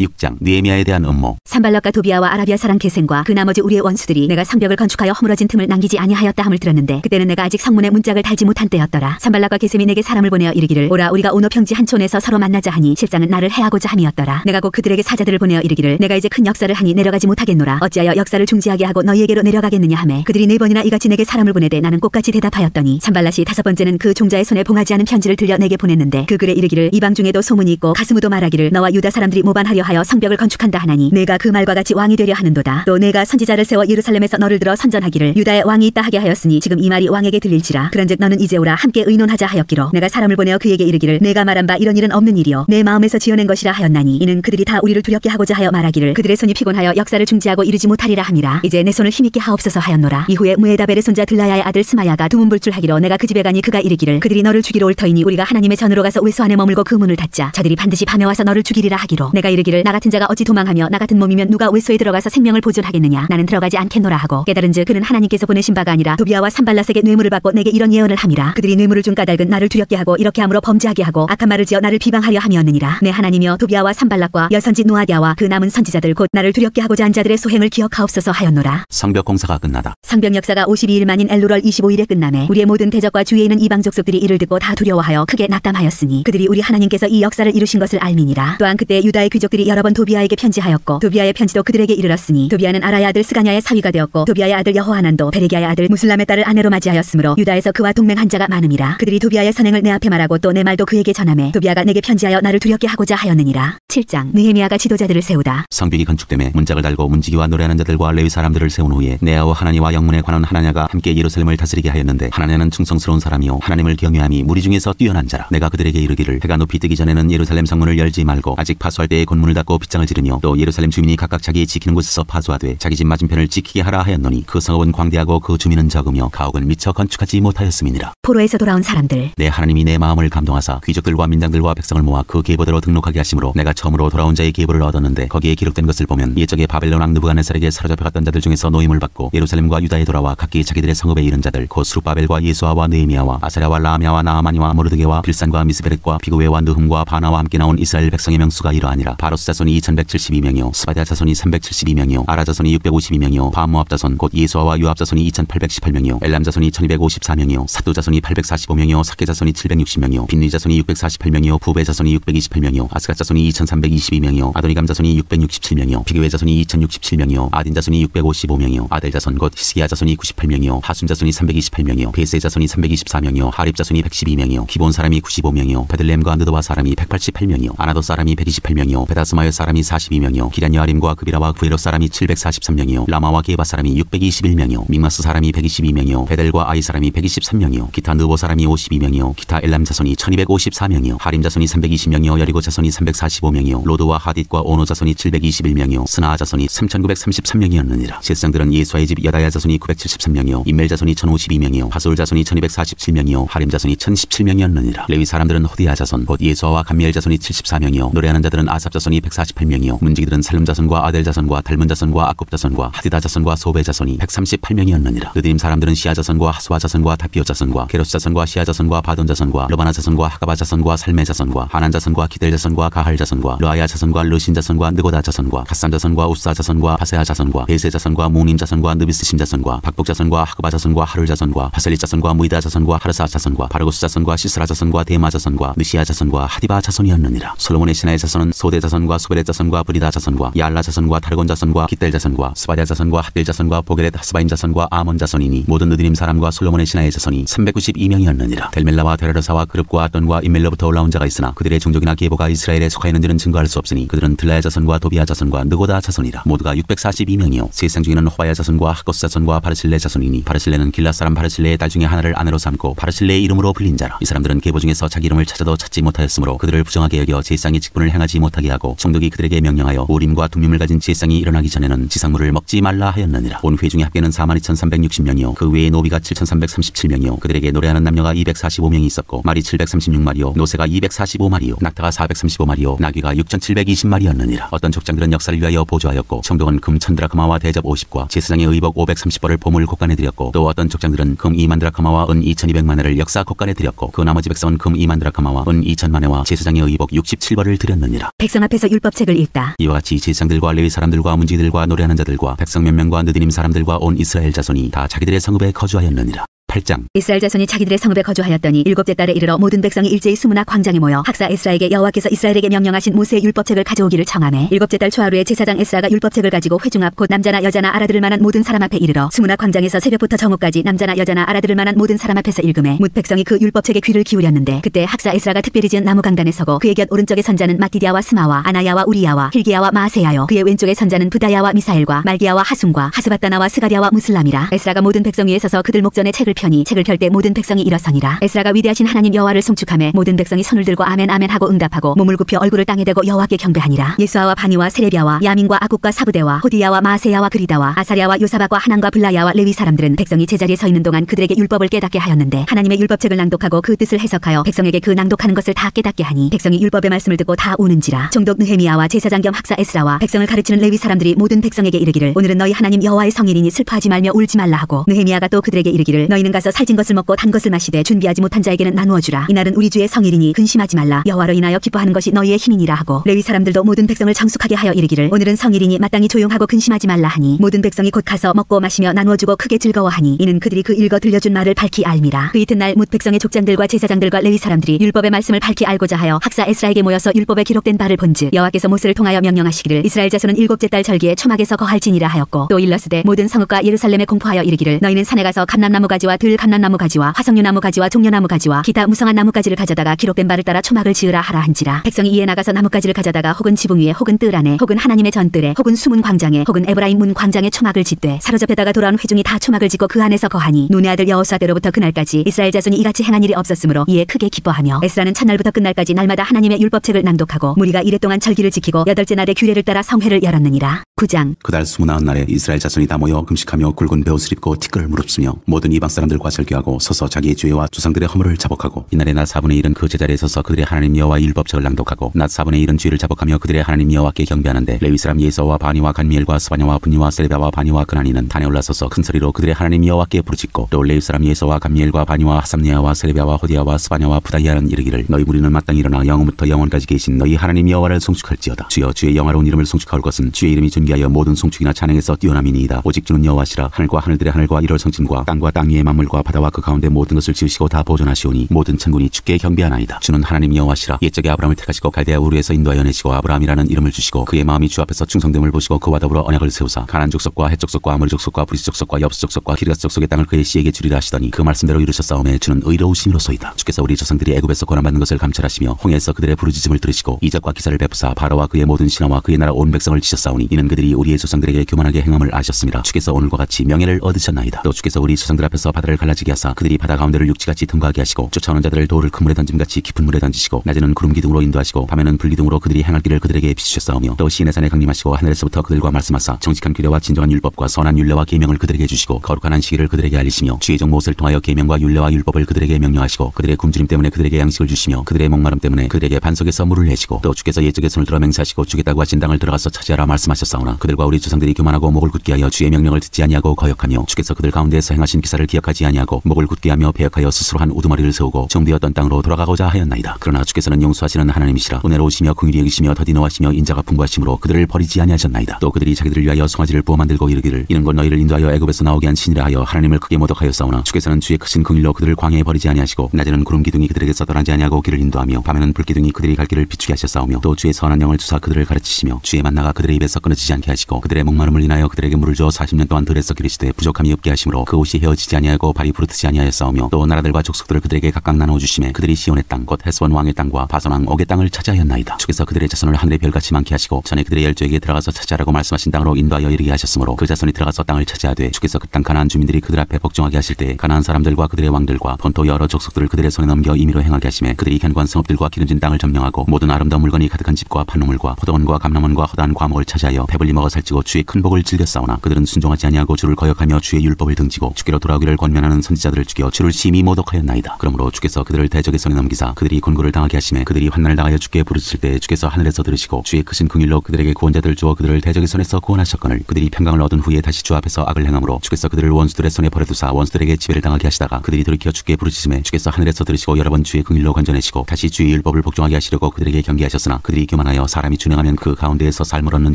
6장 느헤미야에 대한 음모. 산발락과 도비아와 아라비아 사람 게셈과 그 나머지 우리의 원수들이 내가 성벽을 건축하여 허물어진 틈을 남기지 아니하였다 함을 들었는데 그때는 내가 아직 성문에 문짝을 달지 못한 때였더라. 산발락과 게셈이 내게 사람을 보내어 이르기를 오라 우리가 오노 평지 한 촌에서 서로 만나자 하니 실장은 나를 해하고자 함이었더라. 내가 곧 그들에게 사자들을 보내어 이르기를 내가 이제 큰 역사를 하니 내려가지 못하겠노라. 어찌하여 역사를 중지하게 하고 너희에게로 내려가겠느냐 하매 그들이 4번이나 이같이 내게 사람을 보내되 나는 꽃같이 대답하였더니 산발락이 5번째는 그 종자의 손에 봉하지 않은 편지를 들려 내게 보냈는데 그 글에 이르기를 이방 중에도 소문이 있고 가스무도 말하기를 너와 유다 사람들이 모반하려 하여 성벽을 건축한다 하나니 내가 그 말과 같이 왕이 되려 하는도다. 또 내가 선지자를 세워 예루살렘에서 너를 들어 선전하기를 유다의 왕이 있다 하게 하였으니 지금 이 말이 왕에게 들릴지라. 그런즉 너는 이제 오라 함께 의논하자 하였기로 내가 사람을 보내어 그에게 이르기를 내가 말한 바 이런 일은 없는 일이요 내 마음에서 지어낸 것이라 하였나니 이는 그들이 다 우리를 두렵게 하고자 하여 말하기를 그들의 손이 피곤하여 역사를 중지하고 이르지 못하리라 함이라. 이제 내 손을 힘있게 하옵소서 하였노라. 이후에 무에다벨의 손자 들라야의 아들 스마야가 두문불출하기로 내가 그 집에 가니 그가 이르기를 그들이 너를 죽이러 올 터이니 우리가 하나님의 전으로 가서 외소 안에 머물고 그 문을 닫자. 저들이 반드시 밤에 와서 너를 죽이리라 하기로 내가 이르기를 나 같은 자가 어찌 도망하며 나 같은 몸이면 누가 외소에 들어가서 생명을 보존하겠느냐. 나는 들어가지 않겠노라 하고 깨달은즉 그는 하나님께서 보내신 바가 아니라 도비아와 산발락에게 뇌물을 받고 내게 이런 예언을 함이라. 그들이 뇌물을 준 까닭은 나를 두렵게 하고 이렇게 함으로 범죄하게 하고 악한 말을 지어 나를 비방하려 함이었느니라. 내 하나님이여 도비아와 산발락과 여선지 노아디아와 그 남은 선지자들 곧 나를 두렵게 하고자 한 자들의 소행을 기억하옵소서 하였노라. 성벽 공사가 끝나다. 성벽 역사가 52일 만인 엘루럴 25일에 끝나매 우리의 모든 대적과 주위에 있는 이방 족속들이 이를 듣고 다 두려워하여 크게 낙담하였으니 그들이 우리 하나님께서 이 역사를 이루신 것을 알미니라. 또한 그때 유다의 귀족들이 여러 번 도비아에게 편지하였고 도비아의 편지도 그들에게 이르렀으니 도비아는 아라의 아들 스가냐의 사위가 되었고 도비아의 아들 여호하난도 베레기야의 아들 무술람의 딸을 아내로 맞이하였으므로 유다에서 그와 동맹한 자가 많음이라. 그들이 도비아의 선행을 내 앞에 말하고 또 내 말도 그에게 전하매 도비아가 내게 편지하여 나를 두렵게 하고자 하였느니라. 7장 느헤미야가 지도자들을 세우다. 성벽이 건축됨에 문짝을 달고 문지기와 노래하는 자들과 레위 사람들을 세운 후에 네아와 하나니와 영문에 관한 하나냐가 함께 예루살렘을 다스리게 하였는데 하나냐는 충성스러운 사람이요 하나님을 경외함이 무리 중에서 뛰어난 자라. 내가 그들에게 이르기를 해가 높이 뜨기 전에는 예루살렘 성문을 열지 말고 아직 파수할 때에 곤문을 닫고 빗장을 지르며 또 예루살렘 주민이 각각 자기 지키는 곳에서 파수하되 자기 집 맞은편을 지키게 하라 하였노니 그 성읍은 광대하고 그 주민은 적으며 가옥은 미처 건축하지 못하였음이니라. 포로에서 돌아온 사람들. 내 하나님이 내 마음을 감동하사 귀족들과 민장들과 백성을 모아 그 계보대로 등록하게 하심으로 내가 처음으로 돌아온 자의 계보를 얻었는데 거기에 기록된 것을 보면 옛적에 바벨론 왕 느부갓네살에게 사로잡혀갔던 자들 중에서 노임을 받고 예루살렘과 유다에 돌아와 각기 자기들의 성읍에 이른 자들 곧 스룹바벨과 예수아와 느헤미야와 아사랴와 라미야와 나아마니와 모르드게와 빌산과 미스베렛과 비그웨와 느흠과 바나와 함께 나온 이스라엘 백성의 명수가 이러하니라. 바로스 자손이 2172명이요 스바랴 자손이 372명이요 아라 자손이 652명이요 바모압 자손 곧 예수아와 요압 자손이 2818명이요 엘람 자손이 1254명이요 사도 자손이 845명이요 사케 자손이 760명이요 빈니 자손이 648명이요 부베 자손이 628명이요 아스갓 자손이 2322명이요 아도니감 자손이 667명이요 비그웨 자손이 2067명이요 아딘 자손이 655명이요 아델 자손 곧 히스기야 자손이 98명이요 하순 자손이 328명이요 베세 자손이 324명이요 하립 자손이 112명이요 기본 사람이 95명이요 베들레헴과 느도와 사람이 188명이요 아나도 사람이 128명이요 베다스마여 사람이 42명이요 기란 여아림과 그비라와 구에로 사람이 743명이요 라마와 게바 사람이 621명이요 믹마스 사람이 122명이요 베델과 아이 사람이 123명이요 기타 느보 사람이 52명이요 기타 엘람 자손이 1254명이요 하림 자손이 320명이요 여리고 자손이 345명이요 로드와 하딧과 오노 자손이 721명이요 스나아 자손이 3933명이었느니라. 제사장들은 예수아의 집 여다야 자손이 973명이요 임멜 자손이 1052명이요 바솔 자손이 1247명이요 하림 자손이 1017명이었느니라. 레위 사람들은 호디야 자손 곧 예수아와 감미엘 자손이 74명이요 노래하는 자들은 아삽 자손이 148명이요 문지기들은 살룸 자손과 아델 자손과 달문 자손과 아굽 자손과 하디다 자손과 소베 자손이 138명이었느니라. 느드림 사람들은 시아 자손과 하수아 자손과 다피오 자손과 게로스 자손과 시아 자손과 바돈 자손과 르바나 자손과 하가바 자손과 살메 자손과 하난 자손과 기델 자손과 가할 자손과 르아야 자손과 르신 자손과 느고다 자손과 갓산 자손과 우사 자손과 바세아 자손과 베세 자손과 무님 자손과 느비스심 자손과 박복 자손과 하그바 자손과 하룰 자손과 바셀리 자손과 무이다 자손과 하르사 자손과 바르고스 자손과 시스라 자손과 데마 자손과 느시아 자손과 하디바 자손이었느니라. 솔로몬의 신하의 자손은 소대 자손과 수베렛 자손과 브리다 자손과 야알라 자손과 타르곤 자손과 깃델 자손과 스바랴 자손과 핫딜 자손과 보게렛 하스바임 자손과 아몬 자손이니 모든 느드림 사람과 솔로몬의 신하의 자손이 392명이었느니라. 델멜라와 데라르사와 그룹과 아돈과 임멜로부터 올라온 자가 있으나 그들의 종족이나 계보가 이스라엘에 속하였는지는 증거할 수 없으니 그들은 들라야 자손과 도비아 자손과 느고다 자손이라. 모두가 642명이요 세상 중에는 호바야 자손과 하코스 자손과 바르실레 자손이니 바르실레는 길라 사람 바르실레의 딸 중에 하나를 아내로 삼고 바르실레의 이름으로 불린 자라. 이 사람들은 계보 중에서 자기 이름을 찾아도 찾지 못하였으므로 그들을 부정하게 여겨 제사장의 직분을 행하지 못하게 하고 총독이 그들에게 명령하여 우림과 둠밈을 가진 제사장이 일어나기 전에는 지상물을 먹지 말라 하였느니라. 온 회중의 합계는 42,360명이요 그 외에 노비가 7,337명이요 그들에게 노래하는 남녀가 245명이 있었고 말이 736마리요 노새가 245마리요 낙타가 435마리요 나귀가 6,720마리였느니라. 어떤 족장들은 역사를 위하여 보조하였고 총독은 금 1000드라크마와 대접 50과 제사장의 의복 530벌을 보물 곡간에 드렸고 또 어떤 족장들은 금 2만 드라크마와 은 2200만회를 역사 곡간에 드렸고 그 나머지 백성은 금 2만 드라크마와 은 2000만회와 제사장의 의복 67벌을 드렸느니라. 백성 앞에서 율법책을 읽다. 이와 같이 제사장들과 레위 사람들과 문지기들과 노래하는 자들과 백성 몇 명과 느디님 사람들과 온 이스라엘 자손이 다 자기들의 성읍에 거주하였느니라. 8장. 이스라엘 자손이 자기들의 성읍에 거주하였더니 일곱째 달에 이르러 모든 백성이 일제히 수문학 광장에 모여 학사 에스라에게 여호와께서 이스라엘에게 명령하신 모세의 율법책을 가져오기를 청하매 일곱째 달 초하루에 제사장 에스라가 율법책을 가지고 회중 앞 곧 남자나 여자나 알아들을 만한 모든 사람 앞에 이르러 수문학 광장에서 새벽부터 정오까지 남자나 여자나 알아들을 만한 모든 사람 앞에서 읽음에 뭇 백성이 그 율법책에 귀를 기울였는데 그때 학사 에스라가 특별히 지은 나무 강단에 서고 그의 곁 오른쪽에 선자는 마띠디아와 스마와 아나야와 우리야와 힐기야와 마세야요 그의 왼쪽에 선자는 부다야와 미사엘과 말기야와 하순과 하스바다나와 스가랴와 무슬람이라. 에스라가 모든 백성 위에 서서 그들 목전에 책을 펴니 책을 펼 때 모든 백성이 일어서니라. 에스라가 위대하신 하나님 여호와를 송축하며 모든 백성이 손을 들고 아멘 아멘 하고 응답하고 몸을 굽혀 얼굴을 땅에 대고 여호와께 경배하니라. 예수아와 바니와 세레비아와 야민과 아국과 사부대와 호디야와 마세야와 그리다와 아사랴와 요사박과 하난과 블라야와 레위 사람들은 백성이 제자리에 서 있는 동안 그들에게 율법을 깨닫게 하였는데 하나님의 율법책을 낭독하고 그 뜻을 해석하여 백성에게 그 낭독하는 것을 다 깨닫게 하니 백성이 율법의 말씀을 듣고 다 우는지라. 총독 느헤미야와 제사장 겸 학사 에스라와 백성을 가르치는 레위 사람들이 모든 백성에게 이르기를 오늘은 너희 하나님 여호와의 성일이니 슬퍼하지 말며 울지 말라 하고 느헤미야가 또 그들에게 이르기를 너희는 가서 살찐 것을 먹고 단 것을 마시되 준비하지 못한 자에게는 나누어 주라. 이날은 우리 주의 성일이니 근심하지 말라. 여호와로 인하여 기뻐하는 것이 너희의 힘이니라 하고 레위 사람들도 모든 백성을 정숙하게 하여 이르기를 오늘은 성일이니 마땅히 조용하고 근심하지 말라 하니 모든 백성이 곧 가서 먹고 마시며 나누어 주고 크게 즐거워하니 이는 그들이 그 읽어 들려준 말을 밝히 알미라. 그 이튿날 뭇 백성의 족장들과 제사장들과 레위 사람들이 율법의 말씀을 밝히 알고자 하여 학사 에스라에게 모여서 율법에 기록된 바를 본즉 여호와께서 모세를 통하여 명령하시기를 이스라엘 자손은 일곱째 달 절기에 초막에서 거할지니라 하였고 또 일러스되 모든 성읍과 예루살렘에 공포하여 이르기를 너희는 산에 가서 감람나무 가지와 들 감람나무 가지와 화석류나무 가지와 종려나무 가지와 기타 무성한 나무가지를 가져다가 기록된 바를 따라 초막을 지으라 하라 한지라. 백성이 이에 나가서 나무가지를 가져다가 혹은 지붕 위에 혹은 뜰 안에 혹은 하나님의 전뜰에 혹은 수문 광장에 혹은 에브라임 문 광장에 초막을 짓되 사로잡혀다가 돌아온 회중이 다 초막을 짓고 그 안에서 거하니 눈의 아들 여호수아 때로부터 그날까지 이스라엘 자손이 이같이 행한 일이 없었으므로 이에 크게 기뻐하며 에스라는 첫날부터 끝날까지 날마다 하나님의 율법책을 낭독하고 무리가 이레 동안 절기를 지키고 여덟째 날에 규례를 따라 성회를 열었느니라. 9장. 그달 29날에 이스라엘 자손이 다 모여 금식하며 굵은 베옷을 입고 티끌을 무릅쓰며 모든 이방 사람들과 절개하고 서서 자기의 죄와 주상들의 허물을 자복하고 이날에 낮 4분의 1은 그 제자리에 서서 그들의 하나님 여호와의 율법책을 낭독하고 낮 4분의 1은 죄를 자복하며 그들의 하나님 여호와께 경배하는데 레위 사람 예서와 바니와 간미엘과 스바냐와 분니와 세레비아와 바니와 그나니는 단에 올라서서 큰 소리로 그들의 하나님 여호와께 부르짖고 또 레위 사람 예서와 간미엘과 바니와 하삼니아와 세레비아와 호디아와 스바냐와 부다이아는 이르기를 너희 무리는 마땅히 일어나 영원부터 영원까지 계신 너희 하나님 여호와를 송축할지어다. 주여 주의 영화로운 이름을 송축할 것은 주의 이름이 존귀하여 모든 송축이나 찬양에서 뛰어남이니이다. 오직 주는 여호와시라. 하늘과 하늘들의 하늘과 이럴 성진과 땅과 땅 위의 만물과 바다와 그 가운데 모든 것을 지으시고 다 보존하시오니 모든 천군이 주께 경배하나이다. 주는 하나님 여호와시라. 옛적에 아브라함을 택하시고 갈대아 우르에서 인도하여 내시고 아브라함이라는 이름을 주시고 그의 마음이 주 앞에서 충성됨을 보시고 그와 더불어 언약을 세우사 가나안 족속과 헷 족속과 아모리 족속과 브리스 족속과 여부스 족속과 기르가스 족속의 땅을 그의 씨에게 주리라 하시더니 그 말씀대로 이루셨사오매 주는 의로우심이로소이다. 주께서 우리 조상들이 애굽에서 고난받는 것을 감찰하시며 홍해에서 그들의 부르짖음을 들으시고 이적과 기사를 베푸사 바로와 그의 모든 신하와 그의 나라 온 백성을 치셨사오니 이는 그들이 우리의 조상들에게 교만하게 행함을 아셨습니다. 주께서 오늘과 같이 명예를 얻으셨나이다. 또 주께서 우리 조상들 앞에서 바다를 갈라지게 하사 그들이 바다 가운데를 육지같이 통과하게 하시고 쫓아오는 자들을 돌을 큰 물에 던짐같이 깊은 물에 던지시고 낮에는 구름 기둥으로 인도하시고 밤에는 불 기둥으로 그들이 행할 길을 그들에게 비추셨사오며 또 시내 산에 강림하시고 하늘에서부터 그들과 말씀하사 정직한 규례와 진정한 율법과 선한 율례와 계명을 그들에게 주시고 거룩한 안식일을 그들에게 알리시며 주의 종 모세를 통하여 계명과 율례와 율법을 그들에게 명령하시고 그들의 굶주림 때문에 그들에게 양식을 주시며 그들의 목마름 때문에 그들에게 반석에서 물을 내시고 또 주께서 옛적에 손을 들어 맹세하시고 주겠다고 하신 땅을 들어가서 차지하라 말씀하셨사오나 그들과 우리 조상들이 교만하고 목을 굳게 하여 주의 명령을 듣지 아니하고 거역하며 주께서 그들 가운데에서 행하신 기사를 기억하지 아니하고 목을 굳게 하며 배역하여 스스로 한 우두머리를 세우고 정되었던 땅으로 돌아가고자 하였나이다. 그러나 주께서는 용서하시는 하나님이시라. 은혜로우시며 긍휼히 여기시며 더디 노하시며 인자가 풍부하심으로 그들을 버리지 아니하셨나이다. 또 그들이 자기들을 위하여 송아지를 부어 만들고 이르기를 이는 곧 너희를 인도하여 애굽에서 나오게 한 신이라 하여 하나님을 크게 모독하였사오나 주께서는 주의 크신 긍휼로 그들을 광야에 버리지 아니하시고 낮에는 구름 기둥이 그들에게서 떠나지 아니하고 길을 인도하며 밤에는 불 기둥이 그들이 갈 길을 비추게 하셨사오며 또 주의 선한 영을 주사 그들을 가르치시며 주의 만나가 그들의 입에서 끊어지지 않게 하시고 그들의 목마름을 인하여 그들에게 물을 주어 40년 동안 들에서 기르시되 부족함이 없게 하심으로 그 옷이 헤어지지 아니하고 발이 부르트지 아니하였사오며 또 나라들과 족속들을 그들에게 각각 나누어 주시매 그들이 시온의 땅 곧 헤스본 왕의 땅과 바선 왕 옥의 땅을 차지하였나이다. 주께서 그들의 자손을 하늘의 별같이 많게 하시고 전에 그들의 열조에게 들어가서 차지하라고 말씀하신 땅으로 인도하여 이르게 하셨으므로 그 자손이 들어가서 땅을 차지하되 주께서 그 땅 가나안 주민들이 그들 앞에 복종하게 하실 때 가나안 사람들과 그들의 왕들과 본토 여러 족속들을 그들의 손에 넘겨 임의로 행하게 하시매 그들이 견고한 성읍들과 기름진 땅을 점령하고 모든 아름다운 물건이 가득한 집과 판로물과 포도원과 감람원과 허다한 과목을 차지하여 배불리 먹어 살찌고 주의 큰 복을 즐겼사오나 그들은 순종하지 아니하고 주를 거역하며 주의 율법을 등지고 주께로 돌아오기를 권유 권면하는 선지자들을 죽여 주를 심히 모독하였나이다. 그러므로 주께서 그들을 대적의 손에 넘기사 그들이 곤고를 당하게 하심에 그들이 환난을 당하여 주께 부르실 때 주께서 하늘에서 들으시고 주의 크신 긍휼로 그들에게 구원자들을 주어 그들을 대적의 손에서 구원하셨거늘 그들이 평강을 얻은 후에 다시 주 앞에서 악을 행함으로 주께서 그들을 원수들의 손에 버려두사 원수들에게 지배를 당하게 하시다가 그들이 돌이켜 주께 부르시심에 주께서 하늘에서 들으시고 여러 번 주의 긍휼로 건져내시고 다시 주의 율법을 복종하게 하시려고 그들에게 경계하셨으나 그들이 교만하여 사람이 준행하면 그 가운데에서 삶을 얻는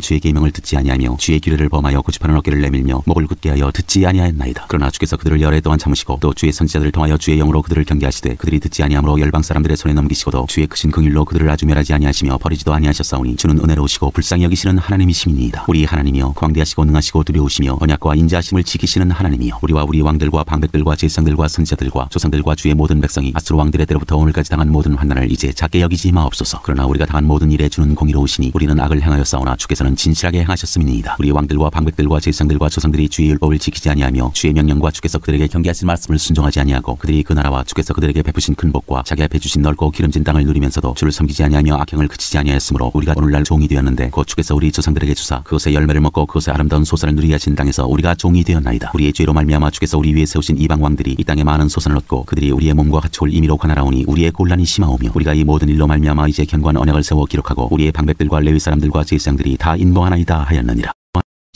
주의 계명을 듣지 아니하며 주의 규례를 범하여 고집하는 어깨를 내밀며 목을 굳게 하여 듣지 아니하였나이다. 그러나 주께서 그들을 열애 동안 참으시고 또 주의 선지자들을 통하여 주의 영으로 그들을 경계하시되 그들이 듣지 아니하므로 열방 사람들의 손에 넘기시고도 주의 크신 긍휼로 그들을 아주 멸하지 아니하시며 버리지도 아니하셨사오니 주는 은혜로우시고 불쌍히 여기시는 하나님이시니이다. 우리 하나님이여 광대하시고 능하시고 두려우시며 언약과 인자하심을 지키시는 하나님이여 우리와 우리 왕들과 방백들과 제사장들과 선지자들과 조상들과 주의 모든 백성이 아수르 왕들의 때로부터 오늘까지 당한 모든 환난을 이제 작게 여기지 마옵소서. 그러나 우리가 당한 모든 일에 주는 공의로우시니 우리는 악을 행하여 싸우나 주께서는 진실하게 행하셨음이니이다. 우리 왕들과 방백들과 제사장들과 조상들이 주의 율법을 지키지 아니하며 주의 명령과 주께서 그들에게 경계하신 말씀을 순종하지 아니하고 그들이 그 나라와 주께서 그들에게 베푸신 큰 복과 자기 앞에 주신 넓고 기름진 땅을 누리면서도 주를 섬기지 아니하며 악행을 그치지 아니하였으므로 우리가 오늘날 종이 되었는데 곧 주께서 우리 조상들에게 주사 그것의 열매를 먹고 그것의 아름다운 소산을 누리게 하신 땅에서 우리가 종이 되었나이다. 우리의 죄로 말미암아 주께서 우리 위에 세우신 이방 왕들이 이 땅에 많은 소산을 얻고 그들이 우리의 몸과 같이 올 임의로 관하라오니 우리의 곤란이 심하오며 우리가 이 모든 일로 말미암아 이제 견고한 언약을 세워 기록하고 우리의 방백들과 레위 사람들과 제사장들이 다 인봉하나이다 하였느니라.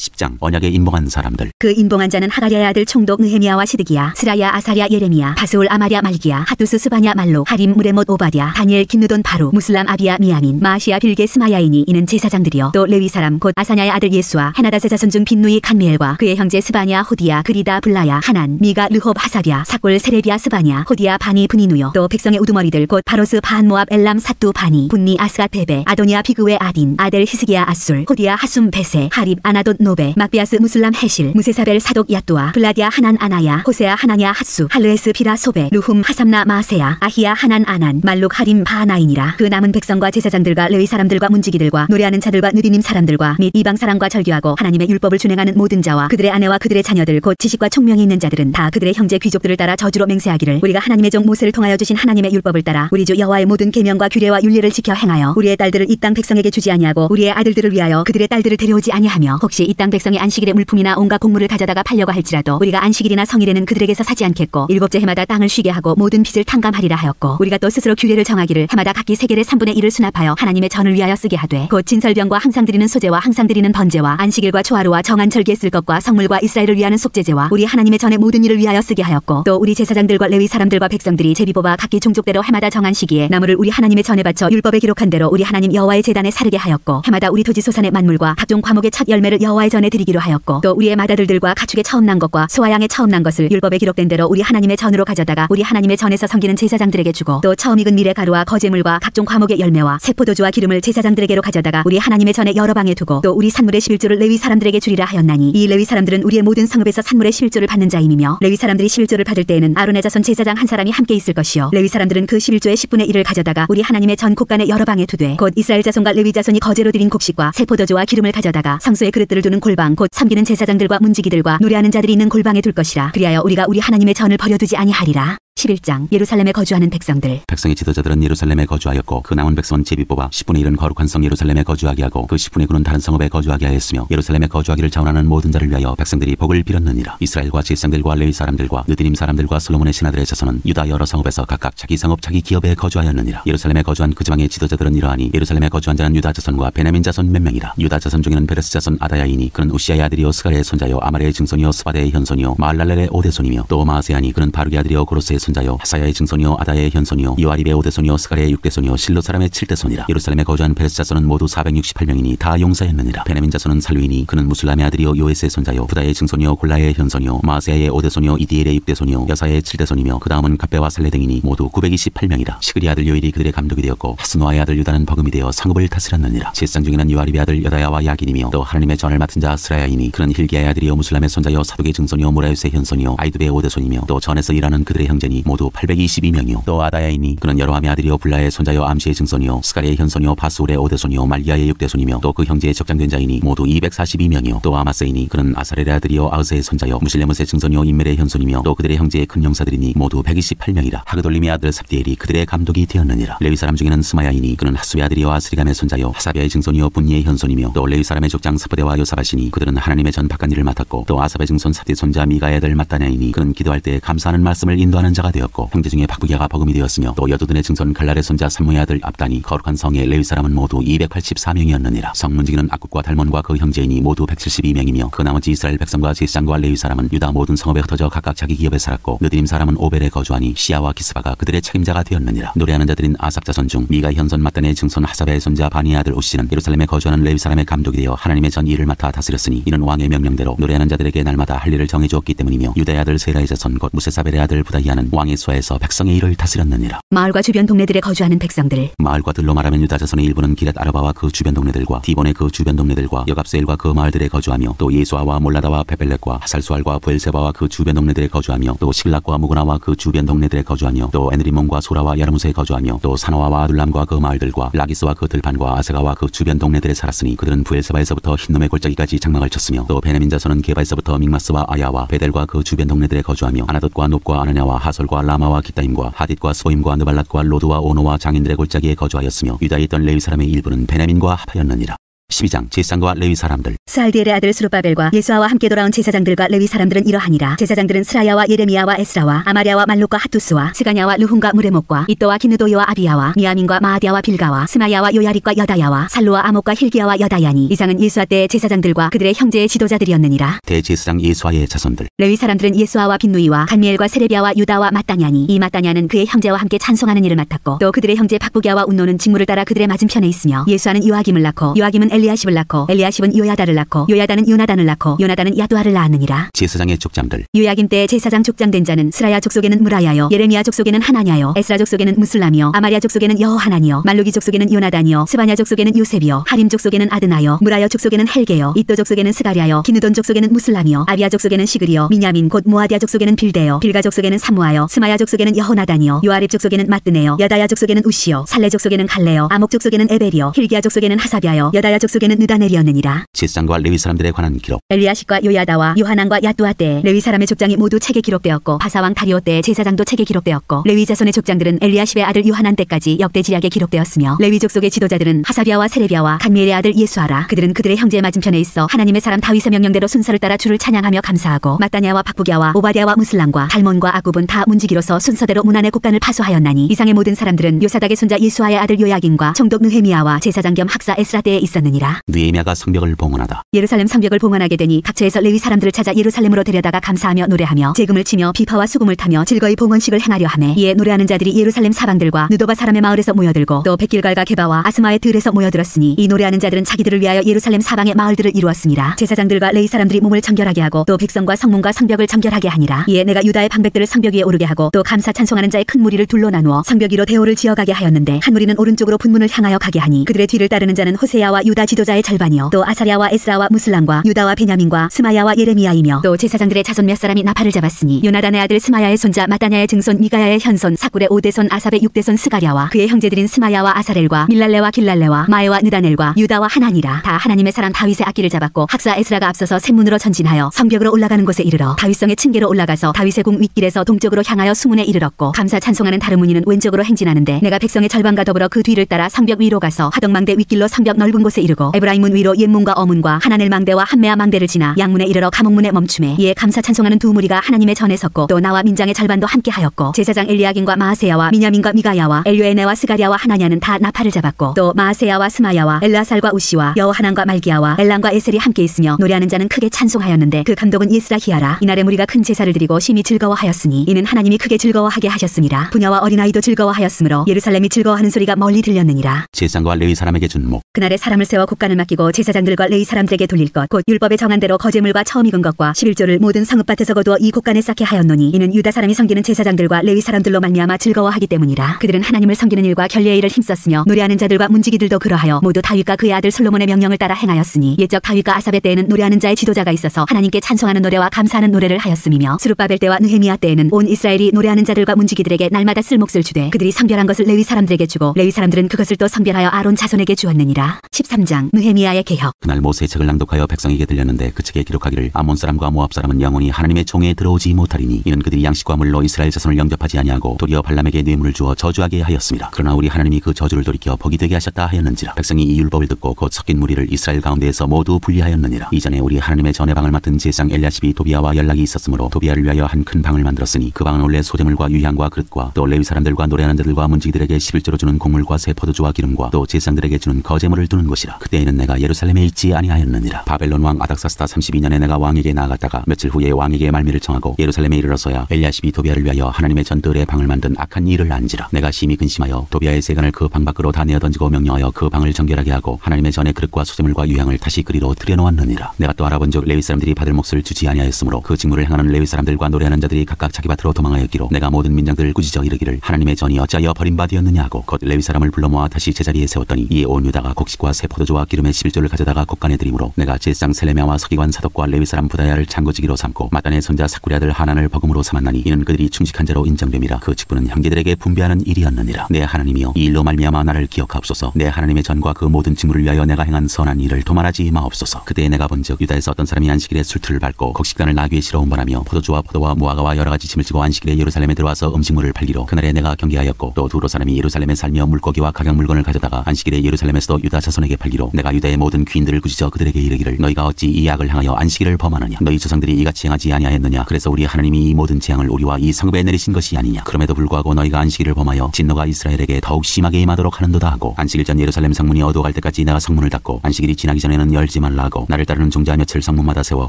10장 언약에 인봉한 사람들. 그 인봉한 자는 하가랴의 아들 총독 느헤미야와 시드기야, 스라야, 아사랴, 예레미야, 바스울, 아마랴, 말기야, 하두스, 스바냐, 말로, 하림, 무레못, 오바댜, 다니엘, 김누돈, 바루, 무슬람, 아비야, 미야민, 마시야, 빌게, 스마야이니 이는 제사장들이요 또 레위 사람 곧 아사냐의 아들 예수와 헤나닷의 자손 중 빈누이, 간미엘과 그의 형제 스바냐, 호디야, 그리다, 블라야, 하난, 미가, 르홉, 하사랴, 사골, 세레비야, 스바냐, 호디야, 바니, 브니누요 또 백성의 우두머리들 곧 바로스, 바한, 모압, 엘람, 사뚜, 바니, 분니, 아스가, 베베, 아도니아, 비그웨, 아딘, 아델, 히스기야, 아술, 호디야, 하숨, 베세, 하립, 아나돗, 노베, 막비아스, 무슬람, 헤실, 무세사벨, 사독, 야뚜아, 블라디아, 하난, 아나야, 호세아, 하나냐, 핫수, 할르에스, 비라, 소베, 루훔, 하삼나, 마세야, 아히야, 하난, 아난, 말룩, 하림, 바하나이니라. 그 남은 백성과 제사장들과 레위 사람들과 문지기들과 노래하는 자들과 느디님 사람들과 및 이방 사람과 절규하고 하나님의 율법을 준행하는 모든 자와 그들의 아내와 그들의 자녀들 곧 지식과 총명이 있는 자들은 다 그들의 형제 귀족들을 따라 저주로 맹세하기를 우리가 하나님의 종 모세를 통하여 주신 하나님의 율법을 따라 우리 주 여호와의 모든 계명과 규례와 율례를 지켜 행하여 우리의 딸들을 이 땅 백성에게 주지 아니하고 우리의 아들들을 위하여 그들의 딸들을 데려오지 아니하며 혹시 이 땅 백성이 안식일에 물품이나 온갖 곡물을 가져다가 팔려고 할지라도 우리가 안식일이나 성일에는 그들에게서 사지 않겠고 일곱째 해마다 땅을 쉬게 하고 모든 빚을 탕감하리라 하였고 우리가 또 스스로 규례를 정하기를 해마다 각기 세겔의 3분의 1을 수납하여 하나님의 전을 위하여 쓰게 하되 곧 진설병과 항상 드리는 소제와 항상 드리는 번제와 안식일과 초하루와 정한 절기에 쓸 것과 성물과 이스라엘을 위하는 속죄제와 우리 하나님의 전의 모든 일을 위하여 쓰게 하였고 또 우리 제사장들과 레위 사람들과 백성들이 제비 뽑아 각기 종족대로 해마다 정한 시기에 나무를 우리 하나님의 전에 바쳐 율법에 기록한 대로 우리 하나님 여호와의 제단에 사르게 하였고 해마다 우리 토지 소산의 만물과 각종 과목의 첫 열매를 여호와의 전에 드리기로 하였고 또 우리의 맏아들들과 가축의 처음 난 것과 소와 양의 처음 난 것을 율법에 기록된 대로 우리 하나님의 전으로 가져다가 우리 하나님의 전에서 섬기는 제사장들에게 주고 또 처음 익은 밀의 가루와 거제물과 각종 과목의 열매와 새포도주와 기름을 제사장들에게로 가져다가 우리 하나님의 전에 여러 방에 두고 또 우리 산물의 11조를 레위 사람들에게 주리라 하였나니 이 레위 사람들은 우리의 모든 성읍에서 산물의 11조를 받는 자임이며 레위 사람들이 11조를 받을 때에는 아론의 자손 제사장 한 사람이 함께 있을 것이요 레위 사람들은 그 11조의 10분의 1을 가져다가 우리 하나님의 전 곳간의 여러 방에 두되 곧 이스라엘 자손과 레위 자손이 거제로 드린 곡식과 새포도주와 기름을 가져다가 성소의 그릇들을 두는 골방 곧 섬기는 제사장들과 문지기들과 노래하는 자들이 있는 골방에 둘 것이라. 그리하여 우리가 우리 하나님의 전을 버려두지 아니하리라. 11장 예루살렘에 거주하는 백성들. 백성의 지도자들은 예루살렘에 거주하였고 그 남은 백성은 제비 뽑아 10분의 1은 거룩한 성 예루살렘에 거주하게 하고 그 10분의 9는 다른 성읍에 거주하게 하였으며 예루살렘에 거주하기를 자원하는 모든 자를 위하여 백성들이 복을 빌었느니라. 이스라엘과 제사장들과 레위 사람들과 느디님 사람들과 솔로몬의 신하들의 자손은 유다 여러 성읍에서 각각 자기 성읍 자기 기업에 거주하였느니라. 예루살렘에 거주한 그 지방의 지도자들은 이러하니 예루살렘에 거주한 자는 유다 자손과 베냐민 자손 몇 명이라. 유다 자손 중에는 베레스 자손 아다야이니 그는 우시아의 아들이요 스가랴의 손자요 아말의 증손이요 스바데의 현손이요 마알랄렐의 오대손이며 또 마아세아니 그는 바룩의 아들이요 고로스의 손자요 하사야의 증손이요 아다의 현손이요 요아립의 5대손이요 스가랴의 6대손이요 실로 사람의 7대손이라. 예루살렘에 거주한 베레스 자손은 모두 468명이니 다 용사였느니라. 베냐민 자손은 살루이니 그는 무술람의 아들이요 요에스의 손자요 부다의 증손이요 골라의 현손이요 마아세아의 5대손이요 이디엘의 6대손이요 여사의 7대손이며 그 다음은 갑배와 살레 등이니 모두 928명이라. 시그리 아들 요일이 그들의 감독이 되었고 하스노아의 아들 유다는 버금이 되어 성읍을 다스렸느니라. 제사장 중에는 요아립의 아들 여다야와 야긴이며 또 하나님의 전을 맡은 자 스라야이니 그는 힐기야의 아들이요 무술람의 손자요 사독의 증손이요 모라요스의 현손이요 아이두베의 5대손이며 또 전에서 일하는 그들의 형제니 형제니 모두 822명이요. 또 아다야이니 그는 여로함의 아들이요 블라의 손자요 암시의 증손이요 스가리의 현손이요 바스울의 5대손이요 말기야의 6대손이며 또 그 형제의 적장된 자이니 모두 242명이요. 또 아마세이니 그는 아사렐의 아들이요 아으스의 손자요 무실레못의 증손이요 인멜의 현손이며 또 그들의 형제의 큰 용사들이니 모두 128명이라. 하그돌림의 아들 삽디엘이 그들의 감독이 되었느니라. 레위 사람 중에는 스마야이니 그는 하수의 아들이요 아스리감의 손자요 하사비아의 증손이요 분니의 현손이며 또 레위 사람의 족장 스프데와 요사바시니 그들은 하나님의 전 바깥 일을 맡았고 또 아삽의 증손 삽디 손자 미가의 아들 마따냐이니 그는 기도할 때 감사하는 말씀을 인도하는 자가 되었고 형제 중에 박부기아가 버금이 되었으며 또 여두둔의 증손 갈랄의 손자 삼무의 아들 압단이 거룩한 성의 레위 사람은 모두 284명이었느니라. 성문지기는 악국과 달몬과 그 형제이니 모두 172명이며 그 나머지 이스라엘 백성과 제사장과 레위 사람은 유다 모든 성읍에 흩어져 각각 자기 기업에 살았고 느드림 사람은 오벨에 거주하니 시아와 기스바가 그들의 책임자가 되었느니라. 노래하는 자들인 아삽 자손 중 미가 현손 마따네의 증손 하사베의 손자 바니의 아들 우시는 예루살렘에 거주하는 레위 사람의 감독이 되어 하나님의 전 일을 맡아 다스렸으니 이는 왕의 명령대로 노래하는 자들에게 날마다 할 일을 정해주었기 때문이며 유다의 아들 세라의 자손 곧 무세사벨의 아들 부다히아는 왕의 수하에서 백성의 일을 다스렸느니라. 마을과 주변 동네들에 거주하는 백성들. 마을과 들로 말하면 유다 자손의 일부는 기럇 아르바와 그 주변 동네들과 디본의 그 주변 동네들과 여갑세일과 그 마을들에 거주하며 또 예수아와 몰라다와 베벨렉과 하살수알과 부엘세바와 그 주변 동네들에 거주하며 또 실락과 무구나와 그 주변 동네들에 거주하며 또 에느리몬과 소라와 야르무스에 거주하며 또 사노아와 아둘람과 그 마을들과 라기스와 그 들판과 아세가와 그 주변 동네들에 살았으니 그들은 부엘세바에서부터 흰놈의 골짜기까지 장막을 쳤으며 또 베냐민 자손은 게바에서부터 믹마스와 아야와 베델과 그 주변 동네들에 거주하며 아나돗과 높과 아느냐와 하솔과 라마와 기타임과 하딧과 스보임과 느발랏과 로드와 오노와 장인들의 골짜기에 거주하였으며 유다에 있던 레위 사람의 일부는 베냐민과 합하였느니라. 12장 제사장과 레위 사람들. 스알디엘의 아들 스룹바벨과 예수아와 함께 돌아온 제사장들과 레위 사람들은 이러하니라. 제사장들은 스라야와 예레미야와 에스라와 아마랴와 말록과 핫투스와 스가냐와 르훔과 무레목과 이또와 기느도이와 아비야와 미야민과 마아디아와 빌가와 스마야와 요야릿과 여다야와 살루와 아목과 힐기야와 여다야니 이상은 예수아 때의 제사장들과 그들의 형제의 지도자들이었느니라. 대제사장 예수아의 자손들. 레위 사람들은 예수아와 빈누이와 간미엘과 세레비아와 유다와 마따냐니 이 마따냐는 그의 형제와 함께 찬송하는 일을 맡았고 또 그들의 형제 박부기아와 운노는 직무를 따라 그들의 맞은편에 있으며 예수아는 요아김을 낳고 요아김은 엘리야십을 낳고 엘리야십은 요야다를 낳고 요야다는 요나단을 낳고 요나단은 야두아를 낳았느니라. 제사장의 족장들. 요야김 때의 제사장 족장된 자는 스라야 족속에는 무라야요 예레미야 족속에는 하나냐요 에스라 족속에는 무슬라며 아마랴 족속에는 여호하나니요 말루기 족속에는 요나단이요 스바냐 족속에는 요셉이요 하림 족속에는 아드나요 무라야 족속에는 헬게요 이또 족속에는 스가랴요 기느돈 족속에는 무슬라며 아비야 족속에는 시그리요 미냐민 곧 모아디아 족속에는 빌데요 빌가 족속에는 사무아요 스마야 족속에는 여호나단이요 요아립 족속에는 마뜨네요 여다야 족속에는 우시요 살레 족속에는 갈레요 아목 족속에는 에벨이요 힐기야 족속에는 하사비아요 여다야 족속에는 느다넬이었느니라. 제사장과 레위 사람들에 관한 기록. 엘리야십과 요야다와 요하난과 야두아 때에 레위 사람의 족장이 모두 책에 기록되었고 바사왕 다리오 때의 제사장도 책에 기록되었고 레위 자손의 족장들은 엘리야십의 아들 요하난 때까지 역대 지략에 기록되었으며 레위 족속의 지도자들은 하사비아와 세레비아와 간미엘의 아들 예수아라. 그들은 그들의 형제의 맞은편에 있어 하나님의 사람 다윗의 명령대로 순서를 따라 주를 찬양하며 감사하고 마따냐와 박부기아와 오바댜와 무슬람과 달몬과 아굽은 다 문지기로서 순서대로 문안의 곡간을 파수하였나니 이상의 모든 사람들은 요사닥의 손자 예수아의 아들 요야긴과 총독 느헤미야와 제사장 겸 학사 에스라 때에 있었느니라. 느헤미야가 성벽을 봉헌하다. 예루살렘 성벽을 봉헌하게 되니 각처에서 레위 사람들을 찾아 예루살렘으로 데려다가 감사하며 노래하며 제금을 치며 비파와 수금을 타며 즐거이 봉헌식을 행하려 하매 이에 노래하는 자들이 예루살렘 사방들과 느도바 사람의 마을에서 모여들고 또 백길갈과 게바와 아스마의 들에서 모여들었으니 이 노래하는 자들은 자기들을 위하여 예루살렘 사방의 마을들을 이루었습니다. 제사장들과 레위 사람들이 몸을 정결하게 하고 또 백성과 성문과 성벽을 정결하게 하니라. 이에 내가 유다의 방백들을 성벽 위에 오르게 하고 또 감사 찬송하는 자의 큰 무리를 둘로 나누어 성벽 위로 대오를 지어가게 하였는데 한 무리는 오른쪽으로 분문을 향하여 가게 하니 그들의 뒤를 따르는 자는 호세야와 유다 지도자의 절반이요 또 아사랴와 에스라와 무슬람과 유다와 베냐민과 스마야와 예레미야이며 또 제사장들의 자손 몇 사람이 나팔을 잡았으니 요나단의 아들 스마야의 손자 마따냐의 증손 미가야의 현손 사굴의 5대손 아삽의 6대손 스가랴와 그의 형제들인 스마야와 아사렐과 밀랄레와 길랄레와 마에와 느다넬과 유다와 하나니라. 다 하나님의 사람 다윗의 악기를 잡았고 학사 에스라가 앞서서 샘문으로 전진하여 성벽으로 올라가는 곳에 이르러 다윗성의 층계로 올라가서 다윗의 궁 윗길에서 동쪽으로 향하여 수문에 이르렀고 감사 찬송하는 다른 무늬는 왼쪽으로 행진하는데 내가 백성의 절반과 더불어 그 뒤를 따라 성벽 위로 가서 하덕망대 윗길로 성벽 넓은 곳에 이르고 에브라임문 위로 옛문과 어문과 하나넬 망대와 한메아 망대를 지나 양문에 이르러 감옥문에 멈춤에 이에 감사 찬송하는 두 무리가 하나님의 전에 섰고 또 나와 민장의 절반도 함께 하였고 제사장 엘리야긴과 마아세야와 미냐민과 미가야와 엘요에네와 스가랴와 하나냐는 다 나팔을 잡았고 또 마아세야와 스마야와 엘라살과 우시와 여호하난과 말기야와 엘람과 에셀이 함께 있으며 노래하는 자는 크게 찬송하였는데 그 감독은 예스라히야라. 이날에 무리가 큰 제사를 드리고 심히 즐거워하였으니 이는 하나님이 크게 즐거워하게 하셨습니다. 부녀와 어린아이도 즐거워하였으므로 예루살렘이 즐거워하는 소리가 멀리 들렸느니라. 제사장과 레위 사람에게 준목. 그날에 사람을 세워 먼저 곡간을 맡기고 제사장들과 레위 사람들에게 돌릴 것 곧 율법에 정한 대로 거제물과 처음 익은 것과 11조를 모든 성읍밭에서 거두어 이 곡간에 쌓게 하였노니 이는 유다 사람이 섬기는 제사장들과 레위 사람들로 말미암아 즐거워하기 때문이라. 그들은 하나님을 섬기는 일과 결례의 일을 힘썼으며 노래하는 자들과 문지기들도 그러하여 모두 다윗과 그의 아들 솔로몬의 명령을 따라 행하였으니 옛적 다윗과 아삽의 때에는 노래하는 자의 지도자가 있어서 하나님께 찬송하는 노래와 감사하는 노래를 하였음이며 스룹바벨 때와 느헤미야 때에는 온 이스라엘이 노래하는 자들과 문지기들에게 날마다 쓸 몫을 주되 그들이 성별한 것을 레위 사람들에게 주고 레위 사람들은 그것을 또 성별하여 아론 자손에게 주었느니라. 13장 느헤미야의 개혁. 그날 모세의 책을 낭독하여 백성에게 들렸는데 그 책에 기록하기를 아몬 사람과 모압 사람은 영원히 하나님의 종에 들어오지 못하리니 이는 그들이 양식과 물로 이스라엘 자손을 영접하지 아니하고 도리어 발람에게 뇌물을 주어 저주하게 하였습니다. 그러나 우리 하나님이 그 저주를 돌이켜 복이 되게 하셨다 하였는지라. 백성이 이 율법을 듣고 곧 섞인 무리를 이스라엘 가운데에서 모두 분리하였느니라. 이전에 우리 하나님의 전의 방을 맡은 제사장 엘리야십이 도비아와 연락이 있었으므로 도비아를 위하여 한 큰 방을 만들었으니 그 방은 원래 소재물과 유향과 그릇과 또 레위 사람들과 노래하는 자들과 문지기들에게 11조로 주는 곡물과 새 포도주와 기름과 또 제사장들에게 주는 거제물을 두는 곳이라. 그때에는 내가 예루살렘에 있지 아니하였느니라. 바벨론 왕 아닥사스다 32년에 내가 왕에게 나아갔다가 며칠 후에 왕에게 말미를 청하고 예루살렘에 이르러서야 엘리야십이 도비아를 위하여 하나님의 전뜰에 방을 만든 악한 일을 안지라. 내가 심히 근심하여 도비아의 세간을 그 방 밖으로 다 내어 던지고 명령하여 그 방을 정결하게 하고 하나님의 전의 그릇과 소재물과 유향을 다시 그리로 들여놓았느니라. 내가 또 알아본즉 레위 사람들이 받을 몫을 주지 아니하였으므로 그 직무를 행하는 레위 사람들과 노래하는 자들이 각각 자기 밭으로 도망하였기로 내가 모든 민장들을 꾸짖어 이르기를 하나님의 전이 어찌하여 버림받았느냐 하고 곧 레위 사람을 불러 모아 다시 제자리에 세웠더니 이에 온 유다가 곡식과 새 포도주와 기름의 11조를 가져다가 곡간에 드리므로 내가 제사장 셀레미야와 서기관 사독과 레위 사람 부다야를 창고지기로 삼고 마단의 손자 사쿠리 아들 하난을 버금으로 삼았나니 이는 그들이 충직한 자로 인정됨이라. 그 직분은 형제들에게 분배하는 일이었느니라. 내 하나님이여 이 일로 말미암아 나를 기억하옵소서. 내 하나님의 전과 그 모든 직무를 위하여 내가 행한 선한 일을 도말하지 마옵소서. 그때에 내가 본즉 유다에서 어떤 사람이 안식일에 술틀을 밟고 곡식단을 나귀에 실어 운반하며 포도주와 포도와 무화과와 여러 가지 짐을 지고 안식일에 예루살렘에 들어와서 음식물을 팔기로 그날에 내가 경계하였고 또 두로 사람이 예루살렘에 살며 물고기와 각양 물건을 가져다가 안식일에 예루살렘에서도 유다 자손에게 팔기로 내가 유다의 모든 귀인들을 꾸짖어 그들에게 이르기를 너희가 어찌 이 악을 행하여 안식일을 범하느냐. 너희 조상들이 이같이 행하지 아니하였느냐. 그래서 우리 하나님이 이 모든 재앙을 우리와 이 성읍에 내리신 것이 아니냐. 그럼에도 불구하고 너희가 안식일을 범하여 진노가 이스라엘에게 더욱 심하게 임하도록 하는도다 하고 안식일 전 예루살렘 성문이 어두워갈 때까지 내가 성문을 닫고 안식일이 지나기 전에는 열지 말라 하고 나를 따르는 종자 며칠 성문마다 세워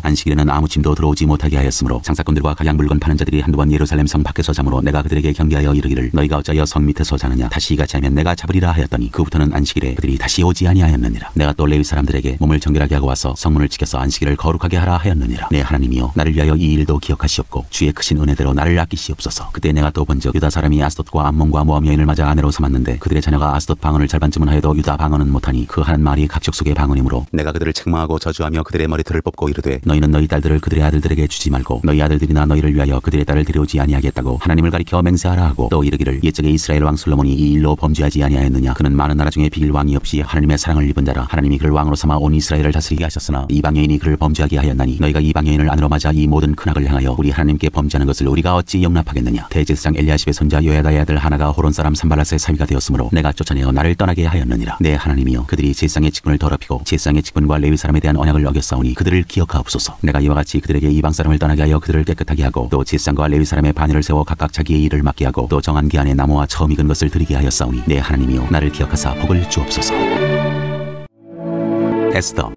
안식일에는 아무 짐도 들어오지 못하게 하였으므로 장사꾼들과 각양 물건 파는 자들이 한두 번 예루살렘 성 밖에서 자므로 내가 그들에게 경계하여 이르기를 너희가 어찌하여 성 밑에서 자느냐. 다시 이같이 하면 내가 잡으리라 하였더니 그부터는 안식일에 그들이 다시 오지 아니하였느니라. 내가 또 레위 사람들에게 몸을 정결하게 하고 와서 성문을 지켜서 안식일을 거룩하게 하라 하였느니라. 내 하나님이여 나를 위하여 이 일도 기억하시옵고 주의 크신 은혜대로 나를 아끼시옵소서. 그때 내가 또 본즉 유다 사람이 아스돗과 암몬과 모압 여인을 맞아 아내로 삼았는데 그들의 자녀가 아스돗 방언을 절반쯤은 하여도 유다 방언은 못하니 그 하는 말이 각족 속의 방언이므로 내가 그들을 책망하고 저주하며 그들의 머리털을 뽑고 이르되 너희는 너희 딸들을 그들의 아들들에게 주지 말고 너희 아들들이나 너희를 위하여 그들의 딸을 데려오지 아니하겠다고 하나님을 가리켜 맹세하라 하고 또 이르기를 옛적에 이스라엘 왕 솔로몬이 이 일로 범죄하지 아니하였느냐. 그는 많은 나라 중에 비길 왕이 없이 하나님의 사랑을 입은 자라. 하나님이 그를 왕으로 삼아 온 이스라엘을 다스리게 하셨으나 이방 여인이 그를 범죄하게 하였나니 너희가 이방 여인을 안으로 맞아 이 모든 큰 악을 행하여 우리 하나님께 범죄하는 것을 우리가 어찌 용납하겠느냐. 대제사장 엘리야십의 손자 요야다의 아들 하나가 호론 사람 산발랏의 사위가 되었으므로 내가 쫓아내어 나를 떠나게 하였느니라. 내 하나님이여 그들이 제사장의 직분을 더럽히고 제사장의 직분과 레위 사람에 대한 언약을 어겼사오니 그들을 기억하옵소서. 내가 이와 같이 그들에게 이방 사람을 떠나게 하여 그들을 깨끗하게 하고 또 제사장과 레위 사람의 반열을 세워 각각 자기의 일을 맡게 하고 또 정한 기한에 나무와 처음 익은 것을 드리게 하였사오니 내 하나님이여 나를 기억하사 복을 주옵소서. 에스더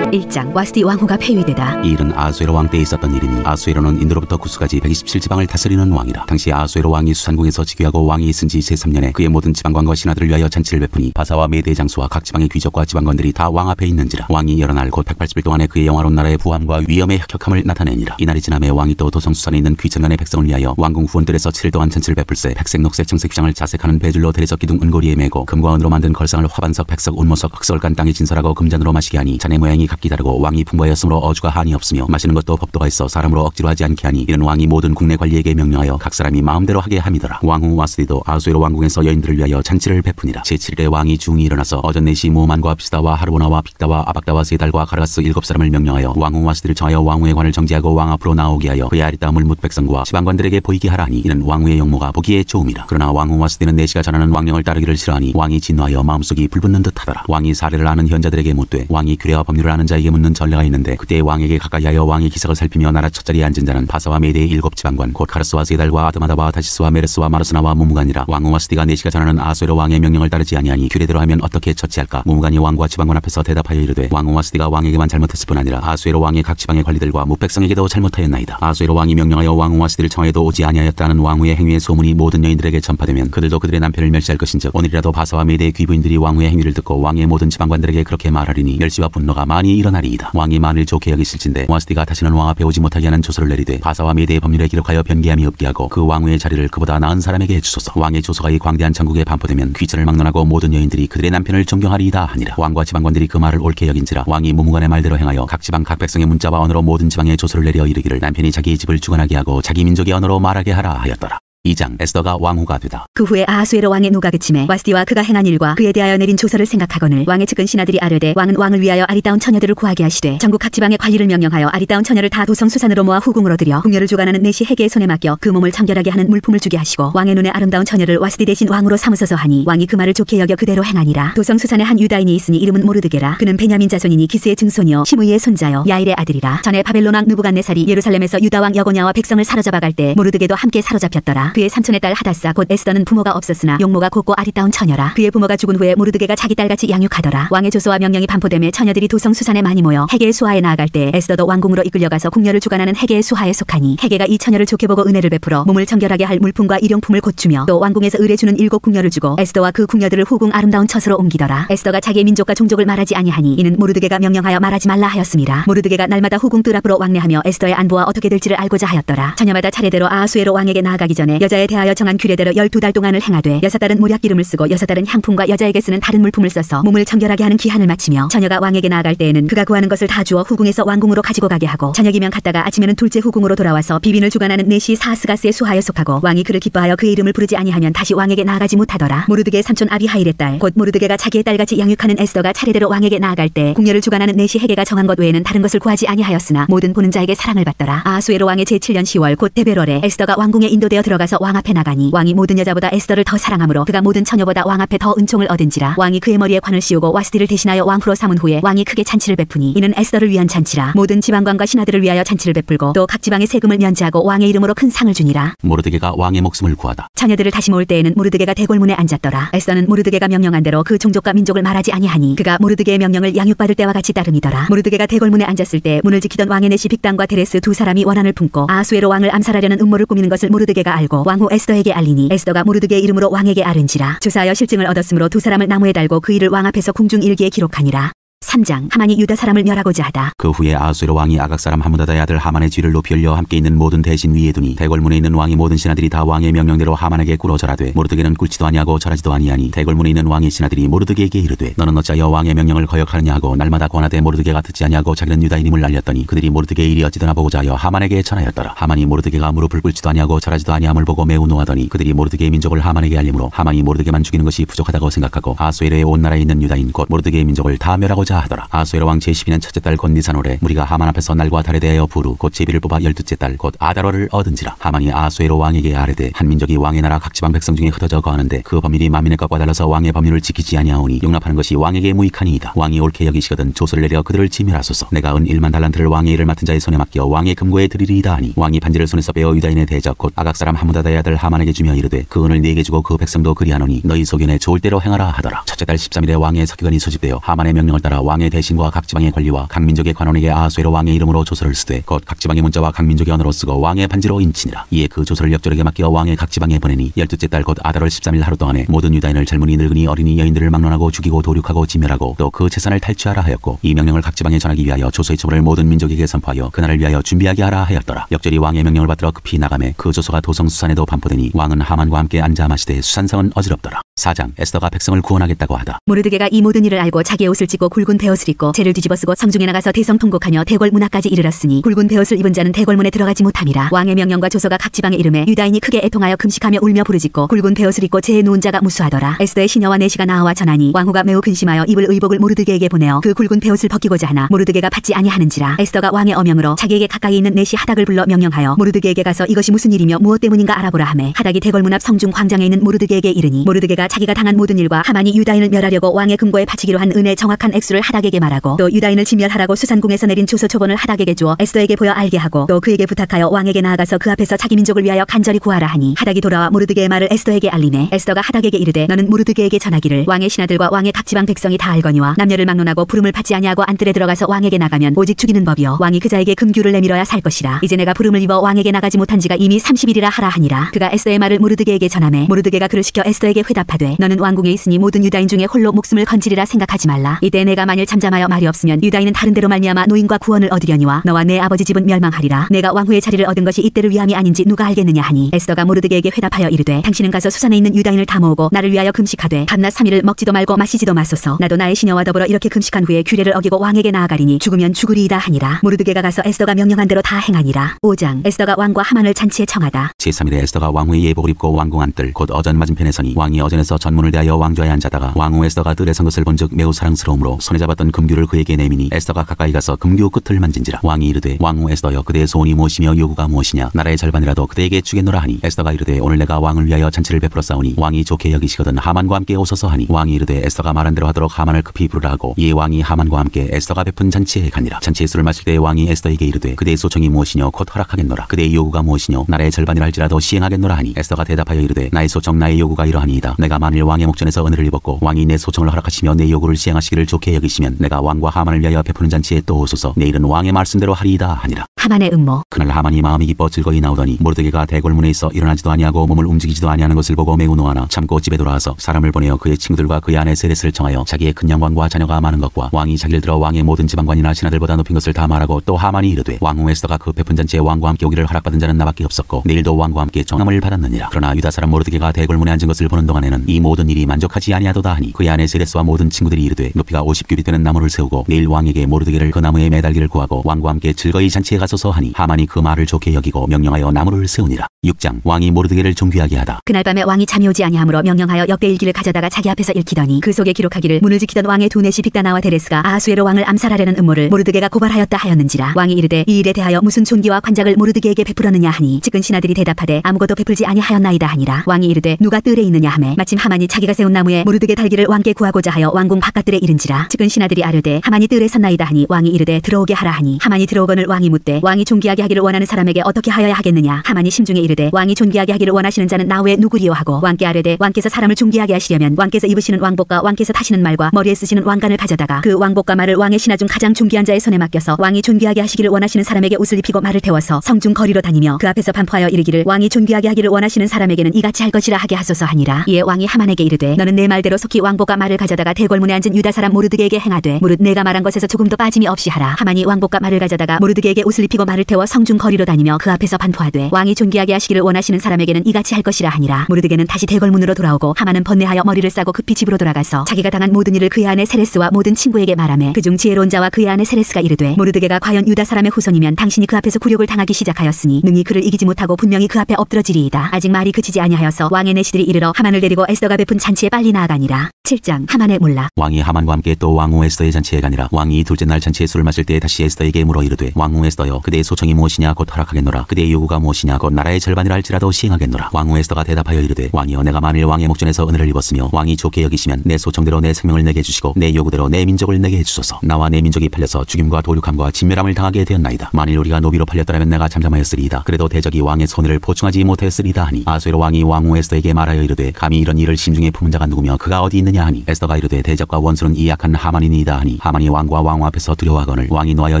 1장 와스디 왕후가 폐위되다. 이 일은 아수에로 왕 때에 있었던 일이니 아수에로는 인도로부터 구스까지 127지방을 다스리는 왕이라. 당시 아수에로 왕이 수산궁에서 즉위하고 왕이 있은 지 제3년에 그의 모든 지방관과 신하들을 위하여 잔치를 베푸니 바사와 메대 장수와 각 지방의 귀족과 지방관들이 다 왕 앞에 있는지라. 왕이 여러 날 곧 180일 동안에 그의 영화로운 나라의 부함과 위엄의 혁혁함을 나타내니라. 이날이 지남에 왕이 또 도성수산에 있는 귀천간의 백성을 위하여 왕궁 후원들에서 7일 동안 잔치를 베풀세 백색 녹색 청색 휘장을 자색하는 배줄로 대리석 기둥 은고리에 메고 금과 은으로 만든 걸상을 화반석 백석 운모석 흑설간 땅에 진설하고 금잔으로 마시게 하니 잔의 모양이 각기 다르고 왕이 풍부하였으므로 어주가 한이 없으며 마시는 것도 법도가 있어 사람으로 억지로 하지 않게 하니 이는 왕이 모든 국내 관리에게 명령하여 각 사람이 마음대로 하게 함이더라. 왕후 와스디도 아수에로 왕궁에서 여인들을 위하여 잔치를 베푸니라. 제7일에 왕이 중이 일어나서 어전네시 무만과 비스다와 하르보나와 빅다와 아박다와 세달과 가르가스 7사람을 명령하여 왕후 와스디를 청하여 왕후의 관을 정지하고 왕 앞으로 나오게 하여 그의 아리따 물뭇 백성과 지방관들에게 보이게 하라니 이는 왕후의 용모가 보기에 좋음이라. 그러나 왕후 와스디는 내시가 전하는 왕령을 따르기를 싫어하니 왕이 진노하여 마음속이 불붙는 듯하더라. 왕이 사례를 아는 현자들에게 묻되 왕이 규례와 법률을 아는 하는 자에게 묻는 전례가 있는데 그때 왕에게 가까이하여 왕의 기석을 살피며 나라 첫자리에 앉은 자는 바사와 메대의 7지방관 곧 카르스와 세달과 아드마다와 다시스와 메레스와 마르스나와 무무간이라. 왕후 와스디가 내시가 전하는 아수에로 왕의 명령을 따르지 아니하니 규례대로 하면 어떻게 처치할까? 무무간이 왕과 지방관 앞에서 대답하여 이르되 왕후 와스디가 왕에게만 잘못했을 뿐 아니라 아수에로 왕의 각 지방의 관리들과 무백성에게도 잘못하였나이다. 아수에로 왕이 명령하여 왕후 와스디를 청하에도 오지 아니하였다는 왕후의 행위의 소문이 모든 여인들에게 전파되면 그들도 그들의 남편을 멸시할 것인즉 오늘이라도 바사와 메대의 귀부인들이 왕후의 행위를 듣고 왕의 모든 지방관들에게 그렇게 말하리니 멸시와 분노가 많이 일어나리이다. 왕이 만일 좋게 여기실진대 와스디가 다시는 왕 앞에 오지 못하게 하는 조서를 내리되 바사와 메대의 법률에 기록하여 변개함이 없게 하고 그 왕후의 자리를 그보다 나은 사람에게 해주소서. 왕의 조서가 이 광대한 전국에 반포되면 귀천을 막론하고 모든 여인들이 그들의 남편을 존경하리이다 하니라. 왕과 지방관들이 그 말을 옳게 여긴지라 왕이 무무간의 말대로 행하여 각 지방 각 백성의 문자와 언어로 모든 지방에 조서를 내려 이르기를 남편이 자기의 집을 주관하게 하고 자기 민족의 언어로 말하게 하라 하였더라. 2장 에스더가 왕후가 되다. 그 후에 아하수에로 왕의 노가 그침에 와스디와 그가 행한 일과 그에 대하여 내린 조서를 생각하거늘 왕의 측근 신하들이 아뢰되 왕은 왕을 위하여 아리따운 처녀들을 구하게 하시되 전국 각 지방의 관리를 명령하여 아리따운 처녀를 다 도성수산으로 모아 후궁으로 들여 궁녀를 주관하는 내시 해계의 손에 맡겨 그 몸을 청결하게 하는 물품을 주게 하시고 왕의 눈에 아름다운 처녀를 와스디 대신 왕으로 삼으소서 하니 왕이 그 말을 좋게 여겨 그대로 행하니라. 도성수산에 한 유다인이 있으니 이름은 모르드게라. 그는 베냐민 자손이니 기스의 증손이요 시므이의 손자요 야일의 아들이라. 전에 바벨론 왕 느부갓네살이 예루살렘에서 유다 왕 여고냐와 백성을 사로잡아 갈 때 모르드게도 함께 사로잡혔더라. 그의 삼촌의 딸 하다사 곧 에스더는 부모가 없었으나 용모가 곱고 아리따운 처녀라. 그의 부모가 죽은 후에 모르드게가 자기 딸같이 양육하더라. 왕의 조서와 명령이 반포되매 처녀들이 도성수산에 많이 모여 해계의 수하에 나아갈 때 에스더도 왕궁으로 이끌려가서 궁녀를 주관하는 해계의 수하에 속하니 해계가 이 처녀를 좋게 보고 은혜를 베풀어 몸을 청결하게 할 물품과 일용품을 곧 주며 또 왕궁에서 의뢰주는 7 궁녀를 주고 에스더와 그 궁녀들을 후궁 아름다운 처소로 옮기더라. 에스더가 자기의 민족과 종족을 말하지 아니하니 이는 모르드게가 명령하여 말하지 말라 하였습니다. 모르드게가 날마다 후궁 뜰 앞으로 왕래하며 에스더의 안부와 어떻게 될지를 알고자 하였더라. 처녀마다 차례대로 아하수에로 왕에게 나아가기 전에 여자에 대하여 정한 규례대로 12달 동안을 행하되 6달은 모략기름을 쓰고 6달은 향품과 여자에게 쓰는 다른 물품을 써서 몸을 청결하게 하는 기한을 마치며 처녀가 왕에게 나아갈 때에는 그가 구하는 것을 다 주어 후궁에서 왕궁으로 가지고 가게 하고 저녁이면 갔다가 아침에는 둘째 후궁으로 돌아와서 비빈을 주관하는 내시 사스가스의 수하에 속하고 왕이 그를 기뻐하여 그의 이름을 부르지 아니하면 다시 왕에게 나아가지 못하더라. 모르드게의 삼촌 아비하일의 딸 곧 모르드게가 자기의 딸같이 양육하는 에스더가 차례대로 왕에게 나아갈 때 궁녀를 주관하는 내시 해계가 정한 것 외에는 다른 것을 구하지 아니하였으나 모든 보는 자에게 사랑을 받더라. 아하수에로 왕의 제7년 10월 곧 데베롤에 에스더가 왕궁에 인도되어 들어가서 왕 앞에 나가니 왕이 모든 여자보다 에스더를 더 사랑하므로 그가 모든 처녀보다 왕 앞에 더 은총을 얻은지라. 왕이 그의 머리에 관을 씌우고 와스디를 대신하여 왕후로 삼은 후에 왕이 크게 잔치를 베푸니 이는 에스더를 위한 잔치라. 모든 지방관과 신하들을 위하여 잔치를 베풀고 또 각 지방의 세금을 면제하고 왕의 이름으로 큰 상을 주니라. 모르드게가 왕의 목숨을 구하다. 처녀들을 다시 모을 때에는 모르드게가 대궐문에 앉았더라. 에스더는 모르드게가 명령한 대로 그 종족과 민족을 말하지 아니하니 그가 모르드게의 명령을 양육받을 때와 같이 따름이더라. 모르드게가 대궐문에 앉았을 때 문을 지키던 왕의 내시 빅단과 데레스 두 사람이 원한을 품고 아하수에로 왕을 암살하려는 음모를 꾸미는 것을 모르드게가 알고 왕후 에스더에게 알리니 에스더가 모르드게의 이름으로 왕에게 아른지라. 조사하여 실증을 얻었으므로 두 사람을 나무에 달고 그 일을 왕 앞에서 궁중 일기에 기록하니라. 3장 하만이 유다 사람을 멸하고자 하다. 그 후에 아하수에로 왕이 아각 사람 하무다다의 아들 하만의 쥐를 높이 올려 함께 있는 모든 대신 위에 두니 대궐문에 있는 왕의 모든 신하들이 다 왕의 명령대로 하만에게 꿇어 절하되 모르드게는 꿇지도 아니하고 절하지도 아니하니 대궐문에 있는 왕의 신하들이 모르드게에게 이르되 너는 어찌하여 왕의 명령을 거역하느냐 하고 날마다 권하되 모르드게가 듣지 아니하고 자기는 유다인임을 알렸더니 그들이 모르드게의 일이 어찌되나 보고자 하여 하만에게 전하였더라. 하만이 모르드게가 무릎을 꿇지도 아니하고 절하지도 아니함을 보고 매우 노하더니 그들이 모르드게의 민족을 하만에게 알림으로 하만이 모르드게만 죽이는 것이 부족하다고 생각하고 아하수에로의 온 나라에 있는 유다인 곧 모르드게의 민족을 다 멸하고자 하더라. 아하수에로 왕 제12년 첫째 달 곧 니산월에 무리가 하만 앞에서 날과 달에 대하여 부르 곧 제비를 뽑아 12째 달 곧 아달월을 얻은지라. 하만이 아하수에로 왕에게 아뢰되 한 민족이 왕의 나라 각 지방 백성 중에 흩어져 거하는데 그 법률이 만민의 것과 달라서 왕의 법률을 지키지 아니하오니 용납하는 것이 왕에게 무익하니이다. 왕이 옳게 여기시거든 조서를 내려 그들을 지멸하소서. 내가 은 1만 달란트를 왕의 일을 맡은 자의 손에 맡겨 왕의 금고에 드리리이다 하니 왕이 반지를 손에서 빼어 유다인의 대적 곧 아각 사람 하무다다의 아들 하만에게 주며 이르되 그 은을 네게 주고 그 백성도 그리하노니 너희 소견에 좋을 대로 행하라 하더라. 첫째 달 13일에 왕의 서기관이 소집되어 하만의 명령을 따라 왕의 대신과 각 지방의 관리와 각 민족의 관원에게 아하수에로 왕의 이름으로 조서를 쓰되 곧 각 지방의 문자와 각 민족의 언어로 쓰고 왕의 반지로 인치니라. 이에 그 조서를 역졸에게 맡겨 왕의 각 지방에 보내니 12째 달 곧 아달월 13일 하루 동안에 모든 유다인을 젊은이 늙은이 어린이 여인들을 막론하고 죽이고 도륙하고 지멸하고 또 그 재산을 탈취하라 하였고 이 명령을 각 지방에 전하기 위하여 조서의 첩을 모든 민족에게 선포하여 그날을 위하여 준비하게 하라 하였더라. 역절이 왕의 명령을 받들어 급히 나가매 그 조서가 도성수산에도 반포되니 왕은 하만과 함께 앉아 마시되 수산성은 어지럽더라. 4장 에스더가 백성을 구원하겠다고 하다. 모르드게가 이 모든 일을 알고 자기의 옷을 찢고 굵은 베옷을 입고 재를 뒤집어쓰고 성중에 나가서 대성 통곡하며 대궐 문화까지 이르렀으니 굵은 베옷을 입은 자는 대궐문에 들어가지 못함이라. 왕의 명령과 조서가 각 지방에 이름에 유다인이 크게 애통하여 금식하며 울며 부르짖고 굵은 베옷을 입고 재에 누운 자가 무수하더라. 에스더의 시녀와 내시가 나와 전하니 왕후가 매우 근심하여 입을 의복을 모르드게에게 보내어 그 굵은 베옷을 벗기고자 하나 모르드게가 받지 아니하는지라. 에스더가 왕의 어명으로 자기에게 가까이 있는 내시 하닥을 불러 명령하여 모르드게에게 가서 이것이 무슨 일이며 무엇 때문인가 알아보라 하매 하닥이 대궐문 앞 성중 광장에 있는 모르드게에게 이르니 모르드게가 자기가 당한 모든 일과 하만이 유다인을 멸하려고 왕의 금고에 바치기로 한 은의 정확한 액수를 하닥에게 말하고 또 유다인을 진멸하라고 수산궁에서 내린 조서 초본을 하닥에게 주어 에스더에게 보여 알게 하고 또 그에게 부탁하여 왕에게 나아가서 그 앞에서 자기 민족을 위하여 간절히 구하라 하니 하닥이 돌아와 모르드게의 말을 에스더에게 알리매 에스더가 하닥에게 이르되 너는 모르드게에게 전하기를 왕의 신하들과 왕의 각 지방 백성이 다 알거니와 남녀를 막론하고 부름을 받지 아니하고 안뜰에 들어가서 왕에게 나가면 오직 죽이는 법이요 왕이 그자에게 금규를 내밀어야 살 것이라. 이제 내가 부름을 입어 왕에게 나가지 못한 지가 이미 30일이라 하라 하니라. 그가 에스더의 말을 모르드게에게 전하매 모르드게가 그를 시켜 에스더에게 회답하되 너는 왕궁에 있으니 모든 유다인 중에 홀로 목숨을 건지리라 생각하지 말라. 이때 내가 만일 잠잠하여 말이 없으면 유다인은 다른 데로 말미암아 노인과 구원을 얻으려니와 너와 내 아버지 집은 멸망하리라. 내가 왕후의 자리를 얻은 것이 이때를 위함이 아닌지 누가 알겠느냐 하니 에스더가 모르드게에게 회답하여 이르되 당신은 가서 수산에 있는 유다인을 다 모으고 나를 위하여 금식하되 밤낮 3일을 먹지도 말고 마시지도 마소서. 나도 나의 시녀와 더불어 이렇게 금식한 후에 규례를 어기고 왕에게 나아가리니 죽으면 죽으리이다 하니라. 모르드게가 가서 에스더가 명령한 대로 다 행하니라. 5장. 에스더가 왕과 하만을 잔치에 청하다. 제3일에 에스더가 왕후의 예복을 입고 왕궁 안뜰 곧 어전 맞은편에 서니 왕이 어전에서 전문을 대하여 왕좌에 앉았다가 왕후 에스더가 뜰에 선 것을 본즉 매우 사랑스러움으로 손에 잡았던 금규를 그에게 내미니 에스더가 가까이 가서 금규 끝을 만진지라. 왕이 이르되 왕후 에스더여 그대의 소원이 무엇이며 요구가 무엇이냐 나라의 절반이라도 그대에게 주겠노라 하니 에스더가 이르되 오늘 내가 왕을 위하여 잔치를 베풀어 싸우니 왕이 좋게 여기시거든 하만과 함께 오소서 하니 왕이 이르되 에스더가 말한 대로 하도록 하만을 급히 부르라 하고 이에 왕이 하만과 함께 에스더가 베푼 잔치에 가니라. 잔치에 술을 마실 때 왕이 에스더에게 이르되 그대의 소청이 무엇이뇨 곧 허락하겠노라. 그대의 요구가 무엇이뇨 나라의 절반이라 할지라도 시행하겠노라 하니 에스더가 대답하여 이르되 나의 소청 나의 요구가 이러하니이다. 내가 만일 왕의 목전에서 은혜를 입었고 왕이 내 소청을 허락하시며 내 요구를 시행하시기를 좋게 여기시면 내가 왕과 하만을 위하여 베푸는 잔치에 또 오소서. 내일은 왕의 말씀대로 하리이다 하니라. 하만의 음모. 그날 하만이 마음이 기뻐 즐거이 나오더니 모르드게가 대궐문에 있어 일어나지도 아니하고 몸을 움직이지도 아니하는 것을 보고 매우 노하나 참고 집에 돌아와서 사람을 보내어 그의 친구들과 그의 아내 세레스를 청하여 자기의 큰 영광과 자녀가 많은 것과 왕이 자기를 들어 왕의 모든 지방관이나 신하들보다 높인 것을 다 말하고 또 하만이 이르되 왕후 에스더가 그 베푼 잔치에 왕과 함께 오기를 허락받은 자는 나밖에 없었고 내일도 왕과 함께 정함을 받았느니라. 그러나 유다 사람 모르드게가 대궐문에 앉은 것을 보는 동안에는 이 모든 일이 만족하지 아니하도다 하니 그의 아내 세레스와 모든 친구들이 이르되 높이가 50규빗 되는 나무를 세우고 내일 왕에게 모르드게를 그 나무에 매달기를 구하고 왕과 함께 즐거이 잔치에 가소서 하니 하만이 그 말을 좋게 여기고 명령하여 나무를 세우니라. 6장. 왕이 모르드게를 존귀하게 하다. 그날 밤에 왕이 잠이 오지 아니하므로 명령하여 역대일기를 가져다가 자기 앞에서 읽히더니 그 속에 기록하기를 문을 지키던 왕의 두 내시 빅다나와 데레스가 아하수에로 왕을 암살하려는 음모를 모르드게가 고발하였다 하였는지라. 왕이 이르되 이 일에 대하여 무슨 존귀와 관작을 모르드게에게 베풀었느냐 하니 측은 신하들이 대답하되 아무것도 베풀지 아니하였나이다 하니라. 왕이 이르되 누가 뜰에 있느냐 하매 마침 하만이 자기가 세운 나무에 모르드게 달기를 왕께 구하고자 하여 왕궁 바깥뜰에 이른지라. 측은 신하들이 아뢰되 하만이 뜰에 섰나이다 하니 왕이 이르되 들어오게 하라 하니 하만이 들어오거늘 왕이 묻되 왕이 존귀하게 하기를 원하는 사람에게 어떻게 하여야 하겠느냐. 하만이 심중에 이르되 왕이 존귀하게 하기를 원하시는 자는 나 외에 누구리요 하고 왕께 아뢰되 왕께서 사람을 존귀하게 하시려면 왕께서 입으시는 왕복과 왕께서 타시는 말과 머리에 쓰시는 왕관을 가져다가 그 왕복과 말을 왕의 신하 중 가장 존귀한 자의 손에 맡겨서 왕이 존귀하게 하시기를 원하시는 사람에게 옷을 입히고 말을 태워서 성중 거리로 다니며 그 앞에서 반포하여 이르기를 왕이 존귀하게 하기를 원하시는 사람에게는 이같이 할 것이라 하게 하소서 하니라. 이에 왕이 하만에게 이르되 너는 내 말대로 속히 왕복과 말을 가져다가 대궐문에 앉은 유다 사람 모르드게에게 행하되 무릇 내가 말한 것에서 조금도 빠짐이 없이 하라. 하만이 왕복과 말을 가져다가 모르드게에게 옷을 입히고 말을 태워 성중 거리로 다니며 그 앞에서 반포하되 왕이 존귀하게 하시기를 원하시는 사람에게는 이같이 할 것이라 하니라. 모르드게는 다시 대궐문으로 돌아오고 하만은 번뇌하여 머리를 싸고 급히 집으로 돌아가서 자기가 당한 모든 일을 그의 아내 세레스와 모든 친구에게 말하매 그중 지혜로운 자와 그의 아내 세레스가 이르되 모르드게가 과연 유다 사람의 후손이면 당신이 그 앞에서 굴욕을 당하기 시작하였으니 능히 그를 이기지 못하고 분명히 그 앞에 엎드러지리이다. 아직 말이 그치지 아니하여서 왕의 내시들이 이르러 하만을 데리고 에스더가 베푼 잔치에 빨리 나아가니라. 7장. 하만의 몰락. 왕이 하만과 함께 또 왕후 에스더의 잔치에 가니라. 왕이 둘째 날 잔치에 술을 마실 때 다시 에스더에게 물어 이르되 왕후 에스더여 그대의 소청이 무엇이냐 곧 허락하겠노라. 그대의 요구가 무엇이냐 곧 나라의 절반이라 할지라도 시행하겠노라. 왕후 에스더가 대답하여 이르되 왕이여 내가 만일 왕의 목전에서 은혜를 입었으며 왕이 좋게 여기시면 내 소청대로 내 생명을 내게 해주시고 내 요구대로 내 민족을 내게 해주소서. 나와 내 민족이 팔려서 죽임과 도륙함과 진멸함을 당하게 되었나이다. 만일 우리가 노비로 팔렸더라면 내가 잠잠하였으리이다. 그래도 대적이 왕의 손해를 보충하지 못하였으리이다 하니 아수에로 왕이 왕후 에스더에게 말하여 이르되 감히 이런 일을 심중에 품은 자가 누구며 그가 어디 있느냐 하니 에스더가 이르되 대적과 원수는 이 약한 하만이니이다 하니 하만이 왕과 왕후 앞에서 두려워하거늘 왕이 노하여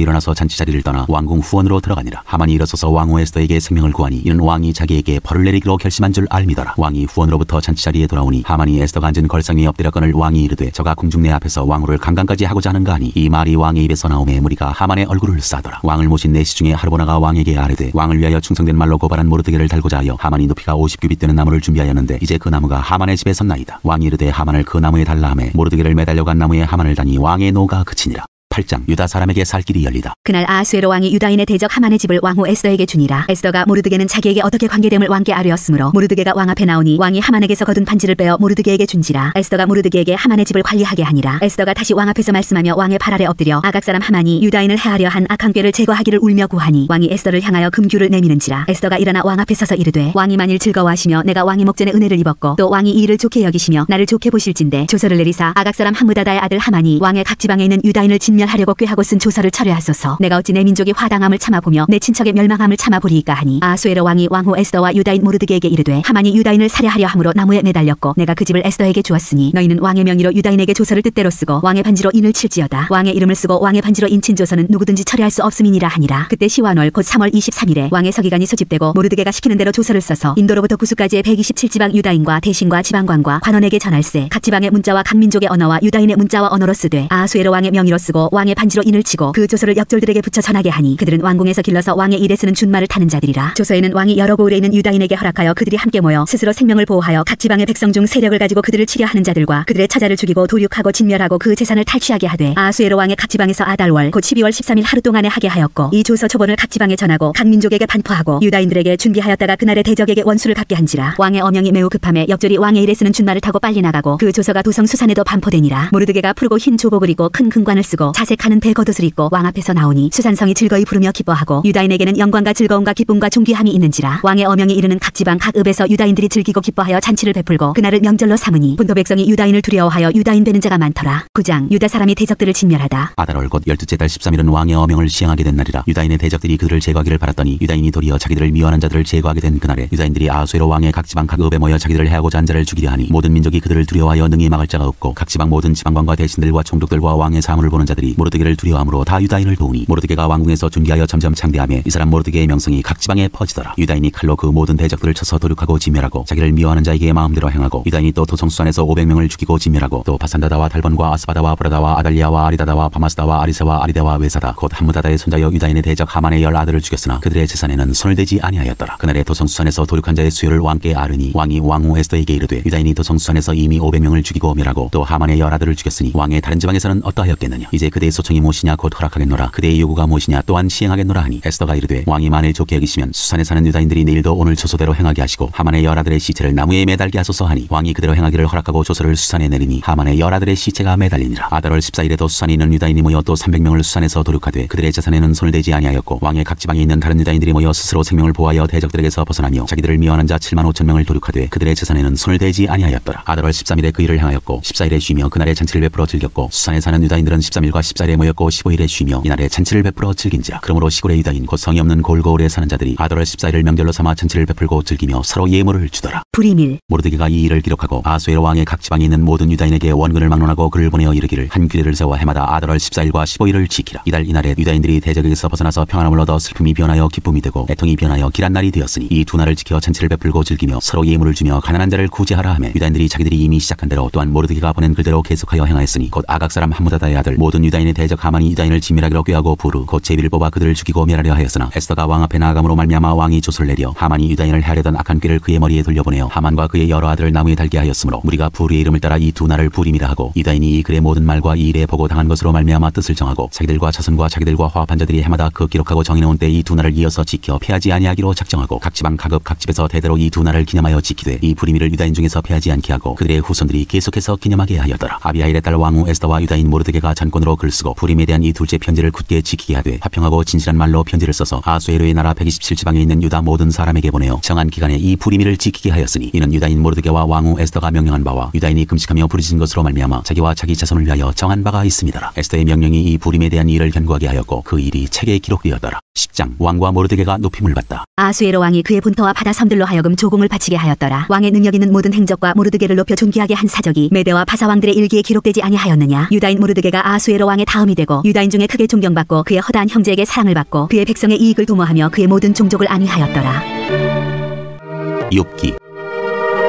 일어나서 잔치 자리를 떠나 왕궁 후원으로 들어가니라. 하만이 일어서서 왕후 에스더에게 생명을 구하니 이는 왕이 자기에게 벌을 내리기로 결심한 줄 알미더라. 왕이 후원으로부터 잔치 자리에 돌아오니 하만이 에스더가 앉은 걸상 위에 엎드렸거늘 왕이 이르되 저가 궁중 내 앞에서 왕후를 강간까지 하고자 하는가 하니 이 말이 왕의 입에서 나오매 무리가 하만의 얼굴을 싸더라. 왕을 모신 내시 중에 하르보나가 왕에게 아뢰되 왕을 위하여 충성된 말로 고발한 모르드게를 달고자 하여 하만이 높이가 50규빗 되는 나무를 준비하였는데 이제 그 나무가 하만의 집에 섰나이다. 왕이 이르되 하만을 그 나무에 달라 하매 모르드게를 매달려 간 나무에 하만을 다니 왕의 노가 그치니라. 8장 유다 사람에게 살 길이 열리다. 그날 아하수에로 왕이 유다인의 대적 하만의 집을 왕후 에스더에게 주니라. 에스더가 모르드게는 자기에게 어떻게 관계됨을 왕께 아뢰었으므로 모르드게가 왕 앞에 나오니 왕이 하만에게서 거둔 반지를 빼어 모르드게에게 준지라. 에스더가 모르드게에게 하만의 집을 관리하게 하니라. 에스더가 다시 왕 앞에서 말씀하며 왕의 발 아래 엎드려 아각 사람 하만이 유다인을 해하려 한 악한 꾀를 제거하기를 울며 구하니 왕이 에스더를 향하여 금규를 내미는지라. 에스더가 일어나 왕 앞에 서서 이르되 왕이 만일 즐거워하시며 내가 왕의 목전에 은혜를 입었고 또 왕이 이 일을 좋게 여기시며 나를 좋게 보실진대 조서를 내리사 아각 사람 함므다다의 아들 하만이 왕의 각 지방에 있는 유다인을 진멸하려고 꾀하고 쓴 조서를 철회하소서. 내가 어찌 내 민족이 화당함을 참아보며 내 친척의 멸망함을 참아보리이까 하니 아하수에로 왕이 왕후 에스더와 유다인 모르드게에게 이르되 하만이 유다인을 살해하려 함으로 나무에 매달렸고 내가 그 집을 에스더에게 주었으니 너희는 왕의 명의로 유다인에게 조서를 뜻대로 쓰고 왕의 반지로 인을 칠지어다. 왕의 이름을 쓰고 왕의 반지로 인친 조서는 누구든지 철회할 수 없음이니라 하니라. 그때 시완월 곧 3월 23일에 왕의 서기관이 소집되고 모르드게가 시키는 대로 조서를 써서 인도로부터 구수까지의 127지방 유다인과 대신과 지방관과 관원에게 전할세. 각 지방의 문자와 각 민족의 언어와 유다인의 문자와 언어로 쓰되 아하수에로 왕의 명의로 쓰고 왕의 반지로 인을 치고 그 조서를 역졸들에게 붙여 전하게 하니 그들은 왕궁에서 길러서 왕의 일에 쓰는 준말을 타는 자들이라. 조서에는 왕이 여러 고을에 있는 유다인에게 허락하여 그들이 함께 모여 스스로 생명을 보호하여 각 지방의 백성 중 세력을 가지고 그들을 치려 하는 자들과 그들의 처자를 죽이고 도륙하고 진멸하고 그 재산을 탈취하게 하되 아하수에로 왕의 각 지방에서 아달월 곧 12월 13일 하루 동안에 하게 하였고 이 조서 초본을 각 지방에 전하고 각 민족에게 반포하고 유다인들에게 준비하였다가 그날의 대적에게 원수를 갚게 한지라. 왕의 어명이 매우 급함에 역졸이 왕의 일에 쓰는 준말을 타고 빨리 나가고 그 조서가 도성 수산에도 반포되니라. 모르드게가 푸르고 흰 조복을 입고 큰 금관을 쓰고 자색하는 배 겉옷을 입고 왕 앞에서 나오니 수산성이 즐거이 부르며 기뻐하고 유다인에게는 영광과 즐거움과 기쁨과 존귀함이 있는지라. 왕의 어명이 이르는 각 지방 각 읍에서 유다인들이 즐기고 기뻐하여 잔치를 베풀고 그날을 명절로 삼으니 본토 백성이 유다인을 두려워하여 유다인 되는 자가 많더라. 9장 유다 사람이 대적들을 진멸하다. 아달월 곧 12째 달 13일은 왕의 어명을 시행하게 된 날이라. 유다인의 대적들이 그들을 제거하기를 바랐더니 유다인이 도리어 자기들을 미워하는 자들을 제거하게 된 그날에 유다인들이 아하수에로 왕의 각 지방 각 읍에 모여 자기들을 해하고자 한 자를 죽이려 하니 모든 민족이 그들을 두려워하여 능히 막을 자가 없고 각 지방 모든 지방관과 대신들과 총독들과 왕의 사물을 보는 자들이 모르드게를 두려워함으로 다 유다인을 도우니 모르드게가 왕궁에서 존귀하여 점점 창대하며 이 사람 모르드게의 명성이 각 지방에 퍼지더라. 유다인이 칼로 그 모든 대적들을 쳐서 도륙하고 진멸하고 자기를 미워하는 자에게 마음대로 행하고 유다인이 또 도성수산에서 500명을 죽이고 진멸하고 또 바산다다와 달본과 아스바다와 브라다와 아달리아와 아리다다와 바마스다와 아리세와 아리데와 외사다 곧 함무다다의 손자여 유다인의 대적 하만의 10아들을 죽였으나 그들의 재산에는 손을 대지 아니하였더라. 그날에 도성수산에서 도륙한 자의 수요를 왕께 아르니 왕이 왕후 에스더에게 이르되 유다인이 도성수산에서 이미 500명을 죽이고 멸하고 또 하만의 10아들을 죽였으니 왕의 다른 지방에서는 어떠하였겠느냐. 이제 그대의 소청이 무엇이냐 곧 허락하겠노라. 그대의 요구가 무엇이냐 또한 시행하겠노라 하니 에스더가 이르되 왕이 만일 좋게 여기시면 수산에 사는 유다인들이 내일도 오늘 조소대로 행하게 하시고 하만의 10아들의 시체를 나무에 매달게 하소서 하니 왕이 그대로 행하기를 허락하고 조서를 수산에 내리니 하만의 10아들의 시체가 매달리니라. 아달월 14일에도 수산에 있는 유다인이 모여 또 300명을 수산에서 도륙하되 그들의 재산에는 손을 대지 아니하였고 왕의 각 지방에 있는 다른 유다인들이 모여 스스로 생명을 보호하여 대적들에게서 벗어나며 자기들을 미워하는 자 7만 5천 명을 도륙하되 그들의 재산에는 손을 대지 아니하였더라. 아달월 13일에 그 일을 행하였고 14일에 쉬며 그날에 잔치를 베풀어 즐겼고 수산에 사는 유다인들은 13일과 14일에 모였고 15일에 쉬며 이날에 잔치를 베풀어 즐긴지라. 그러므로 시골의 유다인 곧 성이 없는 골고을에 사는 자들이 아달월 14일을 명절로 삼아 잔치를 베풀고 즐기며 서로 예물을 주더라. 불이밀 모르드게가 이 일을 기록하고 아하수에로 왕의 각 지방에 있는 모든 유다인에게 원근을 막론하고 그를 보내어 이르기를 한 규례를 세워 해마다 아달월 14일과 15일을 지키라. 이달 이날에 유다인들이 대적에게서 벗어나서 평안함을 얻어 슬픔이 변하여 기쁨이 되고 애통이 변하여 길한 날이 되었으니 이 두 날을 지켜 잔치를 베풀고 즐기며 서로 예물을 주며 가난한 자를 구제하라 하며 유다인들이 자기들이 이미 시작한 대로 또한 모르드게가 보낸 글대로 계속하여 행하였으니 곧 아각 사람 함무다다의 아들 모든 유다인의 대적 하만이 유다인을 진멸하기로 꾀하고 부르 곧 제비를 뽑아 그들을 죽이고 멸하려 하였으나 에스더가 왕 앞에 나아감으로 말미암아 왕이 조서를 내려 하만이 유다인을 해하려던 악한 꾀를 그의 머리에 돌려보내어 하만과 그의 여러 아들을 나무에 달게 하였으므로 무리가 부르의 이름을 따라 이 두 날을 부림이라 하고 유다인이 이 글의 모든 말과 이 일에 보고 당한 것으로 말미암아 뜻을 정하고 자기들과 자손과 자기들과 화합한 자들이 해마다 그 기록하고 정해놓은 때 이 두 날을 이어서 지켜 패하지 아니하기로 작정하고 각 지방 각읍 각 집에서 대대로 이 두 날을 기념하여 지키되 이 부림이를 유다인 중에서 패하지 않게 하고 그들의 후손들이 계속해서 기념하게 하였더라. 아비하일의 딸 왕후 에스더와 유다인 모르드게가 전권으로 글쓰고 부림에 대한 이 둘째 편지를 굳게 지키게 하되 화평하고 진실한 말로 편지를 써서 아하수에로의 나라 127지방에 있는 유다 모든 사람에게 보내어 정한 기간에 이 부림이를 지키게 하였으니 이는 유다인 모르드게와 왕후 에스더가 명령한 바와 유다인이 금식하며 부르짖은 것으로 말미암아 자기와 자기 자손을 위하여 정한 바가 있음이더라. 에스더의 명령이 이 부림에 대한 일을 견고하게 하였고 그 일이 책에 기록되었더라. 10장 왕과 모르드게가 높임을 받다. 아하수에로 왕이 그의 본토와 바다 섬들로 하여금 조공을 바치게 하였더라. 왕의 능력 있는 모든 행적과 모르드게를 높여 존귀하게 한 사적이 메대와 바사 왕들의 일기에 기록되지 아니하였느냐. 유다인 모르드게가 아하수에로 왕의 다음이 되고 유다인 중에 크게 존경받고 그의 허다한 형제에게 사랑을 받고 그의 백성의 이익을 도모하며 그의 모든 종족을 안위하였더라. 욥기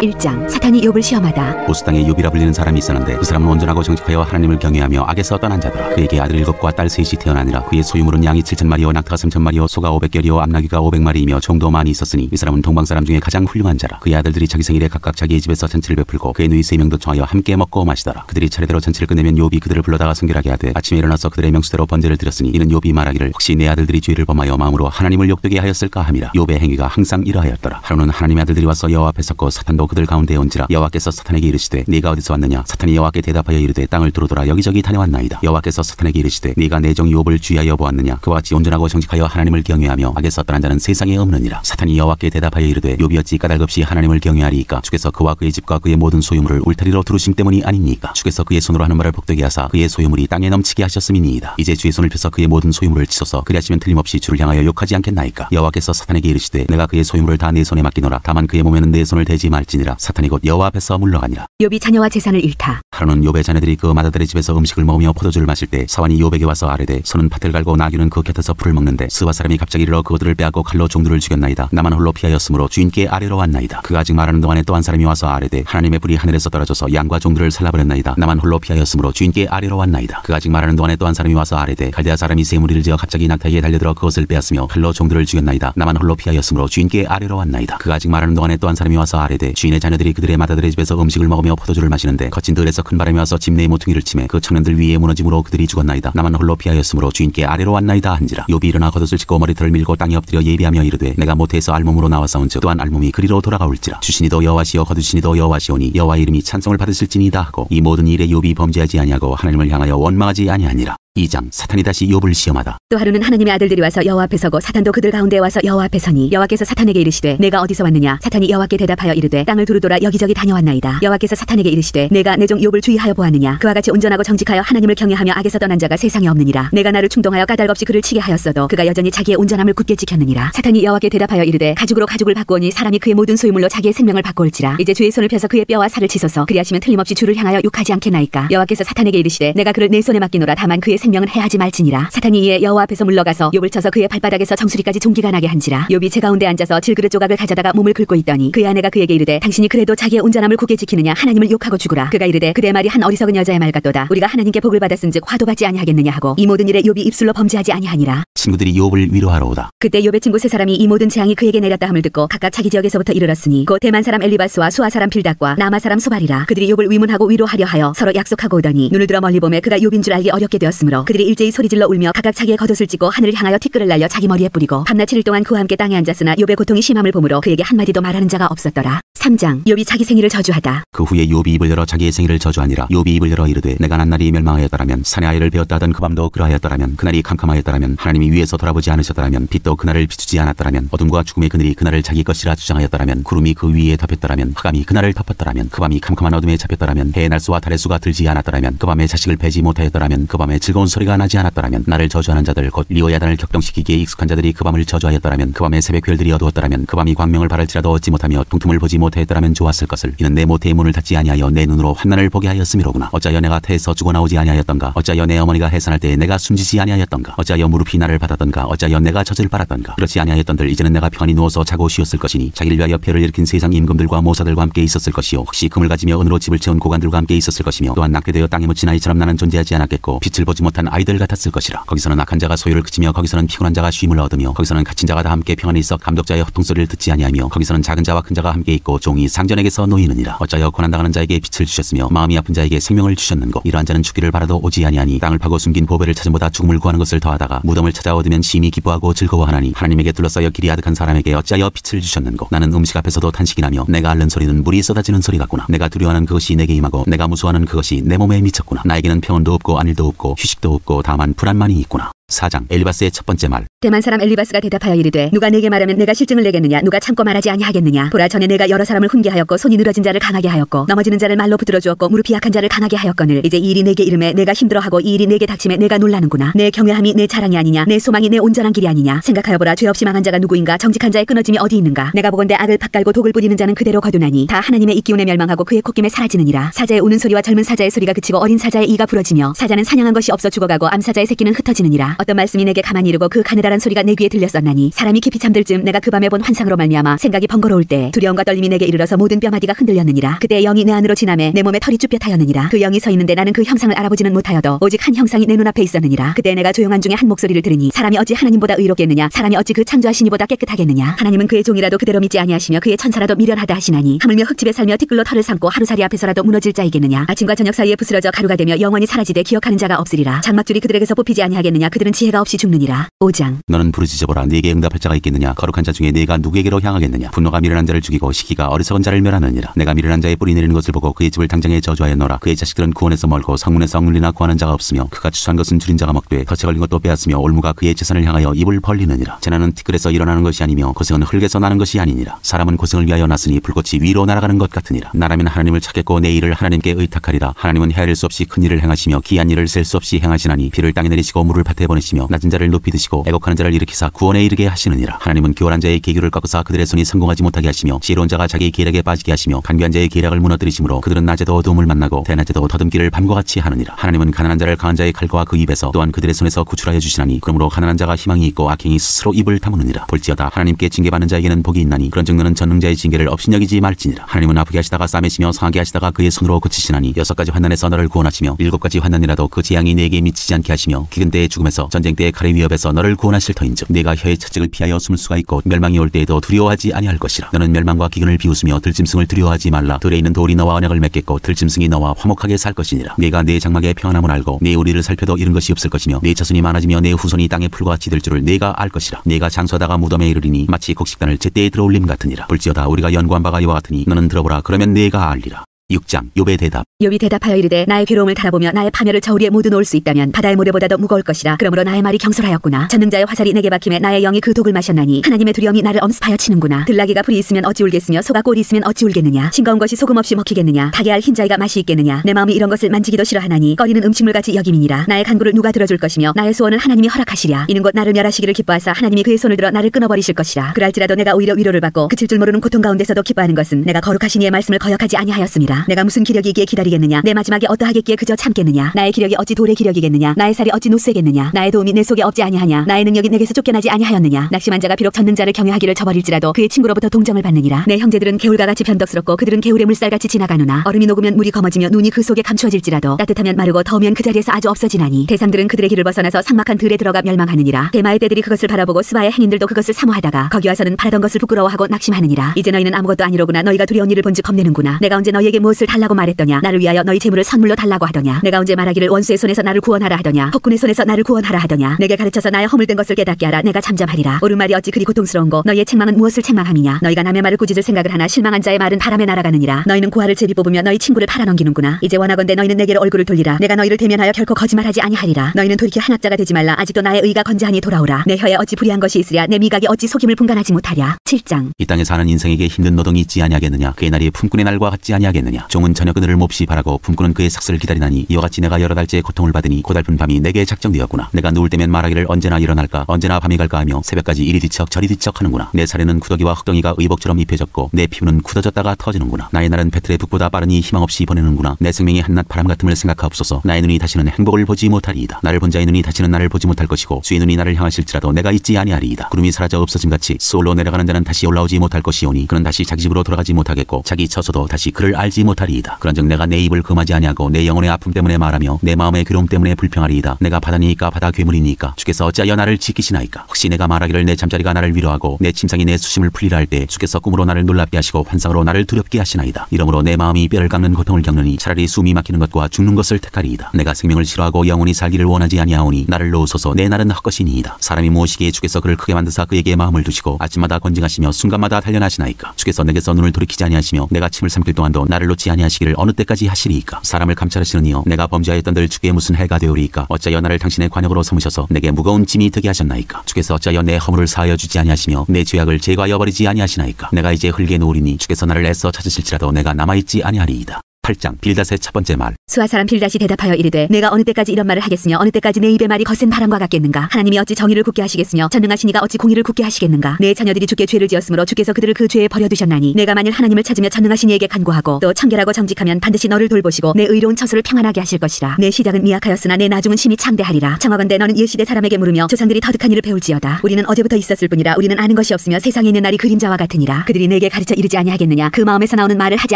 1장 사탄이 욥을 시험하다. 보스 땅에 욥이라 불리는 사람이 있었는데 그 사람은 온전하고 정직하여 하나님을 경외하며 악에서 떠난 자더라. 그에게 아들 7과 딸 3이 태어나니라. 그의 소유물은 양이 7,000마리요 낙타가 3,000마리요 소가 500결이요 암나귀가 500마리이며 종도 많이 있었으니 이 사람은 동방 사람 중에 가장 훌륭한 자라. 그의 아들들이 자기 생일에 각각 자기의 집에서 잔치를 베풀고 그의 누이 3명도 청하여 함께 먹고 마시더라. 그들이 차례대로 잔치를 끝내면 욥이 그들을 불러다가 성결하게 하되 아침에 일어나서 그들의 명수대로 번제를 드렸으니 이는 욥이 말하기를 혹시 내 아들들이 죄를 범하여 마음으로 하나님을 욕되게 하였을까 함이라. 욥의 행위가 항상 이러하였더라. 하루는 하나님의 아들들이 와서 여호와 앞에 섰고 사탄도 그들 가운데에 온지라. 여호와께서 사탄에게 이르시되 네가 어디서 왔느냐. 사탄이 여호와께 대답하여 이르되 땅을 두루돌아 여기저기 다녀왔나이다. 여호와께서 사탄에게 이르시되 네가 내 종 욥을 주의하여 보았느냐. 그와 같이 온전하고 정직하여 하나님을 경외하며 악에서 떠난 자는 세상에 없느니라. 사탄이 여호와께 대답하여 이르되 욥이 어찌 까닭없이 하나님을 경외하리이까. 주께서 그와 그의 집과 그의 모든 소유물을 울타리로 두르심 때문이 아니니까. 주께서 그의 손으로 하는 말을 복되게 하사 그의 소유물이 땅에 넘치게 하셨음이니이다. 이제 주의 손을 펴서 그의 모든 소유물을 치소서. 그리하시면 틀림없이 주를 향하여 욕하지 않겠나이까. 여호와께서 사탄에게 이르시되 내가 그의 소유물을 다 내 손에 맡기노라. 다만 그의 몸에는 내 손을 대지 말지니라. 사탄이 곧 여호와 앞에서 물러가니라. 욥이 자녀와 재산을 잃다. 하루는 욥의 자녀들이 그 맏아들의 집에서 음식을 먹으며 포도주를 마실 때 사환이 욥에게 와서 아뢰되 소는 밭을 갈고 나귀는 그 곁에서 풀을 먹는데 스바 사람이 갑자기 이르러 그들을 빼앗고 칼로 종들을 죽였나이다. 나만 홀로 피하였으므로 주인께 아뢰러 왔나이다. 그가 아직 말하는 동안에 또 한 사람이 와서 아뢰되 하나님의 불이 하늘에서 떨어져서 양과 종들을 살라버렸나이다. 나만 홀로 피하였으므로 주인께 아뢰러 왔나이다. 그가 아직 말하는 동안에 또 한 사람이 와서 아뢰되 갈대아 사람이 새 무리를 지어 갑자기 낙타에게 달려들어 그것을 빼앗으며 칼로 종들을 죽였나이다. 나만 홀로 피하였으므로 주인께 아뢰러 왔나이다. 그가 아직 말하는 동안에 또 한 사람이 와서 아뢰되 주인의 자녀들이 그들의 맏아들의 집에서 음식을 먹으며 포도주를 마시는데 거친 들에서 큰 바람이 와서 집 내의 모퉁이를 치매 그 청년들 위에 무너짐으로 그들이 죽었나이다. 나만 홀로 피하였으므로 주인께 아뢰러 왔나이다 한지라. 욥이 일어나 겉옷을 찢고 머리털을 밀고 땅에 엎드려 예비하며 이르되 내가 모태에서 알몸으로 나와싸운즉 또한 알몸이 그리로 돌아가올지라. 주신이도 여호와시요 거두신이도 여호와시오니 여호와의 이름이 찬송을 받으실지니이다 하고 이 모든 일에 욥이 범죄하지 아니하고 하나님을 향하여 원망하지 아니하니라. 2장 사탄이 다시 욥을 시험하다. 또 하루는 하나님의 아들들이 와서 여호와 앞에 서고 사탄도 그들 가운데 와서 여호와 앞에 서니 여호와께서 사탄에게 이르시되 내가 어디서 왔느냐. 사탄이 여호와께 대답하여 이르되 땅을 두루돌아 여기저기 다녀왔나이다. 여호와께서 사탄에게 이르시되 내가 내 종 욥을 주의하여 보았느냐. 그와 같이 온전하고 정직하여 하나님을 경외하며 악에서 떠난 자가 세상에 없느니라. 내가 나를 충동하여 까닭없이 그를 치게 하였어도 그가 여전히 자기의 온전함을 굳게 지켰느니라. 사탄이 여호와께 대답하여 이르되 가죽으로 가죽을 바꾸오니 사람이 그의 모든 소유물로 자기의 생명을 바꾸올지라. 이제 주의 손을 펴서 그의 뼈와 살을 치소서. 그리하시면 틀림없이 주를 향하여 욕하지 않겠나이까. 여호와께서 사탄에게 이르시되 내가 그를 내 손에 맡기노라. 다만 그의 생명은 해하지 말지니라. 사탄이 이에 여호와 앞에서 물러가서 욥을 쳐서 그의 발바닥에서 정수리까지 종기가 나게 한지라. 욥이 제 가운데 앉아서 질그릇 조각을 가져다가 몸을 긁고 있더니 그의 아내가 그에게 이르되 당신이 그래도 자기의 온전함을 굳게 지키느냐. 하나님을 욕하고 죽으라. 그가 이르되 그대 말이 한 어리석은 여자의 말 같도다. 우리가 하나님께 복을 받았은즉 화도 받지 아니하겠느냐 하고 이 모든 일에 욥이 입술로 범죄하지 아니하니라. 친구들이 욥을 위로하러 오다. 그때 욥의 친구 세 사람이 이 모든 재앙이 그에게 내렸다 함을 듣고 각각 자기 지역에서부터 이르렀으니 곧 대만 사람 엘리바스와 수아 사람 빌닷과 나마 사람 소발이라. 그들이 욥을 위문하고 위로하려 하여 서로 약속하고 오더니 눈을 들어 멀리 보매 그가 욥인 줄 알기 어렵게 되었으므로 그들이 일제히 소리질러 울며 각각 자기의 겉옷을 찢고 하늘을 향하여 티끌을 날려 자기 머리에 뿌리고 밤낮 7일 동안 그와 함께 땅에 앉았으나 욥의 고통이 심함을 보므로 그에게 한마디도 말하는 자가 없었더라. 3장 욥이 자기 생일을 저주하다. 그 후에 욥이 입을 열어 자기의 생일을 저주하니라. 욥이 입을 열어 이르되 내가 난 날이 멸망하였더라면 산에 아이를 베었다 하던 그 밤도 그러하였더라면 그날이 캄캄하였더라면 하나님이 위에서 돌아보지 않으셨더라면 빛도 그날을 비추지 않았더라면 어둠과 죽음의 그늘이 그날을 자기 것이라 주장하였더라면 구름이 그 위에 덮였더라면 흑암이 그날을 덮었더라면 그 밤이 캄캄한 어둠에 잡혔더라면 해의 날수와 달의 수가 들지 않았더라면 그 밤에 자식을 베지 못하였더라면 그 밤에 즐거운 소리가 나지 않았더라면 나를 저주하는 자들 곧 리오야단을 격동시키기에 익숙한 자들이 그 밤을 저주하였더라면 그 밤에 새벽 별들이 어두웠더라면 그 밤이 광명을 바랄지라도 얻지 못하며 동틈을 보지 못하였더라면 좋았을 것을. 이는 내 모태의 문을 닫지 아니하여 내 눈으로 환난을 보게 하였음이로구나. 어찌하여 내가 태에서 죽어나오지 아니하였던가. 어찌하여 내 어머니가 해산할 때에 내가 숨지지 아니하였던가. 어찌하여 무릎이 나를 받았던가. 어찌하여 내가 젖을 빨았던가. 그렇지 아니하였던들 이제는 내가 평안히 누워서 자고 쉬었을 것이니 자기를 위하여 폐를 일으킨 세상 임금들과 모사들과 함께 있었을 것이요 혹시 금을 가지며 은으로 집을 채운 고관들과 함께 있었을 것이며 또한 낙태되어 땅에 묻힌 아이처럼 나는 존재하지 않았겠고 빛을 보지 못한 아이들 같았을 것이라. 거기서는 악한 자가 소유를 그치며 거기서는 피곤한 자가 쉼을 얻으며 거기서는 갇힌 자가 다 함께 평안히 있어 감독자의 호통소리를 듣지 아니하며 거기서는 작은 자와 큰 자가 함께 있고 종이 상전에게서 놓이느니라. 어찌하여 고난당하는 자에게 빛을 주셨으며 마음이 아픈 자에게 생명을 주셨는고. 이러한 자는 죽기를 바라도 오지 아니하니 땅을 파고 숨긴 보배를 찾음보다 죽음을 구하는 것을 더하다가 무덤을 찾아 얻으면 심히 기뻐하고 즐거워하나니 하나님에게 둘러싸여 길이 아득한 사람에게 어찌하여 빛을 주셨는고. 나는 음식 앞에서도 탄식이 나며 내가 앓는 소리는 물이 쏟아지는 소리 같구나. 내가 두려워하는 그것이 내게 임하고 내가 무서워하는 그것이 내 몸에 미쳤구나. 나에게는 평온도 없고 안일도 없고 휴식도 없고 다만 불안만이 있구나. 4장 엘리바스의 첫 번째 말. 대만 사람 엘리바스가 대답하여 이르되 누가 내게 말하면 내가 실증을 내겠느냐. 누가 참고 말하지 아니하겠느냐. 보라 전에 내가 여러 사람을 훈계하였고 손이 늘어진 자를 강하게 하였고 넘어지는 자를 말로 붙들어 주었고 무릎이 약한 자를 강하게 하였거늘 이제 이 일이 내게 이름에 내가 힘들어하고 이 일이 내게 닥침에 내가 놀라는구나. 내 경외함이 내 자랑이 아니냐. 내 소망이 내 온전한 길이 아니냐. 생각하여 보라 죄 없이 망한 자가 누구인가. 정직한 자의 끊어짐이 어디 있는가. 내가 보건대 악을 밭갈고 독을 뿌리는 자는 그대로 거두나니 다 하나님의 입기운에 멸망하고 그의 콧김에 사라지느니라. 사자의 우는 소리와 젊은 사자의 소리가 그치고 어린 사자의 이가 부러지며 사자는 사냥한 것이 없어 죽어가고 암사자의 새끼는 흩어지느니라. 어떤 말씀이 내게 가만히 이르고 그 가느다란 소리가 내 귀에 들렸었나니 사람이 깊이 잠들 즈음 내가 그 밤에 본 환상으로 말미암아 생각이 번거로울 때 두려움과 떨림이 내게 이르러서 모든 뼈마디가 흔들렸느니라. 그때 영이 내 안으로 지나매 내 몸에 털이 쭈뼛하였느니라. 그 영이 서 있는데 나는 그 형상을 알아보지는 못하여도 오직 한 형상이 내 눈앞에 있었느니라. 그때 내가 조용한 중에 한 목소리를 들으니 사람이 어찌 하나님보다 의롭겠느냐, 사람이 어찌 그 창조하신 이보다 깨끗하겠느냐. 하나님은 그의 종이라도 그대로 믿지 아니하시며 그의 천사라도 미련하다 하시나니 하물며 흙집에 살며 티끌로 털을 삼고 하루살이 앞에서라도 무너질 자이겠느냐. 아침과 저녁 사이에 부스러져 가루가 되며 영원히 사라지되 기억하는 자가 없으리라. 장막줄이 그들에게서 뽑히지 아니하겠느냐. 그들은 지혜가 없이 죽느니라. 5장. 너는 부르짖어보라. 네게 응답할 자가 있겠느냐. 거룩한 자 중에 네가 누구에게로 향하겠느냐. 분노가 미련한 자를 죽이고 시기가 어리석은 자를 멸하느니라. 내가 미련한 자의 뿌리 내리는 것을 보고 그의 집을 당장에 저주하였노라. 그의 자식들은 구원에서 멀고 성문에서 억눌리나 구하는 자가 없으며 그가 추수한 것은 줄인 자가 먹되 덫에 걸린 것도 빼앗으며 올무가 그의 재산을 향하여 입을 벌리느니라. 재난은 티끌에서 일어나는 것이 아니며 고생은 흙에서 나는 것이 아니니라. 사람은 고생을 위하여 났으니 불꽃이 위로 날아가는 것 같으니라. 나라면 하나님을 찾겠고 내 일을 하나님께 의탁하리라. 하나님은 헤아릴 수 없이 큰 일을 행하시며 기한 일을 셀 수 없이 행하시나니 비를 땅에 내리시고 물을 밭에 보내시며 낮은 자를 높이 드시고 애곡하는 자를 일으키사 구원에 이르게 하시느니라. 하나님은 교활한 자의 계교를 꺾으사 그들의 손이 성공하지 못하게 하시며 지혜로운 자가 자기 계략에 빠지게 하시며 간교한 자의 계략을 무너뜨리심으로 그들은 낮에도 어두움을 만나고 대낮에도 더듬기를 밤과 같이 하느니라. 하나님은 가난한 자를 강한 자의 칼과 그 입에서 또한 그들의 손에서 구출하여 주시나니 그러므로 가난한 자가 희망이 있고 악행이 스스로 입을 다무느니라. 볼지어다 하나님께 징계받는 자에게는 복이 있나니 그런즉 너는 전능자의 징계를 업신여기지 말지니라. 하나님은 아프게 하시다가 싸매시며 상하게 하시다가 그의 손으로 고치시나니 6가지 환난에서 너를 구원하시며 7가지 환난이라도 그 재앙이 네게 미치지 않게 하시며 기근 때의 죽음에서 전쟁 때의 칼의 위협에서 너를 구원하실 터인즉 네가 혀의 채찍을 피하여 숨을 수가 있고 멸망이 올 때에도 두려워하지 아니할 것이라. 너는 멸망과 기근을 비웃으며 들짐승을 두려워하지 말라. 들에 있는 돌이 너와 언약을 맺겠고 들짐승이 너와 화목하게 살 것이니라. 네가 네 장막의 평안함을 알고 네 우리를 살펴도 잃은 것이 없을 것이며 네 자손이 많아지며 내 후손이 땅의 풀과 같이 될 줄을 네가 알 것이라. 네가 장수하다가 무덤에 이르리니 마치 곡식단을 제때에 들어올림 같으니라. 볼지어다 우리가 연구한 바가 이와 같으니 너는 들어보라. 그러면 네가 알리라. 6장. 욥의 대답. 욥이 대답하여 이르되 나의 괴로움을 달아보며 나의 파멸을 저 위에 모두 놓을 수 있다면 바다의 모래보다도 무거울 것이라. 그러므로 나의 말이 경솔하였구나. 전능자의 화살이 내게 박힘에 나의 영이 그 독을 마셨나니 하나님의 두려움이 나를 엄습하여 치는구나. 들나귀가 풀이 있으면 어찌 울겠으며 소가 꼴이 있으면 어찌 울겠느냐. 싱거운 것이 소금 없이 먹히겠느냐. 닭의 알 흰자위가 맛이 있겠느냐. 내 마음이 이런 것을 만지기도 싫어하나니 꺼리는 음식물같이 여김이니라. 나의 간구를 누가 들어줄 것이며 나의 소원을 하나님이 허락하시랴. 이는 곧 나를 멸하시기를 기뻐하사 하나님이 그의 손을 들어 나를 끊어버리실 것이라. 그럴지라도 내가 오히려 위로를 받고 그칠 줄 모르는 고통 가운데서도 기뻐하는 것은 내가 거룩하신 이의 말씀을 거역하지 아니하였음이라. 내가 무슨 기력이 기다리겠느냐. 내 마지막에 어떠하겠기에 그저 참겠느냐. 나의 기력이 어찌 돌의 기력이겠느냐. 나의 살이 어찌 노쇠겠느냐. 나의 도움이 내 속에 없지 아니하냐. 나의 능력이 내게서 쫓겨나지 아니하였느냐. 낙심한 자가 비록 전능자를 경외하기를 저버릴지라도 그의 친구로부터 동정을 받느니라. 내 형제들은 개울과 같이 변덕스럽고 그들은 개울의 물살같이 지나가누나. 얼음이 녹으면 물이 검어지며 눈이 그 속에 감추어질지라도 따뜻하면 마르고 더우면 그 자리에서 아주 없어지나니. 대상들은 그들의 길을 벗어나서 삭막한 들에 들어가 멸망하느니라. 대마의 떼들이 그것을 바라보고 스바의 행인들도 그것을 사모하다가 거기 와서는 바라던 것을 부끄러워하고 낙심하느니라. 이제 너희는 아무것도 아니로구나. 너희가 두려운 일을 본즉 겁내는구나. 내가 언제 너희에게 무엇을 달라고 말했더냐. 나를 위하여 너희 재물을 선물로 달라고 하더냐. 내가 언제 말하기를 원수의 손에서 나를 구원하라 하더냐. 폭군의 손에서 나를 구원하라 하더냐. 내게 가르쳐서 나의 허물된 것을 깨닫게 하라. 내가 잠잠하리라. 옳은 말이 어찌 그리 고통스러운고. 너희의 책망은 무엇을 책망함이냐. 너희가 남의 말을 꾸짖을 생각을 하나 실망한 자의 말은 바람에 날아가느니라. 너희는 고아를 제비 뽑으며 너희 친구를 팔아넘기는구나. 이제 원하건대 너희는 내게로 얼굴을 돌리라. 내가 너희를 대면하여 결코 거짓말하지 아니하리라. 너희는 돌이켜 한 학자가 되지 말라. 아직도 나의 의가 건재하니 돌아오라. 내 혀에 어찌 불의한 것이 있으랴. 내 미각이 어찌 속임을 분간하지 못하랴. 7장. 이 땅에 사는 인생에게 힘든 노동이 있지 아니하겠느냐. 그의 날이 품꾼의 날과 같지 아니하겠느냐. 종은 저녁 그늘을 몹시 바라고 품꾼은 그의 삭슬을 기다리나니 이와 같이 내가 여러 달째 고통을 받으니 고달픈 밤이 내게 작정되었구나. 내가 누울 때면 말하기를 언제나 일어날까 언제나 밤이 갈까 하며 새벽까지 이리 뒤척 저리 뒤척 하는구나. 내 살에는 구더기와 흙덩이가 의복처럼 입혀졌고 내 피부는 굳어졌다가 터지는구나. 나의 날은 배틀의 북보다 빠르니 희망없이 보내는구나. 내 생명이 한낱 바람 같음을 생각하옵소서. 나의 눈이 다시는 행복을 보지 못하리이다. 나를 본 자의 눈이 다시는 나를 보지 못할 것이고 주의 눈이 나를 향하실지라도 내가 있지 아니하리이다. 구름이 사라져 없어짐같이 수올로 내려가는 자는 다시 올라오지 못할 것이오니 그는 다시 자기 집으로 돌아가지 못하겠고 자기 처소도 다시 그를 알지 못하리이다. 그런즉 내가 내 입을 금하지 아니하고 내 영혼의 아픔 때문에 말하며 내 마음의 괴로움 때문에 불평하리이다. 내가 바다니까 바다 괴물이니까 주께서 어찌하여 나를 지키시나이까. 혹시 내가 말하기를 내 잠자리가 나를 위로하고 내 침상이 내 수심을 풀리라 할 때 주께서 꿈으로 나를 놀랍게 하시고 환상으로 나를 두렵게 하시나이다. 이러므로 내 마음이 뼈를 깎는 고통을 겪느니 차라리 숨이 막히는 것과 죽는 것을 택하리이다. 내가 생명을 싫어하고 영원히 살기를 원하지 아니하오니 나를 놓으소서. 내 날은 헛것이니이다. 사람이 무엇이기에 주께서 그를 크게 만드사 그에게 마음을 두시고 아침마다 권징하시며 순간마다 단련하시나이까. 주께서 내게서 눈을 돌이키지 아니하시며 내가 침을 삼킬 동안도 나를 놓지 아니하시기를 어느 때까지 하시리이까. 사람을 감찰하시는 이여 내가 범죄하였던들 주께 무슨 해가 되오리이까. 어찌하여 나를 당신의 관역으로 삼으셔서 내게 무거운 짐이 되게 하셨나이까. 주께서 어찌하여 내 허물을 사하여 주지 아니하시며 내 죄악을 제거하여 버리지 아니하시나이까. 내가 이제 흙에 놓으리니 주께서 나를 애써 찾으실지라도 내가 남아있지 아니하리이다. 8장 빌닷의 첫 번째 말. 수아 사람 빌닷이 대답하여 이르되 내가 어느 때까지 이런 말을 하겠으며 어느 때까지 내 입의 말이 거센 바람과 같겠는가. 하나님이 어찌 정의를 굳게 하시겠으며 전능하시니가 어찌 공의를 굳게 하시겠는가. 내 자녀들이 주께 죄를 지었으므로 주께서 그들을 그 죄에 버려두셨나니 내가 만일 하나님을 찾으며 전능하신 이에게 간구하고 또 청결하고 정직하면 반드시 너를 돌보시고 내 의로운 처소를 평안하게 하실 것이라. 내 시작은 미약하였으나 내 나중은 심히 창대하리라. 청하건대 너는 옛시대 사람에게 물으며 조상들이 터득한 일을 배울지어다. 우리는 어제부터 있었을 뿐이라 우리는 아는 것이 없으며 세상에 있는 날이 그림자와 같으니라. 그들이 내게 가르쳐 이르지 아니하겠느냐. 그 마음에서 나오는 말을 하지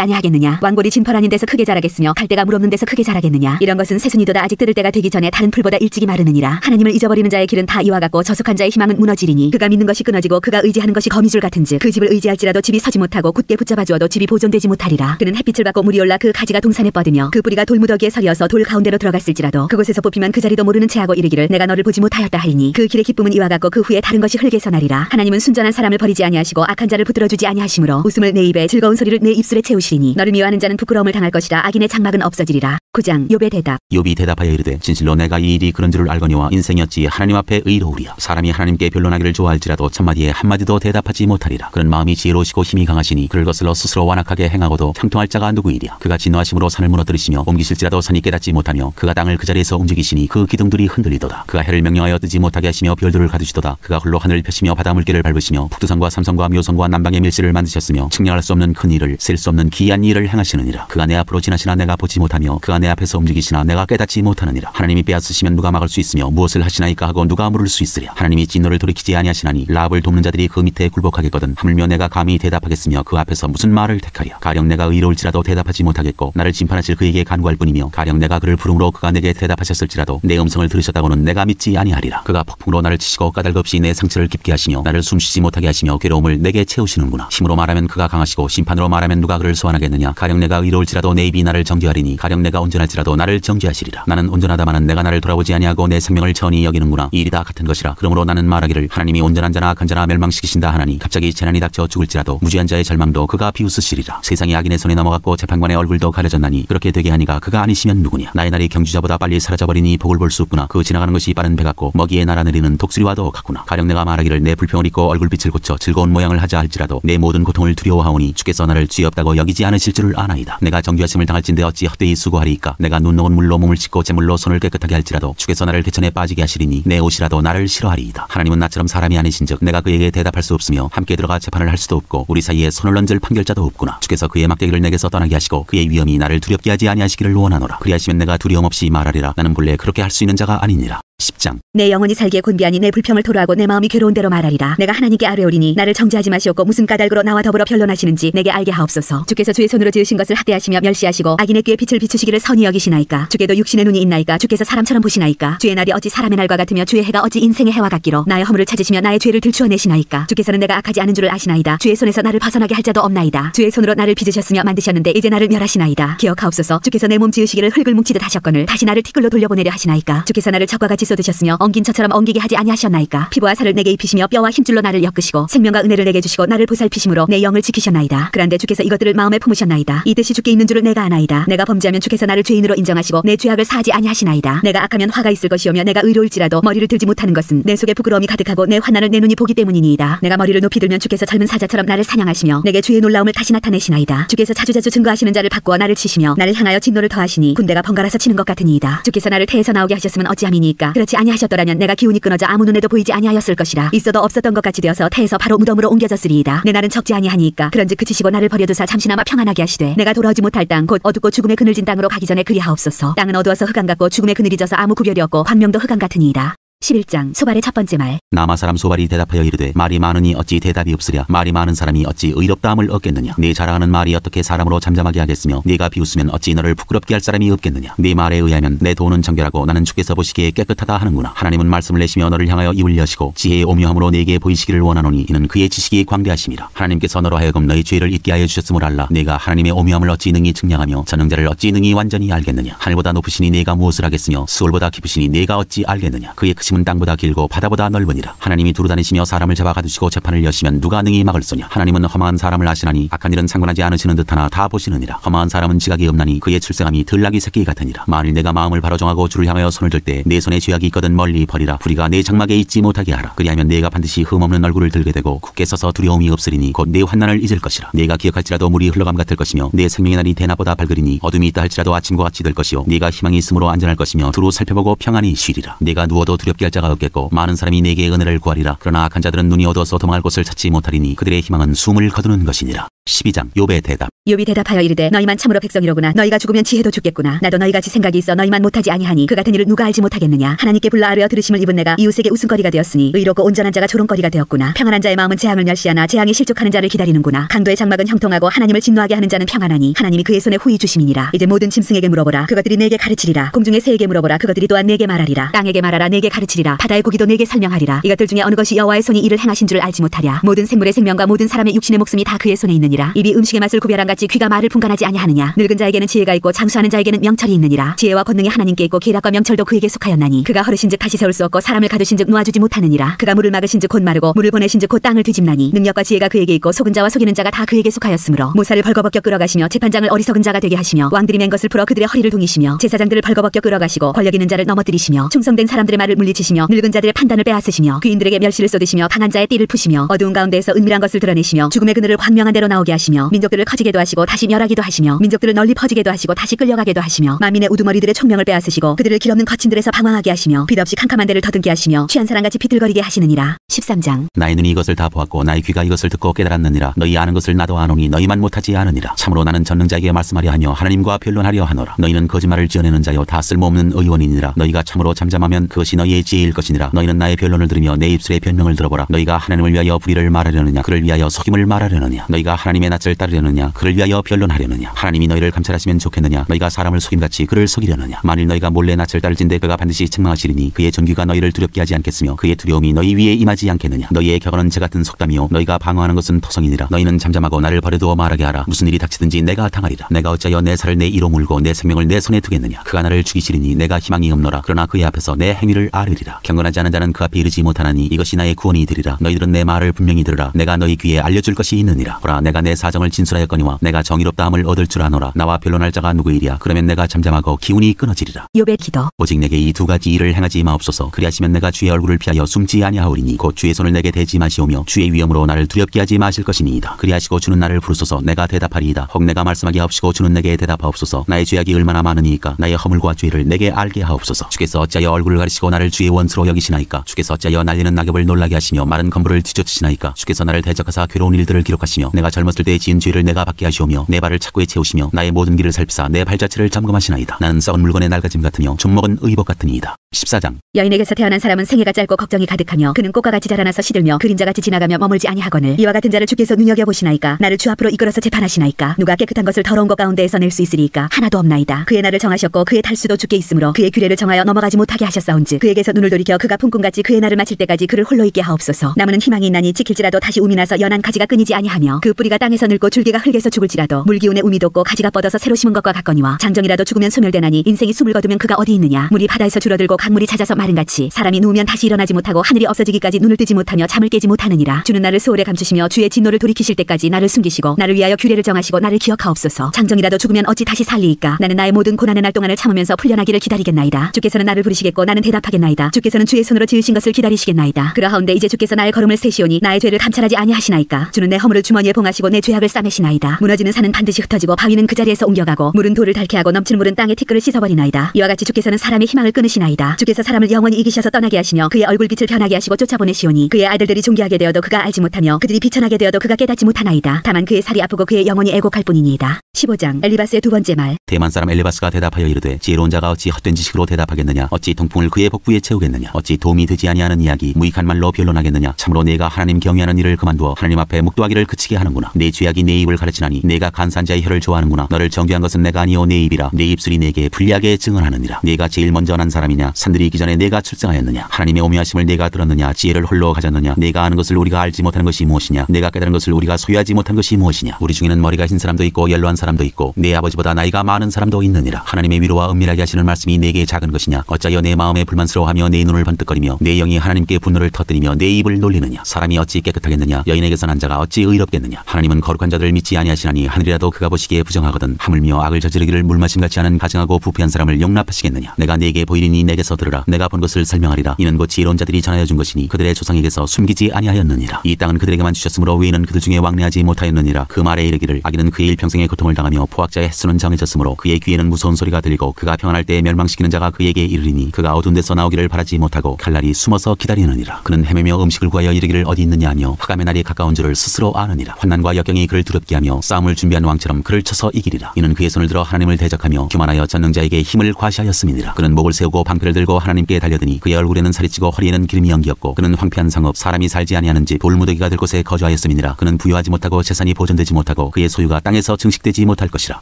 아니하겠느냐. 왕골이 진펄 아닌 데서 크게 자라겠으며 갈대가 물 없는 데서 크게 자라겠느냐. 이런 것은 새순이도다 아직 뜯을 때가 되기 전에 다른 풀보다 일찍이 마르느니라. 하나님을 잊어버리는 자의 길은 다 이와 같고 저속한 자의 희망은 무너지리니 그가 믿는 것이 끊어지고 그가 의지하는 것이 거미줄 같은즉 그 집을 의지할지라도 집이 서지 못하고 굳게 붙잡아 주어도 집이 보존되지 못하리라. 그는 햇빛을 받고 물이 올라 그 가지가 동산에 뻗으며 그 뿌리가 돌무더기에 서리어서 돌 가운데로 들어갔을지라도 그곳에서 뽑히면 그 자리도 모르는 채하고 이르기를 내가 너를 보지 못하였다 하리니 그 길의 기쁨은 이와 같고 그 후에 다른 것이 흙에서 나리라. 하나님은 순전한 사람을 버리지 아니하시고 악한 자를 붙들어 주지 아니하시므로 웃음을 내 입에 즐거운 소리를 내 입술에 채우시리니 너를 미워하는 자는 부끄러움을 당할 것이라. 악인의 장막은 없어지리라. 9장 욥의 대답. 욥이 대답하여 이르되 진실로 내가 이 일이 그런 줄을 알거니와 인생이었지 하나님 앞에 의로우리야. 사람이 하나님께 변론하기를 좋아할지라도 첫마디에 한마디도 대답하지 못하리라. 그는 마음이 지혜로우시고 힘이 강하시니 그를 거슬러 스스로 완악하게 행하고도 형통할 자가 누구이랴. 그가 진노하심으로 산을 무너뜨리시며 옮기실지라도 산이 깨닫지 못하며 그가 땅을 그 자리에서 움직이시니 그 기둥들이 흔들리도다. 그가 해를 명령하여 뜨지 못하게 하시며 별들을 가두시도다. 그가 홀로 하늘을 펴시며 바다 물결을 밟으시며 북두성과 삼성과 묘성과 남방의 밀실을 만드셨으며 측량할 수 없는 큰 일을 셀 수 없는 기이한 일을 행하시느니라. 그가 내 앞으로 지나시나 내가 보지 못하며 그가 내 앞에서 움직이시나 내가 깨닫지 못하느니라. 하나님이 빼앗으시면 누가 막을 수 있으며 무엇을 하시나이까 하고 누가 물을 수 있으랴. 하나님이 진노를 돌이키지 아니하시나니 라합을 돕는 자들이 그 밑에 굴복하겠거든. 하물며 내가 감히 대답하겠으며 그 앞에서 무슨 말을 택하랴. 가령 내가 의로울지라도 대답하지 못하겠고 나를 심판하실 그에게 간구할 뿐이며 가령 내가 그를 부름으로 그가 내게 대답하셨을지라도 내 음성을 들으셨다고는 내가 믿지 아니하리라. 그가 폭풍으로 나를 치시고 까닭없이 내 상처를 깊게 하시며 나를 숨쉬지 못하게 하시며 괴로움을 내게 채우시는구나. 힘으로 말하면 그가 강하시고 심판으로 말하면 누가 그를 소환하겠느냐. 가령 내가 의로울지라도 내 입이 나를 정죄하리니 가령 내가 온전할지라도 나를 정죄하시리라. 나는 온전하다마는 내가 나를 돌아보지 아니하고 내 생명을 천히 여기는구나. 이 일이 다 같은 것이라. 그러므로 나는 말하기를 하나님이 온전한 자나 악한 자나 멸망시키신다 하나니 갑자기 재난이 닥쳐 죽을지라도 무죄한 자의 절망도 그가 비웃으시리라. 세상이 악인의 손에 넘어갔고 재판관의 얼굴도 가려졌나니 그렇게 되게 하니가 그가 아니시면 누구냐. 나의 날이 경주자보다 빨리 사라져버리니 복을 볼 수 없구나. 그 지나가는 것이 빠른 배 같고 먹이에 날아내리는 독수리와도 같구나. 가령 내가 말하기를 내 불평을 잊고 얼굴빛을 고쳐 즐거운 모양을 하자 할지라도 내 모든 고통을 두려워하오니 주께서 나를 죄 없다고 여기지 않으실 줄을 아나이다. 내가 정죄하심을 당할진대 어찌 헛되이 수고하리이까. 내가 눈 녹은 물로 몸을 씻고 제물로 손을 깨끗하게 할지라도 주께서 나를 대천에 빠지게 하시리니 내 옷이라도 나를 싫어하리이다. 하나님은 나처럼 사람이 아니신즉 내가 그에게 대답할 수 없으며 함께 들어가 재판을 할 수도 없고 우리 사이에 손을 얹을 판결자도 없구나. 주께서 그의 막대기를 내게서 떠나게 하시고 그의 위엄이 나를 두렵게 하지 아니하시기를 원하노라. 그리하시면 내가 두려움 없이 말하리라. 나는 본래 그렇게 할 수 있는 자가 아니니라. 10장. 내 영혼이 살기에 곤비하니 내 불평을 토로하고 내 마음이 괴로운 대로 말하리라. 내가 하나님께 아뢰오리니 나를 정죄하지 마시옵고 무슨 까닭으로 나와 더불어 변론하시는지 내게 알게 하옵소서. 주께서 주의 손으로 지으신 것을 학대하시며 멸시하시고 악인의 귀에 빛을 비추시기를 선히 여기시나이까. 주께도 육신의 눈이 있나이까. 주께서 사람처럼 보시나이까. 주의 날이 어찌 사람의 날과 같으며 주의 해가 어찌 인생의 해와 같기로. 나의 허물을 찾으시며 나의 죄를 들추어내시나이까. 주께서는 내가 악하지 않은 줄을 아시나이다. 주의 손에서 나를 벗어나게 할 자도 없나이다. 주의 손으로 나를 빚으셨으며 만드셨는데 이제 나를 멸하시나이다. 기억하옵소서. 주께서 내 몸 지으시기를 흙을 뭉치듯 하셨거늘 다시 나를 티끌로 돌려보내려 하시나이까. 주께서 나를 적과 같이 쏟으셨으며 엉긴 처처럼 엉기게 하지 아니하셨나이까. 피부와 살을 내게 입히시며 뼈와 힘줄로 나를 엮으시고 생명과 은혜를 내게 주시고 나를 보살피심으로 내 영을 지키셨나이다. 그런데 주께서 이것들을 마음에 품으셨나이다. 이 뜻이 주께 있는 줄을 내가 아나이다. 내가 범죄하면 주께서 나를 죄인으로 인정하시고 내 죄악을 사하지 아니하시나이다. 내가 악하면 화가 있을 것이오며 내가 의로울지라도 머리를 들지 못하는 것은 내 속에 부끄러움이 가득하고 내 환난을 내 눈이 보기 때문이니이다. 내가 머리를 높이 들면 주께서 젊은 사자처럼 나를 사냥하시며 내게 주의 놀라움을 다시 나타내시나이다. 주께서 자주자주 증거하시는 자를 바꾸어 나를 치시며 나를 향하여 진노를 더하시니 군대가 번갈아서 치는 것 같으니이다. 주께서 나를 태에서 나오게 하셨으면 어찌함이니까. 그렇지 아니하셨더라면 내가 기운이 끊어져 아무 눈에도 보이지 아니하였을 것이라. 있어도 없었던 것 같이 되어서 태에서 바로 무덤으로 옮겨졌으리이다. 내 날은 적지 아니하니까. 그런즉 그치시고 나를 버려두사 잠시나마 평안하게 하시되 내가 돌아오지 못할 땅 곧 어둡고 죽음의 그늘진 땅으로 가기 전에 그리하옵소서. 땅은 어두워서 흑암 같고 죽음의 그늘이 져서 아무 구별이 없고 광명도 흑암 같으니이다. 11장. 소발의 첫 번째 말. 나마 사람 소발이 대답하여 이르되 말이 많으니 어찌 대답이 없으랴. 말이 많은 사람이 어찌 의롭다함을 얻겠느냐. 네 자랑하는 말이 어떻게 사람으로 잠잠하게 하겠으며 네가 비웃으면 어찌 너를 부끄럽게 할 사람이 없겠느냐. 네 말에 의하면 내 돈은 정결하고 나는 주께서 보시기에 깨끗하다 하는구나. 하나님은 말씀을 내시며 너를 향하여 입을 여시고 지혜의 오묘함으로 네게 보이시기를 원하노니 이는 그의 지식이 광대하심이라. 하나님께서 너로 하여금 너희 죄를 잊게 하여 주셨음을 알라. 네가 하나님의 오묘함을 어찌 능히 측량하며 전능자를 어찌 능히 완전히 알겠느냐. 하늘보다 높으시니 네가 무엇을 하겠으며 수월보다 깊으시니 네가 어찌 알겠느냐. 그의 크심을 아침은 땅보다 길고 바다보다 넓으니라. 하나님이 두루 다니시며 사람을 잡아 가두시고 재판을 여시면 누가 능히 막을 소냐. 하나님은 험한 사람을 아시나니 악한 일은 상관하지 않으시는 듯하나 다 보시느니라. 험한 사람은 지각이 없나니 그의 출생함이 들나귀 새끼 같으니라. 만일 내가 마음을 바로 정하고 주를 향하여 손을 들 때 내 손에 죄악이 있거든 멀리 버리라. 불의가 내 장막에 있지 못하게 하라. 그리하면 내가 반드시 흠없는 얼굴을 들게 되고 굳게 서서 두려움이 없으리니 곧 내 환난을 잊을 것이라. 내가 기억할지라도 물이 흘러감 같을 것이며 내 생명의 날이 대낮보다 밝으리니 어둠이 있다 할지라도 아침과 같이 될 것이요 네가 희망이 있으므로 안전할 것이며 두루 살펴보고 평안히 쉬리라. 네가 누워도 두렵게 할 자가 없겠고 많은 사람이 내게 은혜를 구하리라. 그러나 악한 자들은 눈이 어두워서 도망할 곳을 찾지 못하리니 그들의 희망은 숨을 거두는 것이니라. 12장 욥의 대답. 욥이 대답하여 이르되 너희만 참으로 백성이로구나. 너희가 죽으면 지혜도 죽겠구나. 나도 너희같이 생각이 있어 너희만 못하지 아니하니 그 같은 일을 누가 알지 못하겠느냐. 하나님께 불러 아뢰어 들으심을 입은 내가 이웃에게 웃음거리가 되었으니 의롭고 온전한 자가 조롱거리가 되었구나. 평안한 자의 마음은 재앙을 멸시하나 재앙에 실족하는 자를 기다리는구나. 강도의 장막은 형통하고 하나님을 진노하게 하는 자는 평안하니 하나님이 그의 손에 후히 주심이니라. 이제 모든 짐승에게 물어보라. 그것들이 내게 가르치리라. 공중의 새에게 물어보라. 그것들이 또한 내게 말하리라. 땅에게 말하라. 내게 가르치리라. 바다의 고기도 내게 설명하리라. 이것들 중에 어느 것이 여호와의 손이 이를 행하신 줄 알지 못하랴. 모든 생물의 생명과 모든 사람의 육신의 목숨이 다 그의 손에 있느니라. 입이 음식의 맛을 구별한 같이 귀가 말을 분간하지 아니하느냐. 늙은 자에게는 지혜가 있고 장수하는 자에게는 명철이 있느니라. 지혜와 권능이 하나님께 있고 계략과 명철도 그에게 속하였나니 그가 허르신즉 다시 세울 수 없고 사람을 가두신즉 놓아주지 못하느니라. 그가 물을 막으신즉 곧 마르고 물을 보내신즉 곧 땅을 뒤집나니 능력과 지혜가 그에게 있고 속은 자와 속이는 자가 다 그에게 속하였으므로 모사를 벌거벗겨 끌어가시며 재판장을 어리석은 자가 되게 하시며 왕들이 맨 것을 풀어 그들의 허리를 동이시며 제사장들을 벌거벗겨 끌어가시고 권력 있는 자를 넘어뜨리시며 충성된 사람들의 말을 물리치시며 늙은 자들의 판단을 빼앗으시며 귀인들에게 멸시를 쏟으시며 강한 자의 띠를 푸시며 어두운 가운데에서 은밀한 것을 드러내시며 죽음의 그늘을 광명한 대로 나오게 하시며 민족들을 커지게도 하시고 다시 멸하기도 하시며 민족들을 널리 퍼지게도 하시고 다시 끌려가게도 하시며 만민의 우두머리들의 총명을 빼앗으시고 그들을 길없는 거친 들에서 방황하게 하시며 빛 없이 캄캄한 데를 더듬게 하시며 취한 사람같이 비틀거리게 하시느니라. 13장. 나의 눈이 이것을 다 보았고 나의 귀가 이것을 듣고 깨달았느니라. 너희 아는 것을 나도 아노니 너희만 못하지 않으니라. 참으로 나는 전능자에게 말씀하려 하며 하나님과 변론하려 하노라. 너희는 거짓말을 지어내는 자요 다 쓸모없는 의원이니라. 너희가 참으로 잠잠하면 그것이 너희의 지혜일 것이니라. 너희는 나의 변론을 들으며 내 입술의 변명을 들어보라. 너희가 하나님을 위하여 불의를 말하려느냐 그를 위하여 속임을 말하려느냐. 너희가 하나님의 낯을 따르려느냐 그를 위하여 변론하려느냐. 하나님이 너희를 감찰하시면 좋겠느냐. 너희가 사람을 속임같이 그를 속이려느냐. 만일 너희가 몰래 낯을 따를진대 그가 반드시 책망하시리니 그의 존귀가 너희를 두렵게 하지 않겠으며 그의 두려움이 너희 위에 임하지 않겠느냐. 너희의 격언은 재같은 속담이요 너희가 방어하는 것은 토성이니라. 너희는 잠잠하고 나를 버려두어 말하게 하라. 무슨 일이 닥치든지 내가 당하리라. 내가 어찌하여 내 살을 내 이로 물고 내 생명을 내 손에 두겠느냐. 그가 나를 죽이시리니 내가 희망이 없노라. 그러나 그의 앞에서 내 행위를 아뢰리라. 경건하지 않은 자는 그 앞에 이르지 못하나니 이것이 나의 구원이 되리라. 너희들은 내 말을 분명히 들으라. 내가 너희 귀에 알려줄 것이 있느니라. 보라 내가 내 사정을 진술하였거니와 내가 정의롭다함을 얻을 줄 아노라. 나와 변론할 자가 누구이랴. 그러면 내가 잠잠하고 기운이 끊어지리라. 욥의 기도. 오직 내게 이 두 가지 일을 행하지 마옵소서. 그리하시면 내가 주의 얼굴을 피하여 숨지 아니하오리니 곧 주의 손을 내게 대지 마시오며 주의 위엄으로 나를 두렵게 하지 마실 것이니이다. 그리하시고 주는 나를 부르소서. 내가 대답하리이다. 혹 내가 말씀하기 하옵시고 주는 내게 대답하옵소서. 나의 죄악이 얼마나 많으니까 나의 허물과 죄를 내게 알게 하옵소서. 주께서 어찌하여 얼굴을 가리시고 나를 주의 원수로 여기시나이까. 주께서 어찌하여 날리는 낙엽을 놀라게 하시며 마른 건물을 뒤쫓으시나이까. 주께서 나를 대적하사 괴로운 일들을 기록하시며 내가 젊었을 때 지은 죄를 내가 받게 하시오며 내 발을 착고에 채우시며 나의 모든 길을 살피사 내 발자취를 점검하시나이다. 나는 썩은 물건의 날가짐 같으며 좀먹은 의복 같으니이다. 14장. 여인에게서 태어난 사람은 생애가 짧고 걱정이 가득하며 그는 꽃과 같이 자라나서 시들며 그림자같이 지나가며 머물지 아니하거늘 이와 같은 자를 주께서 눈여겨보시나이까. 나를 주 앞으로 이끌어서 재판하시나이까. 누가 깨끗한 것을 더러운 것 가운데에서 낼 수 있으리이까. 하나도 없나이다. 그의 날을 정하셨고 그의 탈수도 주께 있으므로 그의 규례를 정하여 넘어가지 못하게 하셨사온즉 그에게서 눈을 돌이켜 그가 품꿈같이 그의 날을 마칠 때까지 그를 홀로 있게 하옵소서. 나무는 희망이 있나니 지킬지라도 다시 움이 나서 연한 가지가 끊이지 아니하며 그 뿌리가 땅에서 늙고 줄기가 흙에서 죽을지라도 물기운에 움이 돋고 가지가 뻗어서 새로 심은 것과 같거니와 장정이라도 죽으면 소멸되나니 인생이 숨을 거두면 그가 어디 있느냐. 물이 바다에서 줄어들고 강물이 잦아서 마른같이 사람이 누우면 다시 일어나지 못하고 하늘이 없어지기까지 눈을 뜨지 못하며 잠을 깨지 못하느니라. 주는 나를 소홀에 감추시며 주의 진노를 돌이키실 때까지 나를 숨기시고 나를 위하여 규례를 정하시고 나를 기억하옵소서. 장정이라도 죽으면 어찌 다시 살리이까. 나는 나의 모든 고난의 날 동안을 참으면서 풀려나기를 기다리겠나이다. 주께서는 나를 부르시겠고 나는 대답하겠나이다. 주께서는 주의 손으로 지으신 것을 기다리시겠나이다. 그러하온데 이제 주께서 나의 걸음을 세시오니 나의 죄를 감찰하지 아니하시나이까. 주는 내 허물을 주머니에 봉하시고 내 죄악을 싸매시나이다. 무너지는 산은 반드시 흩어지고 바위는 그 자리에서 옮겨가고 물은 돌을 닳게 하고 넘치는 물은 땅의 티끌을 씻어버리나이다. 이와 같이 주께서는 사람의 희망을 끊으시나이다. 주께서 사람을 영원히 이기셔서 떠나게 하시며 그의 얼굴빛을 변하게 하시고 쫓아보내시오니 그의 아들들이 존귀하게 되어도 그가 알지 못하며 그들이 비천하게 되어도 그가 깨닫지 못하나이다. 다만 그의 살이 아프고 그의 영혼이 애곡할 뿐이니이다. 15장. 엘리바스의 두 번째 말. 대만 사람 엘리바스가 대답하여 이르되 지혜로운 자가 어찌 헛된 지식으로 대답하겠느냐. 어찌 통풍을 그의 복부에 채우겠느냐. 어찌 도움이 되지 아니하는 이야기 무익한 말로 변론하겠느냐. 참으로 네가 하나님 경외하는 일을 그만두어 하나님 앞에 묵도하기를 그치게 하는구나. 내 죄악이 내 입을 가르치나니 내가 간사한 자의 혀를 좋아하는구나. 너를 정죄한 것은 내가 아니오 내 입이라. 내 입술이 내게 불리하게 증언하느니라. 내가 제일 먼저 난 사람이냐? 산들이 있기 전에 내가 출생하였느냐? 하나님의 오묘하심을 내가 들었느냐? 지혜를 홀로 가졌느냐? 내가 아는 것을 우리가 알지 못하는 것이 무엇이냐? 내가 깨달은 것을 우리가 소유하지 못한 것이 무엇이냐? 우리 중에는 머리가 흰 사람도 있고 연로한 사람도 있고 내 아버지보다 나이가 많은 사람도 있느니라. 하나님의 위로와 은밀하게 하시는 말씀이 내게 작은 것이냐? 어찌하여 내 마음에 불만스러워하며 내 눈을 번뜩거리며 내 영이 하나님께 분노를 터뜨리며 내 입을 놀리느냐? 사람이 어찌 깨끗하겠느냐? 여인에게서 난 자가 어찌 의롭겠느냐? 하나님은 거룩한 자들을 믿지 아니하시나니 하늘이라도 그가 보시기에 부정하거든. 하물며 악을 저지르기를 물마심 같이 하는 가증하고 부패한 사람을 용납하시겠느냐? 내가 네게 보이리니 내게서 들으라. 내가 본 것을 설명하리라. 이는 곧 지혜로운 자들이 전하여 준 것이니 그들의 조상에게서 숨기지 아니하였느니라. 이 땅은 그들에게만 주셨으므로 외인은 그들 중에 왕래하지 못하였느니라. 그 말에 이르기를 악인은 그의 일평생의 고통을 당하며 포악자의 횟수는 정해졌으므로 그의 귀에는 무서운 소리가 들리고 그가 평안할 때에 멸망시키는 자가 그에게 이르리니 그가 어두운 데서 나오기를 바라지 못하고 칼날이 숨어서 기다리느니라. 그는 헤매며 음식을 구하여 이르기를 어디 있느냐 하며 흑암의 날이 가까운 줄을 스스로 아느니라. 환난과 역경이 그를 두렵게 하며 싸움을 준비한 왕처럼 그를 쳐서 이기리라. 이는 그의 손을 들어 하나님을 대적하며 교만하여 전능자에게 힘을 과시하였음이니라. 그는 목을 세우고 방패를 들고 하나님께 달려드니 그의 얼굴에는 살이 찌고 허리에는 기름이 연기었고 그는 황폐한 성읍 사람이 살지 아니하는 집 돌무더기가 될 곳에 거주하였음이니라. 그는 부유하지 못하고 재산이 보존되지 못하고 그의 소유가 땅에서 증식되지 못할 것이라.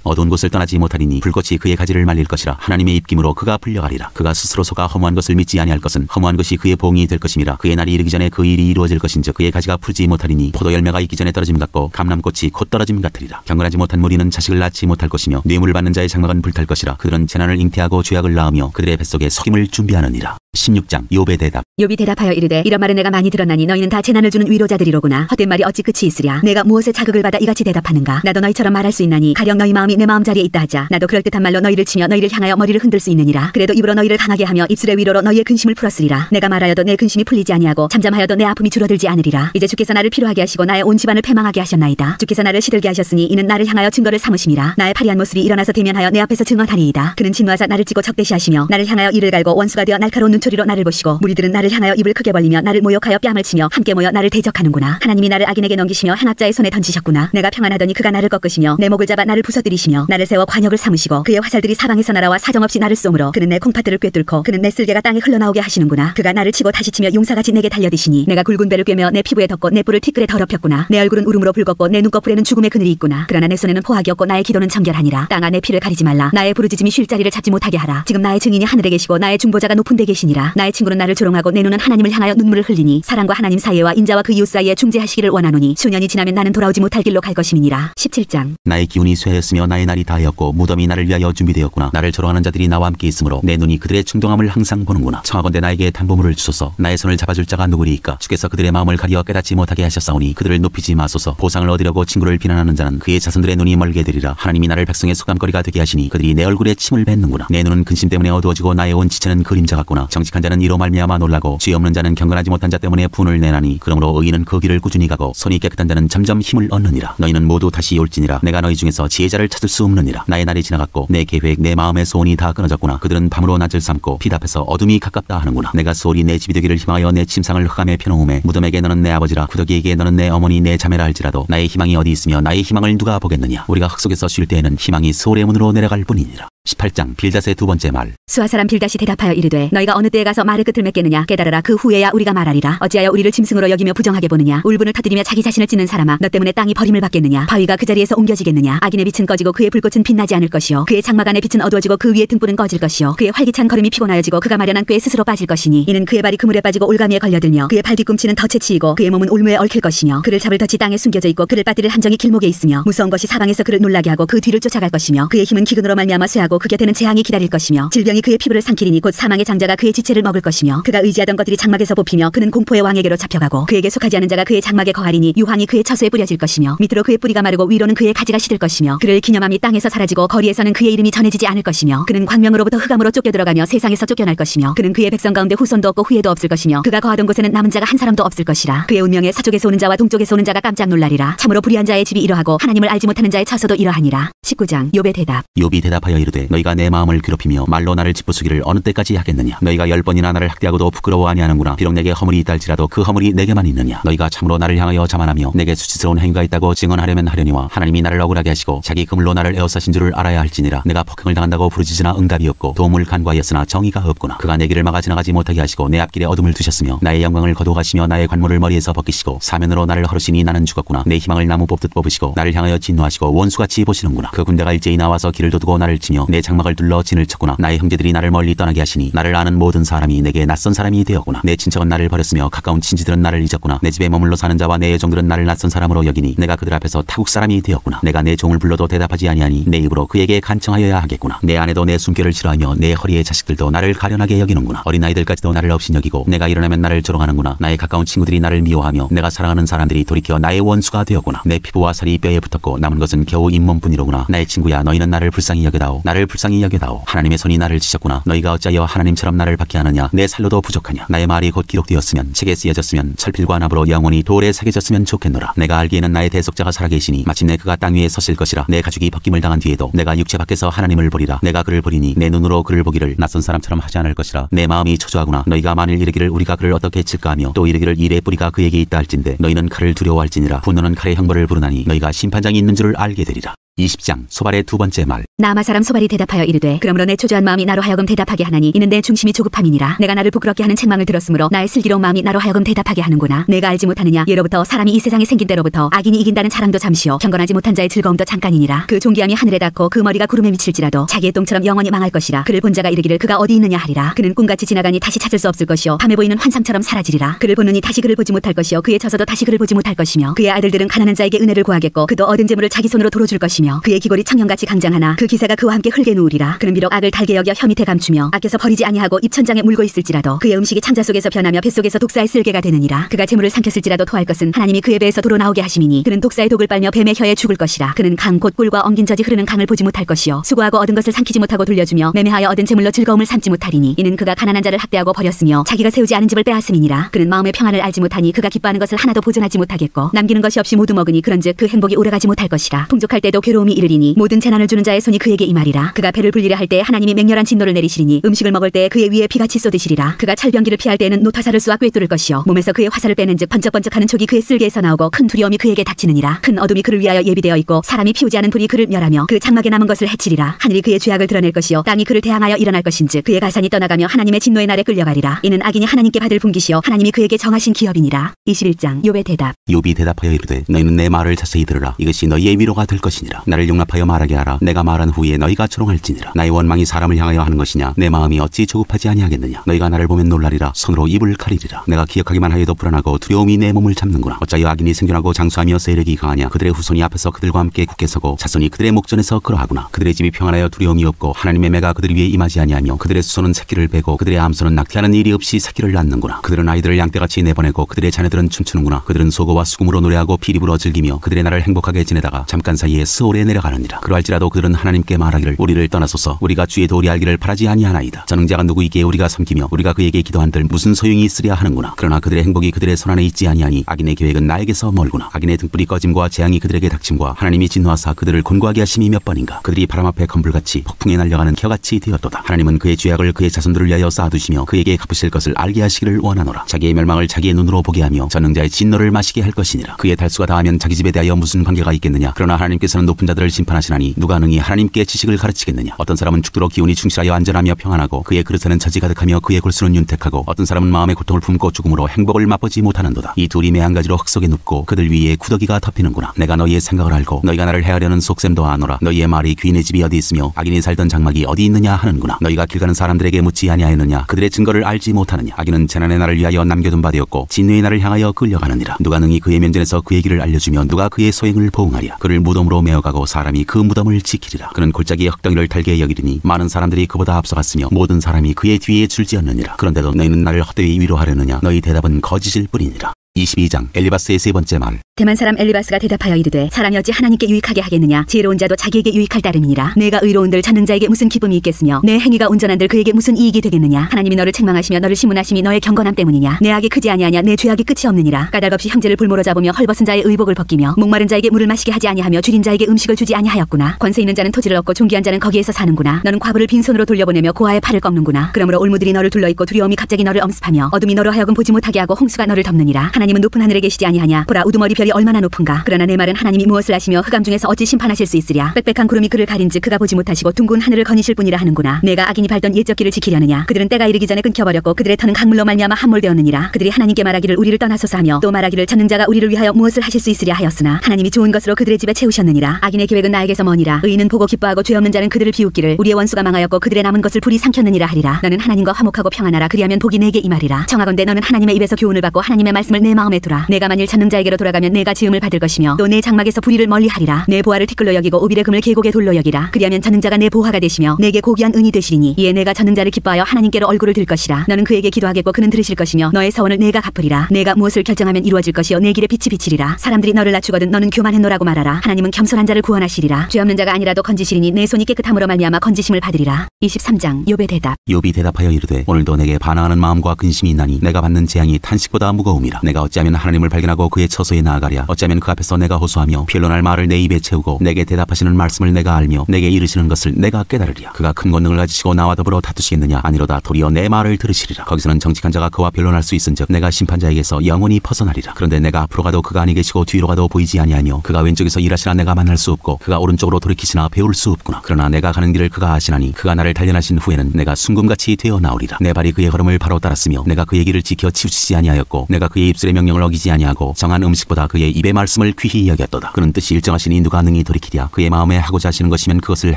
어두운 곳을 떠나지 못하리니 불꽃이 그의 가지를 말릴 것이라. 하나님의 입김으로 그가 풀려가리라. 그가 스스로 속아 허무한 것을 믿지 아니할 것은 허무한 것이 그의 보응이 될 것임이라. 그의 날이 이르기 전에 그 일이 이루어질 것인즉 그의 가지가 풀지 못하리니 포도 열매가 있기 전에 떨어짐 같고 감람꽃이 곧 떨어짐 같으리라. 경건하지 못한 무리는 자식을 낳지 못할 것이며 뇌물을 받는 자의 장막은 불탈 것이라. 그들은 재난을 잉태하고 죄악을 낳으며 그들의 뱃속에 속임을 준비하느니라. 16장 욥의 대답. 욥이 대답하여 이르되 이런 말은 내가 많이 들었나니 너희는 다 재난을 주는 위로자들이로구나. 헛된 말이 어찌 끝이 있으랴. 내가 무엇에 자극을 받아 이같이 대답하는가. 나도 너희처럼 말할 수 있나니 가령 너희 마음이 내 마음자리에 있다 하자. 나도 그럴듯한 말로 너희를 치며 너희를 향하여 머리를 흔들 수 있느니라. 그래도 입으로 너희를 강하게 하며 입술의 위로로 너희의 근심을 풀었으리라. 내가 말하여도 내 근심이 풀리지 아니하고 잠잠하여도 내 아픔이 줄어들지 않으리라. 이제 주께서 나를 피로하게 하시고 나의 온 집안을 패망하게 하셨나이다. 주께서 나를 시들게 하셨으니 이는 나를 향하여 증거를 삼으심이라. 나의 파리한 모습이 일어나서 대면하여 내 앞에서 증언하리이다. 그는 진노하사 나를 찌고 적대시하시며 나를 향하여 이를 갈고 원수가 되어 날카로운 눈초리로 나를 보시고 무리들은 나를 향하여 입을 크게 벌리며 나를 모욕하여 뺨을 치며 함께 모여 나를 대적하는구나. 하나님이 나를 악인에게 넘기시며 행악자의 손에 던지셨구나. 내가 평안하더니 그가 나를 꺾으시며 내 목을 잡아 나를 부서뜨리시며 나를 세워 관역을 삼으시고 그의 화살들이 사방에서 날아와 사정없이 나를 쏘므로 그는 내 콩팥들을 꿰뚫고 그는 내 쓸개가 땅에 흘러나오게 하시는구나. 그가 나를 치고 다시 치며 용사같이 내게 달려드시니 내가 굵은 배를 꿰며 내 피부에 덮고 내 뿔을 티끌에 더럽혔구나. 내 얼굴은 울음으로 붉었고 내 눈꺼풀에는 죽음의 그늘이 있구나. 그러나 내 손에는 포악이 없고 나의 기도는 정결하니라. 땅아 내 피를 가리지 말라. 나의 부르짖음이 쉴 자리를 잡지 못하게 하라. 지금 나의 증인이 하늘에 계시고 나의 중보자가 높은 데 계시니라. 나의 친구는 나를 조롱하고 내 눈은 하나님을 향하여 눈물을 흘리니 사랑과 하나님 사이와 인자와 그 이웃 사이에 중재하시기를 원하노니 수년이 지나면 나는 돌아오지 못할 길로 갈 것임이니라. 17장. 나의 기운이 쇠하였으며 나의 날이 다하였고 무덤이 나를 위하여 준비되었구나. 나를 조롱하는 자들이 나와 함께 있으므로 내 눈이 그들의 충동함을 항상 보는구나. 청하건대 나에게 담보물을 주소서. 나의 손을 잡아줄 자가 누구리이까. 주께서 그들의 마음을 가리어 깨닫지 못하게 하셨사오니 그들을 높이지 마소서. 보상을 얻으려고 친구를 비난하는 자는 그의 자손들의 눈이 멀게 되리라. 하나님이 나를 백성의 속감거리가 되게 하시니 그들이 내 얼굴에 침을 뱉는구나. 내 눈은 근심 때문에 어두워지고 나의 온 지체는 그림자 같구나. 정직한 자는 이로 말미암아 놀라고 죄 없는 자는 경건하지 못한 자 때문에 분을 내나니 그러므로 의인은 그 길을 꾸준히 가고 손이 깨끗한 자는 점점 힘을 얻느니라. 너희는 모두 다시 올지니라. 내가 너희 중에서 지혜자를 찾을 수 없느니라. 나의 날이 지나갔고 내 계획 내 마음의 소원이 다 끊어졌구나. 그들은 밤으로 낮을 삼고 빛 앞에서 어둠이 가깝다 하는구나. 내가 소홀히 내 집이 되기를 희망하여 내 침상을 흑암에 펴놓음에 무덤에게 너는 내 아버지라 구더기에게 너는 내 어머니 내 자매라 할지라도 나의 희망이 어디 있으며 나의 희망을 누가 보겠느냐. 우리가 흙 속에서 쉴 때에는 희망이 소홀의 문으로 내려갈 뿐이니라. 18장. 빌닷의 두 번째 말. 수아 사람 빌닷이 대답하여 이르되 너희가 어느 때에 가서 말의 끝을 맺겠느냐. 깨달으라. 그 후에야 우리가 말하리라. 어찌하여 우리를 짐승으로 여기며 부정하게 보느냐. 울분을 터뜨리며 자기 자신을 찢는 사람아 너 때문에 땅이 버림을 받겠느냐. 바위가 그 자리에서 옮겨지겠느냐. 악인의 빛은 꺼지고 그의 불꽃은 빛나지 않을 것이요 그의 장막 안의 빛은 어두워지고 그 위의 등불은 꺼질 것이요 그의 활기찬 걸음이 피곤하여지고 그가 마련한 꾀에 스스로 빠질 것이니 이는 그의 발이 그물에 빠지고 올가미에 걸려들며 그의 발 뒤꿈치는 덫에 치이고 그의 몸은 올무에 얽힐 것이며 그를 잡을 덫이 땅에 숨겨져 있고 그를 빠뜨릴 함정이 길목에 있으며 무서운 것이 사방에서 그를 놀라게 하고 그 뒤를 쫓아갈 것이며 그의 힘은 기근으로 말미암아 쇠하고 그 곁에는 재앙이 기다릴 것이며 질병이 그의 피부를 삼키리니 곧 사망의 장자가 그의 지체를 먹을 것이며 그가 의지하던 것들이 장막에서 뽑히며 그는 공포의 왕에게로 잡혀가고 그에게 속하지 않은 자가 그의 장막에 거하리니 유황이 그의 처소에 뿌려질 것이며 밑으로 그의 뿌리가 마르고 위로는 그의 가지가 시들 것이며 그를 기념함이 땅에서 사라지고 거리에서는 그의 이름이 전해지지 않을 것이며 그는 광명으로부터 흑암으로 쫓겨 들어가며 세상에서 쫓겨날 것이며 그는 그의 백성 가운데 후손도 없고 후예도 없을 것이며 그가 거하던 곳에는 남은 자가 한 사람도 없을 것이라. 그의 운명에 서쪽에서 오는 자와 동쪽에서 오는 자가 깜짝 놀라리라. 참으로 불의한 자의 집이 이러하고 하나님을 알지 못하는 자의 처소도 이러하니라. 19장. 욥의 대답. 욥이 대답하여 이르되 이르되 너희가 내 마음을 괴롭히며 말로 나를 짚부수기를 어느 때까지 하겠느냐. 너희가 10번이나 나를 학대하고도 부끄러워 아니하는구나. 비록 내게 허물이 있다 할지라도 그 허물이 내게만 있느냐. 너희가 참으로 나를 향하여 자만하며 내게 수치스러운 행위가 있다고 증언하려면 하려니와 하나님이 나를 억울하게 하시고 자기 그물로 나를 에워싸신 줄을 알아야 할지니라. 내가 폭행을 당한다고 부르짖으나 응답이 없고 도움을 간구하였으나 정의가 없구나. 그가 내 길을 막아 지나가지 못하게 하시고 내 앞길에 어둠을 두셨으며 나의 영광을 거두어가시며 나의 관모를 머리에서 벗기시고 사면으로 나를 허르시니 나는 죽었구나. 내 희망을 나무 뽑듯 뽑으시고 나를 향하여 진노하시고 원수같이 보시는구나. 그 군대가 일제히 나와서 길을 도두고 나를 치며 내 장막을 둘러 진을 쳤구나. 나의 형제들이 나를 멀리 떠나게 하시니 나를 아는 모든 사람이 내게 낯선 사람이 되었구나. 내 친척은 나를 버렸으며 가까운 친지들은 나를 잊었구나. 내 집에 머물러 사는 자와 내 여종들은 나를 낯선 사람으로 여기니 내가 그들 앞에서 타국 사람이 되었구나. 내가 내 종을 불러도 대답하지 아니하니 내 입으로 그에게 간청하여야 하겠구나. 내 아내도 내 숨결을 싫어하며 내 허리의 자식들도 나를 가련하게 여기는구나. 어린아이들까지도 나를 업신여기고 내가 일어나면 나를 조롱하는구나. 나의 가까운 친구들이 나를 미워하며 내가 사랑하는 사람들이 돌이켜 나의 원수가 되었구나. 내 피부와 살이 뼈에 붙었고 남은 것은 겨우 잇몸뿐이로구나. 나의 친구야, 너희는 나를 불쌍히 여겨다오. 나를 불쌍히 여겨다오. 하나님의 손이 나를 치셨구나. 너희가 어찌하여 하나님처럼 나를 받게 하느냐. 내 살로도 부족하냐. 나의 말이 곧 기록되었으면 책에 쓰여졌으면 철필과 납으로 영원히 돌에 새겨졌으면 좋겠노라. 내가 알기에는 나의 대속자가 살아계시니 마침내 그가 땅 위에 서실 것이라. 내 가죽이 벗김을 당한 뒤에도 내가 육체 밖에서 하나님을 보리라. 내가 그를 보리니 내 눈으로 그를 보기를 낯선 사람처럼 하지 않을 것이라. 내 마음이 초조하구나. 너희가 만일 이르기를 우리가 그를 어떻게 칠까 하며 또 이르기를 일의 뿌리가 그에게 있다 할진대 너희는 칼을 두려워할지니라. 분노는 칼의 형벌을 부르나니 너희가 심판장이 있는 줄을 알게 되리라. 20장 소발의 두 번째 말. 나아마 사람 소발이 대답하여 이르되 그러므로 내 초조한 마음이 나로 하여금 대답하게 하나니 이는 내 중심이 조급함이니라. 내가 나를 부끄럽게 하는 책망을 들었으므로 나의 슬기로운 마음이 나로 하여금 대답하게 하는구나. 내가 알지 못하느냐. 예로부터 사람이 이 세상에 생긴 때로부터 악인이 이긴다는 자랑도 잠시요 경건하지 못한 자의 즐거움도 잠깐이니라. 그 존귀함이 하늘에 닿고 그 머리가 구름에 미칠지라도 자기의 똥처럼 영원히 망할 것이라. 그를 본 자가 이르기를 그가 어디 있느냐 하리라. 그는 꿈같이 지나가니 다시 찾을 수 없을 것이요 밤에 보이는 환상처럼 사라지리라. 그를 보느니 다시 그를 보지 못할 것이요 그의 처소도 다시 그를 보지 못할 것이며 그의 아들들은 가난한 자에게 은혜를 구하겠고 그도 얻은 재물을 자기 손으로 도로줄 것이며 그의 기골이 청년같이 강장하나 그 기사가 그와 함께 흙에 누우리라. 그는 비록 악을 달게 여겨 혀 밑에 감추며 아껴서 버리지 아니하고 입천장에 물고 있을지라도 그의 음식이 창자 속에서 변하며 뱃속에서 독사의 쓸개가 되느니라. 그가 재물을 삼켰을지라도 토할 것은 하나님이 그의 배에서 도로 나오게 하심이니 그는 독사의 독을 빨며 뱀의 혀에 죽을 것이라. 그는 강 곧 꿀과 엉긴 젖이 흐르는 강을 보지 못할 것이요 수고하고 얻은 것을 삼키지 못하고 돌려주며 매매하여 얻은 재물로 즐거움을 삼지 못하리니 이는 그가 가난한 자를 학대하고 버렸으며 자기가 세우지 않은 집을 빼앗음이니라. 그는 마음의 평안을 알지 못하니 그가 기뻐하는 것을 하나도 보존하지 못하겠고 남기는 것이 없이 모두 먹으니 그런즉 그 행복이 오래가지 못할 것이라. 풍족할 때도 괴로움이 이르리니 모든 재난을 주는 자의 손이 그에게 임하리라. 그가 배를 불리려 할 때 하나님이 맹렬한 진노를 내리시리니 음식을 먹을 때 그의 위에 비같이 쏟으시리라. 그가 철병기를 피할 때에는 노타사를 쏘아 꿰뚫을 것이요 몸에서 그의 화살을 빼는즉 번쩍번쩍하는 촉이 그의 쓸개에서 나오고 큰 두려움이 그에게 닥치느니라. 큰 어둠이 그를 위하여 예비되어 있고 사람이 피우지 않은 불이 그를 멸하며 그 장막에 남은 것을 해치리라. 하늘이 그의 죄악을 드러낼 것이요 땅이 그를 대항하여 일어날 것인즉 그의 가산이 떠나가며 하나님의 진노의 날에 끌려가리라. 이는 악인이 하나님께 받을 분깃이요 하나님이 그에게 정하신 기업이니라. 21장 욥의 대답. 욥이 대답하여 이르되 너희는 내 말을 자세히 들으라. 이것이 너희의 위로가 될 것이니라. 나를 용납하여 말하게 하라. 내가 말한 후에 너희가 조롱할지니라. 나의 원망이 사람을 향하여 하는 것이냐. 내 마음이 어찌 조급하지 아니하겠느냐. 너희가 나를 보면 놀라리라. 손으로 입을 가리리라. 내가 기억하기만 하여도 불안하고 두려움이 내 몸을 잡는구나. 어찌하여 악인이 생존하고 장수하며 세력이 강하냐. 그들의 후손이 앞에서 그들과 함께 굳게 서고 자손이 그들의 목전에서 그러하구나. 그들의 집이 평안하여 두려움이 없고 하나님의 매가 그들 위에 임하지 아니하며 그들의 수소는 새끼를 베고 그들의 암소는 낙태하는 일이 없이 새끼를 낳는구나. 그들은 아이들을 양떼같이 내보내고 그들의 자녀들은 춤추는구나. 그들은 소고와 수금으로 노래하고 피리부러 즐기며 그들의 날을 행복하게 지내다가 잠깐 사이에 스올에 내려가느니라. 그러할지라도 그들은 하나님께 말하기를 우리를 떠나소서. 우리가 주의 도리 알기를 바라지 아니하나이다. 전능자가 누구이기에 우리가 섬기며 우리가 그에게 기도한들 무슨 소용이 있으랴 하는구나. 그러나 그들의 행복이 그들의 손안에 있지 아니하니 악인의 계획은 나에게서 멀구나. 악인의 등불이 꺼짐과 재앙이 그들에게 닥침과 하나님이 진노하사 그들을 곤고하게 하심이 몇 번인가. 그들이 바람 앞에 건불같이 폭풍에 날려가는 겨같이 되었도다. 하나님은 그의 죄악을 그의 자손들을 위하여 쌓아두시며 그에게 갚으실 것을 알게 하시기를 원하노라. 자기의 멸망을 자기의 눈으로 보게 하며 전능자의 진노를 마시게 할 것이니라. 그의 달수가 다하면 자기 집에 대하여 무슨 관계가 있겠느냐. 그러나 하나님께서는 높은 자들을 심판하시나니 누가 능히 하나님께 지식을 가르치겠느냐. 어떤 사람은 죽도록 기운이 충실하여 안전하며 평안하고 그의 그릇에는 젖이 가득하며 그의 골수는 윤택하고 어떤 사람은 마음의 고통을 품고 죽음으로 행복을 맛보지 못하는도다. 이 둘이 매 한 가지로 흙 속에 눕고 그들 위에 구더기가 덮이는구나. 내가 너희의 생각을 알고 너희가 나를 해하려는 속셈도 아노라. 너희의 말이 귀인의 집이 어디 있으며 악인이 살던 장막이 어디 있느냐 하는구나. 너희가 길 가는 사람들에게 묻지 아니하였느냐. 그들의 증거를 알지 못하느냐. 악인은 재난의 날을 위하여 남겨둔 바 되었고 진노의 날을 향하여 끌려가느니라. 누가 능히 그의 면전에서 그의 길을 알려주며 누가 그의 소행을 보응하랴. 그를 무덤으로 메어가고 사람이 그 무덤을 지키리라. 그는 골짜기의 흙덩이를 달게 여기리니 많은 사람들이 그보다 앞서갔으며 모든 사람이 그의 뒤에 줄지었느니라. 그런데도 너희는 나를 헛되이 위로하려느냐. 너희 대답은 거짓일 뿐이니라. 22장 엘리바스의 세 번째 말. 대만 사람 엘리바스가 대답하여 이르되 사람이 어찌 하나님께 유익하게 하겠느냐. 지혜로운 자도 자기에게 유익할 따름이니라. 내가 의로운들 전능자에게 무슨 기쁨이 있겠으며 내 행위가 온전한들 그에게 무슨 이익이 되겠느냐. 하나님이 너를 책망하시며 너를 심문하심이 너의 경건함 때문이냐. 내 악이 크지 아니하냐. 내 죄악이 끝이 없느니라. 까닭없이 형제를 볼모로 잡으며 헐벗은 자의 의복을 벗기며 목마른 자에게 물을 마시게 하지 아니하며 줄인 자에게 음식을 주지 아니하였구나. 권세 있는 자는 토지를 얻고 존귀한 자는 거기에서 사는구나. 너는 과부를 빈손으로 돌려보내며 고아의 팔을 꺾는구나. 그러므로 올무들이 너를 둘러있고 두려움이 갑자기 너를 엄습하며 어둠이 너로 하여금 보지 못하게 하고 홍수가 너를 덮느니라. 하나님은 높은 하늘에 계시지 아니하냐. 보라 우두머리 별이 얼마나 높은가. 그러나 내 말은 하나님이 무엇을 하시며 흑암 중에서 어찌 심판하실 수 있으랴. 빽빽한 구름이 그를 가린즉 그가 보지 못하시고 둥근 하늘을 거니실 뿐이라 하는구나. 내가 악인이 밟던 옛적 길을 지키려느냐. 그들은 때가 이르기 전에 끊겨버렸고 그들의 터는 강물로 말미암아 함몰되었느니라. 그들이 하나님께 말하기를 우리를 떠나소서 하며 또 말하기를 전능자가 우리를 위하여 무엇을 하실 수 있으랴 하였으나 하나님이 좋은 것으로 그들의 집에 채우셨느니라. 악인의 계획은 나에게서 머니라. 의인은 보고 기뻐하고 죄 없는 자는 그들을 비웃기를 우리의 원수가 망하였고 그들의 남은 것을 불이 삼켰느니라 하리라. 너는 하나님과 화목하고 평안하라. 그리하면 복이 내게 임하리라. 청하건대 너는 하나님의 입에서 교훈을 받고 하나님의 말씀을 내 마음에 두라. 내가 만일 전능자에게로 돌아가면 내가 지음을 받을 것이며 또 내 장막에서 불의를 멀리하리라. 내 보화를 티끌로 여기고 오빌의 금을 계곡의 돌로 여기라. 그리하면 전능자가 내 보화가 되시며 내게 고귀한 은이 되시리니 이에 내가 전능자를 기뻐하여 하나님께로 얼굴을 들 것이라. 너는 그에게 기도하겠고 그는 들으실 것이며 너의 서원을 내가 갚으리라. 내가 무엇을 결정하면 이루어질 것이요 내 길에 빛이 비치리라. 사람들이 너를 낮추거든 너는 교만했노라고 말하라. 하나님은 겸손한 자를 구원하시리라. 죄 없는 자가 아니라도 건지시리니 내 손이 깨끗함으로 말미암아 건지심을 받으리라. 23장 욥의 대답. 욥이 대답하여 이르되 오늘도 내게 반항하는 마음과 근심이 있나니 내가 받는 재앙이 탄식보다 무거움이라. 내가 어찌하면 하나님을 발견하고 그의 처소에 나아가랴. 어찌하면 그 앞에서 내가 호소하며 변론할 말을 내 입에 채우고 내게 대답하시는 말씀을 내가 알며 내게 이르시는 것을 내가 깨달으리야. 그가 큰 권능을 가지시고 나와 더불어 다투시겠느냐. 아니로다 도리어 내 말을 들으시리라. 거기서는 정직한 자가 그와 변론할 수 있은즉 내가 심판자에게서 영원히 벗어나리라. 그런데 내가 앞으로 가도 그가 아니 계시고 뒤로 가도 보이지 아니하며 그가 왼쪽에서 일하시나 내가 만날 수 없고 그가 오른쪽으로 돌이키시나 배울 수 없구나. 그러나 내가 가는 길을 그가 아시나니 그가 나를 단련하신 후에는 내가 순금같이 되어 나오리라. 내 발이 그의 걸음을 바로 따랐으며 내가 그의 길을 지켜 치우치지 아니하였고 내가 그의 입술의 명령을 어기지 아니하고 정한 음식보다 그의 입의 말씀을 귀히 여겼도다. 그는 뜻이 일정하시니 누가 능히 돌이키랴. 그의 마음에 하고자 하시는 것이면 그것을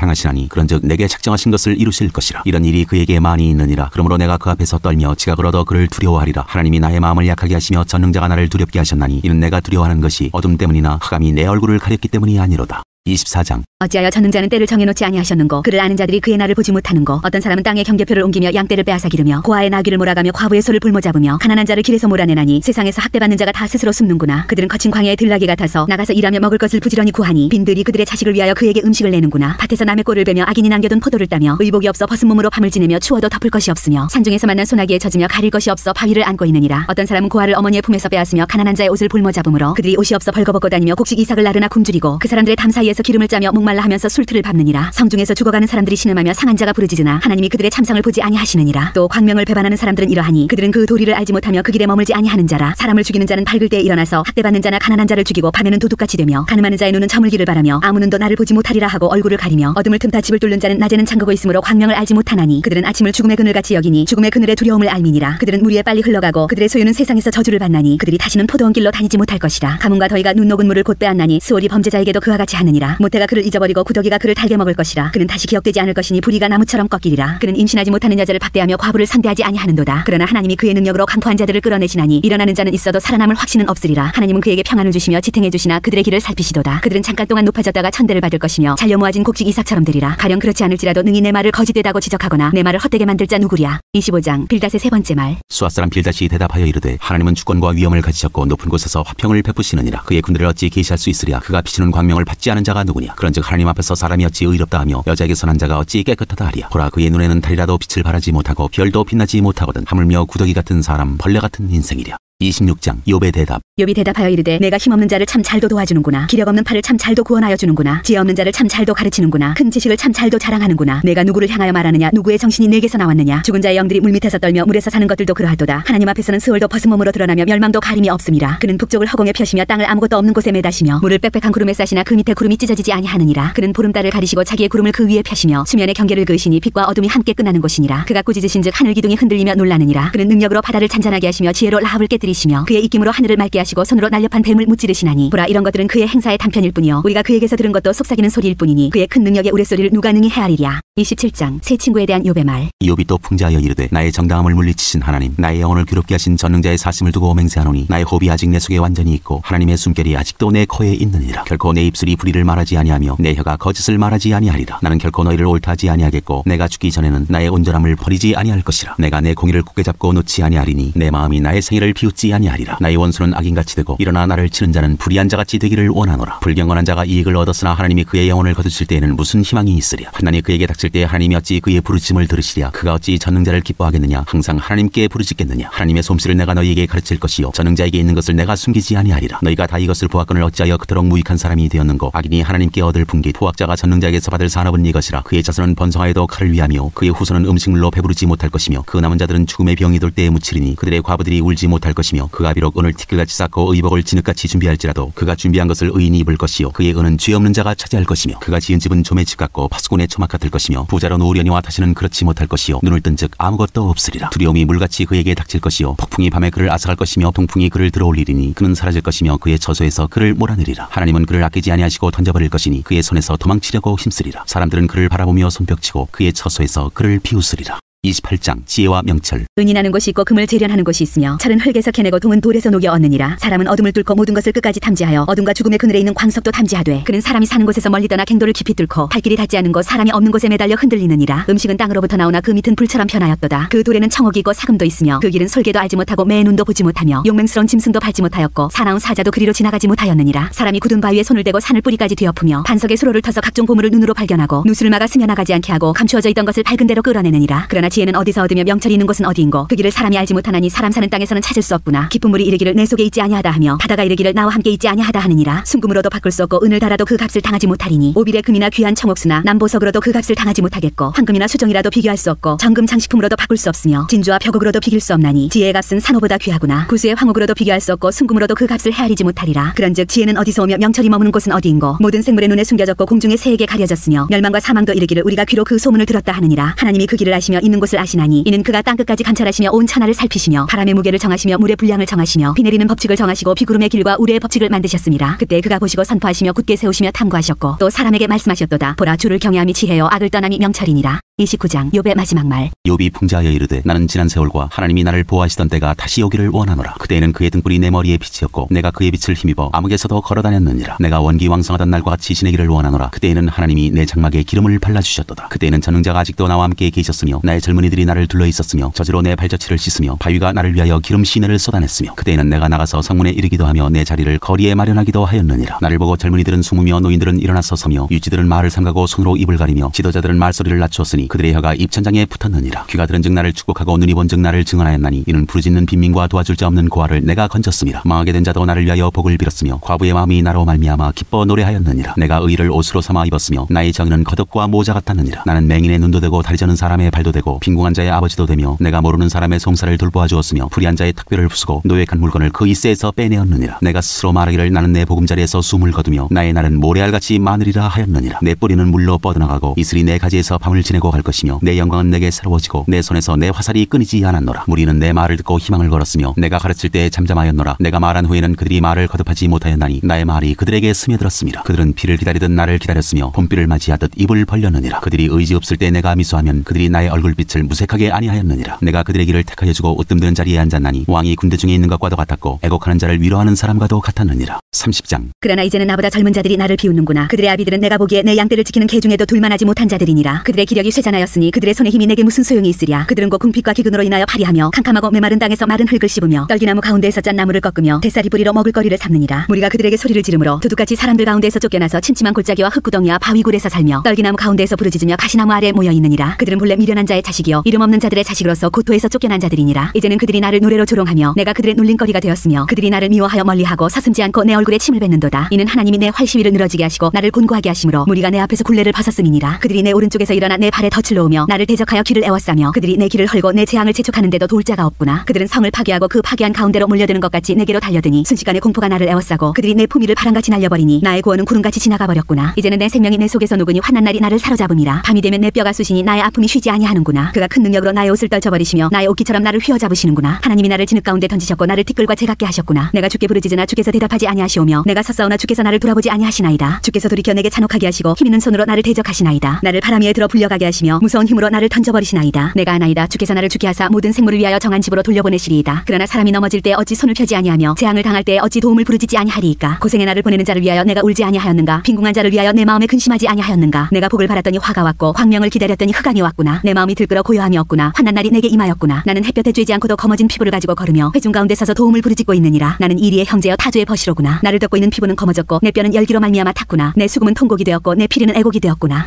행하시나니 그런즉 내게 작정하신 것을 이루실 것이라. 이런 일이 그에게 많이 있느니라. 그러므로 내가 그 앞에서 떨며 지각을 얻어 그를 두려워하리라. 하나님이 나의 마음을 약하게 하시며 전능자가 나를 두렵게 하셨나니 이는 내가 두려워하는 것이 어둠 때문이나 흑암이 내 얼굴을 가렸기 때문이 아니로다. 24장. 어찌하여 전능자는 때를 정해놓지 아니하셨는고 그를 아는 자들이 그의 날을 보지 못하는고 어떤 사람은 땅의 경계표를 옮기며 양떼를 빼앗아 기르며 고아의 나귀를 몰아가며 과부의 소를 볼모 잡으며 가난한 자를 길에서 몰아내나니 세상에서 학대받는 자가 다 스스로 숨는구나. 그들은 거친 광야의 들나귀 같아서 나가서 일하며 먹을 것을 부지런히 구하니 빈들이 그들의 자식을 위하여 그에게 음식을 내는구나. 밭에서 남의 꼴을 베며 악인이 남겨둔 포도를 따며 의복이 없어 벗은 몸으로 밤을 지내며 추워도 덮을 것이 없으며 산중에서 만난 소나기에 젖으며 가릴 것이 없어 바위를 안고 있느니라. 어떤 사람은 고아를 어머니의 품에서 빼앗으며 가난한 자의 옷을 볼모 잡음으로 그들이 옷이 없어 벌거벗고 다니며 곡식 이삭을 나르나 굶주리고 그 사람들의 담 사이에서 기름을 짜며 목말라 하면서 술틀을 밟느니라. 성중에서 죽어가는 사람들이 신음하며 상한 자가 부르짖으나 하나님이 그들의 참성을 보지 아니하시느니라. 또 광명을 배반하는 사람들은 이러하니 그들은 그 도리를 알지 못하며 그 길에 머물지 아니하는 자라. 사람을 죽이는 자는 밝을 때에 일어나서 학대받는 자나 가난한 자를 죽이고 밤에는 도둑같이 되며 가늠하는 자의 눈은 저물기를 바라며 아무 눈도 나를 보지 못하리라 하고 얼굴을 가리며 어둠을 틈타 집을 뚫는 자는 낮에는 잠그고 있으므로 광명을 알지 못하나니 그들은 아침을 죽음의 그늘같이 여기니 죽음의 그늘의 두려움을 알미니라. 그들은 물 위에 빨리 흘러가고 그들의 소유는 세상에서 저주를 받나니 그들이 다시는 포도원 길로 다니지 못할 것이라. 가뭄과 더위가 눈 녹은 물을 곧 빼앗나니 스올이 범죄자에게도 그와 같이 하느니라. 모태가 그를 잊어버리고 구더기가 그를 달게 먹을 것이라. 그는 다시 기억되지 않을 것이니 불의가 나무처럼 꺾이리라. 그는 임신하지 못하는 여자를 박대하며 과부를 상대하지 아니하는도다. 그러나 하나님이 그의 능력으로 강포한 자들을 끌어내시나니 일어나는 자는 있어도 살아남을 확신은 없으리라. 하나님은 그에게 평안을 주시며 지탱해 주시나 그들의 길을 살피시도다. 그들은 잠깐 동안 높아졌다가 천대를 받을 것이며 잘려 모아진 곡식 이삭처럼 되리라. 가령 그렇지 않을지라도 능히 내 말을 거짓되다고 지적하거나 내 말을 헛되게 만들 자 누구랴. 25장 빌닷의 세 번째 말. 수앗 사람 빌닷이 대답하여 이르되 하나님은 주권과 위엄을 가지셨고 높은 곳에서 화평을 베푸시느니라. 그의 군대를 어찌 계시할 수 있으랴. 그가 비추는 광명을 받지 않은 자가 누구냐. 그런즉 하나님 앞에서 사람이 어찌 의롭다 하며 여자에게 선한 자가 어찌 깨끗하다 하리야. 보라 그의 눈에는 달이라도 빛을 발하지 못하고 별도 빛나지 못하거든. 하물며 구더기 같은 사람 벌레 같은 인생이랴. 26장 욥의 대답. 욥이 대답하여 이르되 내가 힘없는 자를 참 잘도 도와주는구나. 기력 없는 팔을 참 잘도 구원하여 주는구나. 지혜 없는 자를 참 잘도 가르치는구나. 큰 지식을 참 잘도 자랑하는구나. 내가 누구를 향하여 말하느냐. 누구의 정신이 내게서 나왔느냐. 죽은 자의 영들이 물밑에서 떨며 물에서 사는 것들도 그러하도다. 하나님 앞에서는 스월도 벗은 몸으로 드러나며 멸망도 가림이 없음이라. 그는 북쪽을 허공에 펴시며 땅을 아무것도 없는 곳에 매다시며 물을 빽빽한 구름에 싸시나 그 밑에 구름이 찢어지지 아니하느니라. 그는 보름달을 가리시고 자기의 구름을 그 위에 펴시며 수면의 경계를 그으시니 빛과 어둠이 함께 끝나는 곳이니라. 그가 꾸짖으신즉 하늘 기둥이 흔들리며 놀라느니라. 그는 능력으로 바다를 잔잔하게 하시며 지혜로 라합을 깨뜨리시며 그의 입김으로 하늘을 맑게 하시고 손으로 날렵한 뱀을 무찌르시나니 보라 이런 것들은 그의 행사의 단편일 뿐이요 우리가 그에게서 들은 것도 속삭이는 소리일 뿐이니 그의 큰 능력의 우레소리를 누가 능히 헤아리랴. 27장 새 친구에 대한 욥의 말. 욥이 또 풍자하여 이르되 나의 정당함을 물리치신 하나님 나의 영혼을 괴롭게 하신 전능자의 사심을 두고 맹세하노니 나의 호흡이 아직 내 속에 완전히 있고 하나님의 숨결이 아직도 내 코에 있느니라. 결코 내 입술이 불의를 말하지 아니하며 내 혀가 거짓을 말하지 아니하리라. 나는 결코 너희를 옳다하지 아니하겠고 내가 죽기 전에는 나의 온전함을 버리지 아니할 것이라. 내가 내 공의를 굳게 잡고 놓지 아니하리니 내 마음이 나의 생애를 비웃 웃지 아니하리라. 나의 원수는 악인같이 되고 일어나 나를 치는 자는 불의한 자같이 되기를 원하노라. 불경건한 자가 이익을 얻었으나 하나님이 그의 영혼을 거두실 때에는 무슨 희망이 있으랴. 환난이 그에게 닥칠 때 하나님이 어찌 그의 부르짖음을 들으시랴. 그가 어찌 전능자를 기뻐하겠느냐. 항상 하나님께 부르짖겠느냐. 하나님의 솜씨를 내가 너희에게 가르칠 것이요 전능자에게 있는 것을 내가 숨기지 아니하리라. 너희가 다 이것을 보았거늘 어찌하여 그토록 무익한 사람이 되었는고. 악인이 하나님께 얻을 분깃 포악자가 전능자에게서 받을 산업은 이것이라. 그의 자손은 번성하여도 칼을 위하며 그의 후손은 음식물로 배부르지 못할 것이며 그 남은 자들은 죽음의 병이 돌 때에 묻히리니 그들의 과부들이 울지 못할 것이며 그가 비록 오늘 티끌같이 쌓고 의복을 진흙같이 준비할지라도 그가 준비한 것을 의인이 입을 것이요 그의 은은 죄 없는 자가 차지할 것이며 그가 지은 집은 좀의 집 같고 파수꾼의 초막 같을 것이며 부자로 누우려니와 다시는 그렇지 못할 것이요 눈을 뜬즉 아무것도 없으리라. 두려움이 물같이 그에게 닥칠 것이요 폭풍이 밤에 그를 앗아갈 것이며 동풍이 그를 들어올리리니 그는 사라질 것이며 그의 처소에서 그를 몰아내리라. 하나님은 그를 아끼지 아니하시고 던져버릴 것이니 그의 손에서 도망치려고 힘쓰리라. 사람들은 그를 바라보며 손뼉치고 그의 처소에서 그를 비웃으리라. 28장 지혜와 명철. 은이 나는 곳이 있고 금을 재련하는 곳이 있으며 철은 흙에서 캐내고 동은 돌에서 녹여 얻느니라. 사람은 어둠을 뚫고 모든 것을 끝까지 탐지하여 어둠과 죽음의 그늘에 있는 광석도 탐지하되 그는 사람이 사는 곳에서 멀리 떠나 갱도를 깊이 뚫고 발길이 닿지 않은 곳 사람이 없는 곳에 매달려 흔들리느니라. 음식은 땅으로부터 나오나 그 밑은 불처럼 변하였도다. 그 돌에는 청옥이 있고 사금도 있으며 그 길은 솔개도 알지 못하고 매의 눈도 보지 못하며 용맹스러운 짐승도 밟지 못하였고 사나운 사자도 그리로 지나가지 못하였느니라. 사람이 굳은 바위에 손을 대고 산을 뿌리까지 뒤엎으며 반석에 수로를 터서 각종 보물을 눈으로 발견하고 누수를 막아 스며나가지 않게 하고 감추어져 있던 것을 밝은 대로 끌어내느니라. 그러나 지혜는 어디서 얻으며 명철이 있는 곳은 어디인고 그 길을 사람이 알지 못하나니 사람 사는 땅에서는 찾을 수 없구나. 깊은 물이 이르기를 내 속에 있지 아니하다 하며 바다가 이르기를 나와 함께 있지 아니하다 하느니라. 순금으로도 바꿀 수 없고 은을 달아도 그 값을 당하지 못하리니 오빌의 금이나 귀한 청옥수나 남보석으로도 그 값을 당하지 못하겠고 황금이나 수정이라도 비교할 수 없고 정금 장식품으로도 바꿀 수 없으며 진주와 벽옥으로도 비길 수 없나니 지혜의 값은 산호보다 귀하구나. 구수의 황옥으로도 비교할 수 없고 순금으로도 그 값을 헤아리지 못하리라. 그런즉 지혜는 어디서 오며 명철이 머무는 곳은 어디인고 모든 생물의 눈에 숨겨졌고 공중의 새에게 가려졌으며 멸망과 사망도 이르기를 우리가 귀로 그 소문을 들었다 하느니라. 하나님이 그 길을 아시며 있는 곳을 아시나니 이는 그가 땅끝까지 감찰하시며 온 천하를 살피시며 바람의 무게를 정하시며 물의 분량을 정하시며 비 내리는 법칙을 정하시고 비구름의 길과 우레의 법칙을 만드셨습니다. 그때 그가 보시고 선포하시며 굳게 세우시며 탐구하셨고 또 사람에게 말씀하셨도다. 보라 주를 경외함이 지혜요 악을 떠남이 명철이니라. 29장 욥의 마지막 말. 욥이 풍자하여 이르되 나는 지난 세월과 하나님이 나를 보호하시던 때가 다시 오기를 원하노라. 그때에는 그의 등불이 내 머리에 빛이었고 내가 그의 빛을 힘입어 암흑에서도 걸어다녔느니라. 내가 원기왕성하던 날과 같이 지내기를 원하노라. 그때에는 하나님이 내 장막에 기름을 발라주셨도다. 그때에는 전능자가 아직도 나와 함께 계셨으며 나의 젊은이들이 나를 둘러 있었으며 저지로 내 발자취를 씻으며 바위가 나를 위하여 기름 시내를 쏟아냈으며 그때에는 내가 나가서 성문에 이르기도 하며 내 자리를 거리에 마련하기도 하였느니라. 나를 보고 젊은이들은 숨으며 노인들은 일어나서 서며 유지들은 말을 삼가고 손으로 입을 가리며 지도자들은 말소리를 낮추었으니 그들의 혀가 입천장에 붙었느니라. 귀가 들은즉 나를 축복하고 눈이 본즉 나를 증언하였나니 이는 부르짖는 빈민과 도와줄 자 없는 고아를 내가 건졌음이라. 망하게 된 자도 나를 위하여 복을 빌었으며 과부의 마음이 나로 말미암아 기뻐 노래하였느니라. 내가 의를 옷으로 삼아 입었으며 나의 정의는 겉옷과 모자 같았느니라. 나는 맹인의 눈도 되고 다리 저는 사람의 발도 되고 빈궁한 자의 아버지도 되며 내가 모르는 사람의 송사를 돌보아 주었으며 불의한 자의 탁배를 부수고 노획한 물건을 그 이새에서 빼내었느니라. 내가 스스로 말하기를 나는 내 보금자리에서 숨을 거두며 나의 날은 모래알같이 많으리라 하였느니라. 내 뿌리는 물로 뻗어나가고 이슬이 내 가지에서 밤을 지내고 갈 것이며 내 영광은 내게 새로워지고 내 손에서 내 화살이 끊이지 않았노라. 무리는 내 말을 듣고 희망을 걸었으며 내가 가르칠 때 잠잠하였노라. 내가 말한 후에는 그들이 말을 거듭하지 못하였나니 나의 말이 그들에게 스며들었음이라. 그들은 비를 기다리듯 나를 기다렸으며 봄비를 맞이하듯 입을 벌렸느니라. 그들이 의지 없을 때 내가 미소하면 그들이 나의 얼굴빛을 무색하게 아니하였느니라. 내가 그들의 길을 택하여 주고 으뜸드는 자리에 앉았나니 왕이 군대 중에 있는 것과도 같았고 애곡하는 자를 위로하는 사람과도 같았느니라. 30장. 그러나 이제는 나보다 젊은 자들이 나를 비웃는구나. 그들의 아비들은 내가 보기에 내 양떼를 지키는 개 중에도 둘만하지 못한 자들이니라. 그들의 기력이 쇠잔하였으니 그들의 손의 힘이 내게 무슨 소용이 있으랴. 그들은 곧 궁핍과 기근으로 인하여 파리하며 캄캄하고 메마른 땅에서 마른 흙을 씹으며 떨기나무 가운데에서 짠 나무를 꺾으며 대사리 뿌리로 먹을 거리를 삼느니라. 무리가 그들에게 소리를 지르므로 도둑같이 사람들 가운데에서 쫓겨나서 침침한 골짜기와 흙구덩이와 바위굴에서 살며 떨기나무 가운데에서 부르짖으며 가시나무 아래에 모여 있느니라. 그들은 본래 미련한 자의 자식이요 이름 없는 자들의 자식으로서 고토에서 쫓겨난 자들이니라. 이제는 그들이 나를 노래로 조롱하며 내가 그들의 놀림거리가 되었으며 그들이 나를 미워하여 멀리하고 서슴지 않고 내 얼굴에 침을 뱉는도다. 이는 하나님이 내 활시위를 늘어지게 하시고 나를 곤고하게 하심으로 무리가 내 앞에서 굴레를 벗었음이니라. 그들이 내 오른쪽에서 일어나 내 발에 덫을 놓으며 나를 대적하여 길을 애워싸며 그들이 내 길을 헐고 내 재앙을 재촉하는데도 도울 자가 없구나. 그들은 성을 파괴하고 그 파괴한 가운데로 몰려드는 것 같이 내게로 달려드니 순식간에 공포가 나를 애워싸고 그들이 내 품위를 바람같이 날려버리니 나의 구원은 구름같이 지나가 버렸구나. 이제는 내 생명이 내 속에서 녹으니 환난 날이 나를 사로잡음이라. 밤이 되면 내 뼈가 쑤시니 나의 아픔이 쉬지 아니하는구나. 그가 큰 능력으로 나의 옷을 떨쳐버리시며 나의 옷깃처럼 나를 휘어잡으시는구나. 하나님이 나를 진흙 가운데 던지셨고 나를 티끌과 재같게 하셨구나. 내가 주께 부르짖으나 주께서 대답하지 아니하시오며 내가 섰사오나 주께서 나를 돌아보지 아니하시나이다. 주께서 돌이켜 내게 잔혹하게 하시고 힘있는 손으로 나를 대적하시나이다. 나를 바람 위에 들어 불려가게 하시며 무서운 힘으로 나를 던져버리시나이다. 내가 아나이다. 주께서 나를 죽게 하사 모든 생물을 위하여 정한 집으로 돌려보내시리이다. 그러나 사람이 넘어질 때 어찌 손을 펴지 아니하며 재앙을 당할 때 어찌 도움을 부르짖지 아니하리이까. 고생의 나를 보내는 자를 위하여 내가 울지 아니하였는가. 빈궁한 자를 위하여 내 마음에 근심하지 아니하였는가. 내가 복을 바랐더니 화가 왔고 광명을 기다렸더니 흑암이 왔구나. 내 마음이 들끓 끌어 고요함이 없구나. 환난 날이 내게 임하였구나. 나는 햇볕에 쬐지 않고도 검어진 피부를 가지고 걸으며 회중 가운데 서서 도움을 부르짖고 있느니라. 나는 이리의 형제여 타조의 벗이로구나. 나를 덮고 있는 피부는 검어졌고 내 뼈는 열기로 말미암아 탔구나. 내 수금은 통곡이 되었고 내 피리는 애곡이 되었구나.